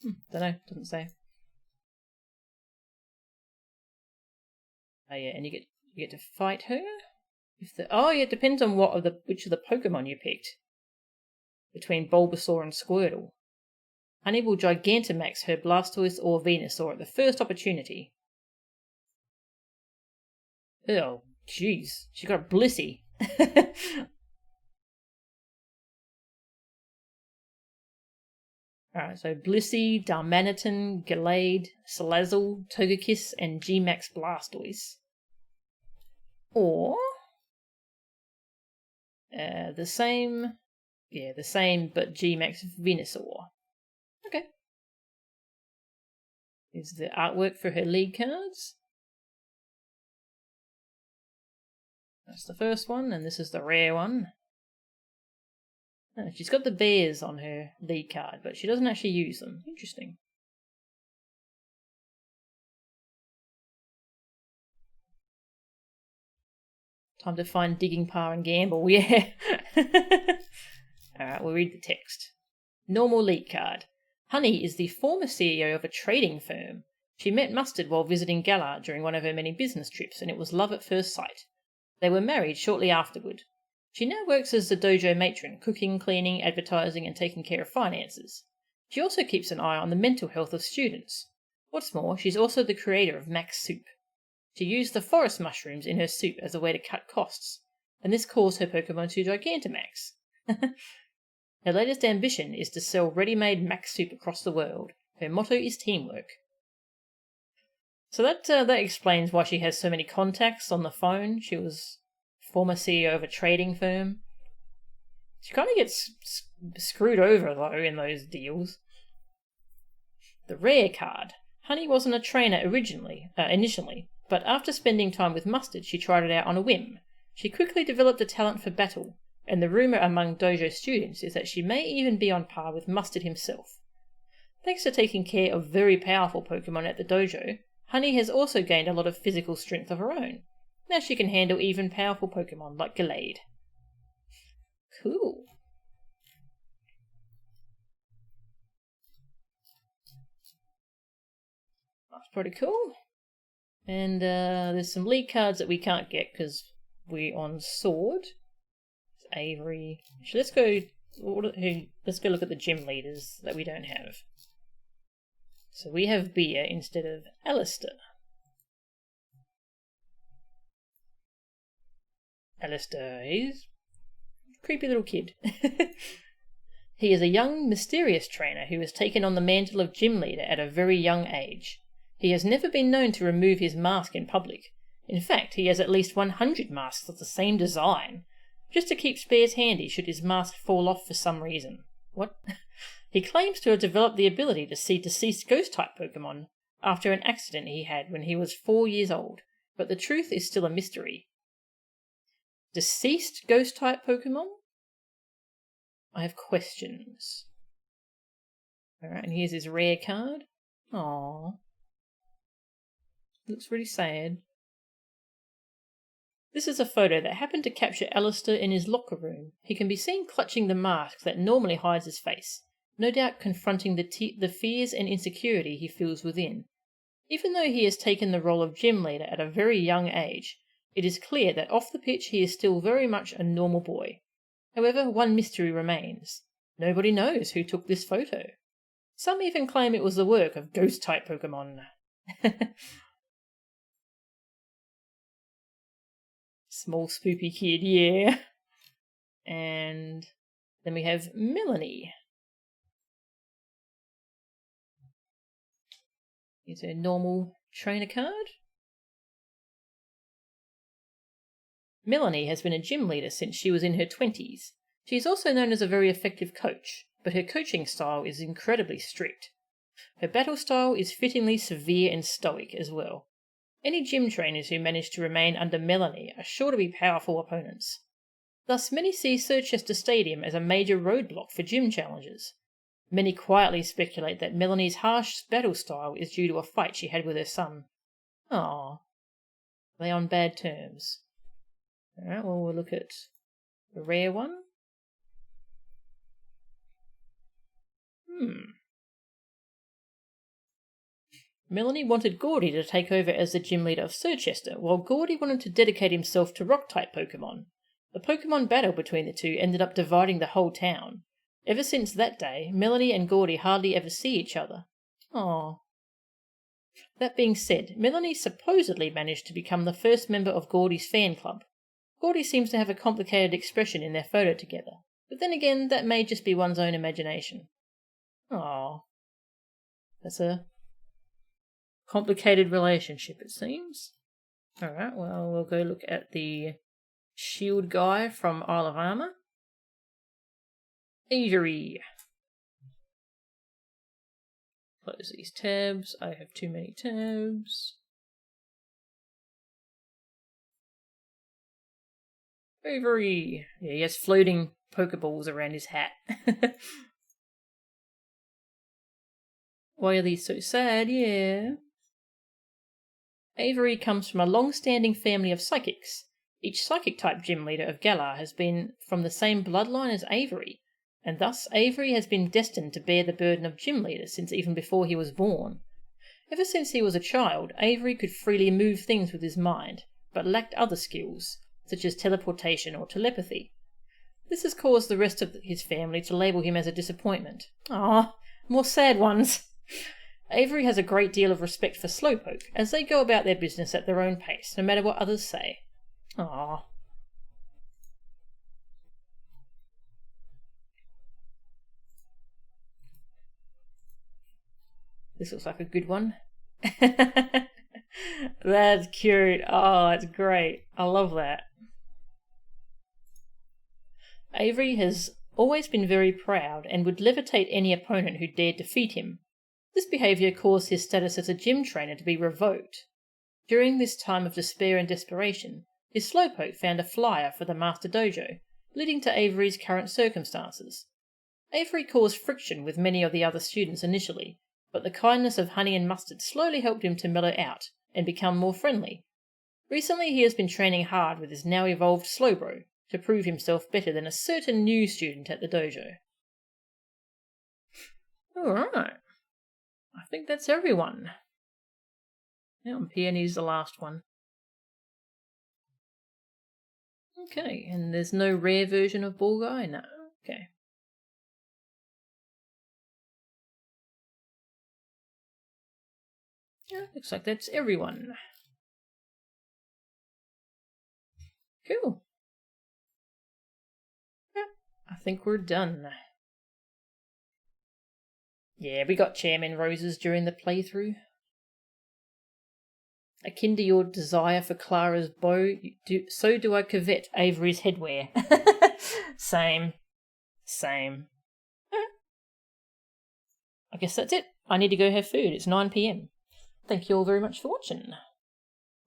Don't know. Doesn't say. Oh yeah, and you get to fight her. Oh yeah, it depends on which of the Pokemon you picked. Between Bulbasaur and Squirtle. Honey will Gigantamax her Blastoise or Venusaur at the first opportunity. Oh, jeez. She got a Blissey. Alright, so Blissey, Darmanitan, Gallade, Salazzle, Togekiss, and G-Max Blastoise. Or... the same but G-Max Venusaur. Okay. Is the artwork for her league cards. That's the first one, and this is the rare one. Oh, she's got the bears on her league card, but she doesn't actually use them. Interesting. Time to find Digging Pa and Gamble, yeah. Alright, we'll read the text. Normal league card. Honey is the former CEO of a trading firm. She met Mustard while visiting Galar during one of her many business trips, and it was love at first sight. They were married shortly afterward. She now works as the dojo matron, cooking, cleaning, advertising, and taking care of finances. She also keeps an eye on the mental health of students. What's more, she's also the creator of Max Soup. She used the forest mushrooms in her soup as a way to cut costs, and this caused her Pokemon to Gigantamax. Her latest ambition is to sell ready-made Max Soup across the world. Her motto is teamwork. So that explains why she has so many contacts on the phone. She was former CEO of a trading firm. She kind of gets screwed over, though, in those deals. The rare card. Honey wasn't a trainer initially, but after spending time with Mustard, she tried it out on a whim. She quickly developed a talent for battle, and the rumour among dojo students is that she may even be on par with Mustard himself. Thanks to taking care of very powerful Pokemon at the dojo, Honey has also gained a lot of physical strength of her own. Now she can handle even powerful Pokemon like Gallade. Cool. That's pretty cool. And there's some league cards that we can't get because we're on Sword. It's Avery. Let's go look at the gym leaders that we don't have. So we have Bia instead of Alistair. Alistair, he's a creepy little kid. He is a young, mysterious trainer who has taken on the mantle of gym leader at a very young age. He has never been known to remove his mask in public, In fact, he has at least 100 masks of the same design, just to keep spares handy should his mask fall off for some reason. What? He claims to have developed the ability to see deceased ghost-type Pokemon after an accident he had when he was 4 years old, but the truth is still a mystery. Deceased ghost-type Pokemon? I have questions. Alright, and here's his rare card. Aww. Looks really sad. This is a photo that happened to capture Alistair in his locker room. He can be seen clutching the mask that normally hides his face, no doubt confronting the fears and insecurity he feels within. Even though he has taken the role of gym leader at a very young age, it is clear that off the pitch he is still very much a normal boy. However, one mystery remains. Nobody knows who took this photo. Some even claim it was the work of ghost-type Pokemon. Small spoopy kid, yeah. And then we have Melanie. Here's her normal trainer card. Melanie has been a gym leader since she was in her 20s. She is also known as a very effective coach, but her coaching style is incredibly strict. Her battle style is fittingly severe and stoic as well. Any gym trainers who manage to remain under Melanie are sure to be powerful opponents. Thus, many see Circhester Stadium as a major roadblock for gym challenges. Many quietly speculate that Melanie's harsh battle style is due to a fight she had with her son. Aww. Are they on bad terms? Alright, well, we'll look at the rare one. Melanie wanted Gordy to take over as the gym leader of Circhester, while Gordy wanted to dedicate himself to rock-type Pokemon. The Pokemon battle between the two ended up dividing the whole town. Ever since that day, Melanie and Gordy hardly ever see each other. Aww. That being said, Melanie supposedly managed to become the first member of Gordy's fan club. Gordy seems to have a complicated expression in their photo together, but then again, that may just be one's own imagination. Aww. That's a complicated relationship, it seems. Alright, well, we'll go look at the shield guy from Isle of Armor. Avery. Close these tabs. I have too many tabs. Avery. Yeah, he has floating Pokeballs around his hat. Why are these so sad? Yeah. Avery comes from a long-standing family of psychics. Each psychic-type gym leader of Galar has been from the same bloodline as Avery, and thus Avery has been destined to bear the burden of gym leader since even before he was born. Ever since he was a child, Avery could freely move things with his mind, but lacked other skills, such as teleportation or telepathy. This has caused the rest of his family to label him as a disappointment. Ah, more sad ones. Avery has a great deal of respect for Slowpoke, as they go about their business at their own pace, no matter what others say. Aww. This looks like a good one. That's cute. Oh, that's great. I love that. Avery has always been very proud and would levitate any opponent who dared defeat him. This behaviour caused his status as a gym trainer to be revoked. During this time of despair and desperation, his Slowpoke found a flyer for the Master Dojo, leading to Avery's current circumstances. Avery caused friction with many of the other students initially, but the kindness of Honey and Mustard slowly helped him to mellow out and become more friendly. Recently he has been training hard with his now evolved Slowbro to prove himself better than a certain new student at the dojo. Alright. I think that's everyone. Now Peony's the last one. Okay, and there's no rare version of Ball Guy? No. Okay. Yeah, looks like that's everyone. Cool. Yeah, I think we're done. Yeah, we got Chairman Roses during the playthrough. Akin to your desire for Clara's bow, so do I covet Avery's headwear. Same. I guess that's it. I need to go have food. It's 9 p.m. Thank you all very much for watching.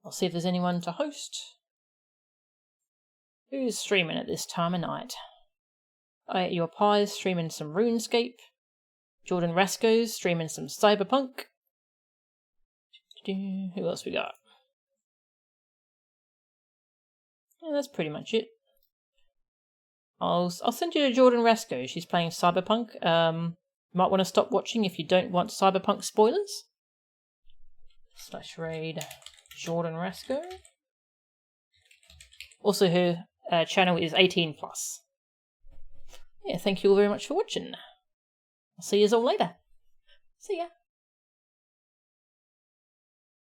I'll see if there's anyone to host. Who's streaming at this time of night? Your Pie's streaming some RuneScape. Jordan Rasco's streaming some Cyberpunk. Who else we got? Yeah, that's pretty much it. I'll send you to Jordan Rasco. She's playing Cyberpunk. Might want to stop watching if you don't want Cyberpunk spoilers. /raid Jordan Rasco. Also, her channel is 18+. Yeah, thank you all very much for watching. I'll see you all later. See ya.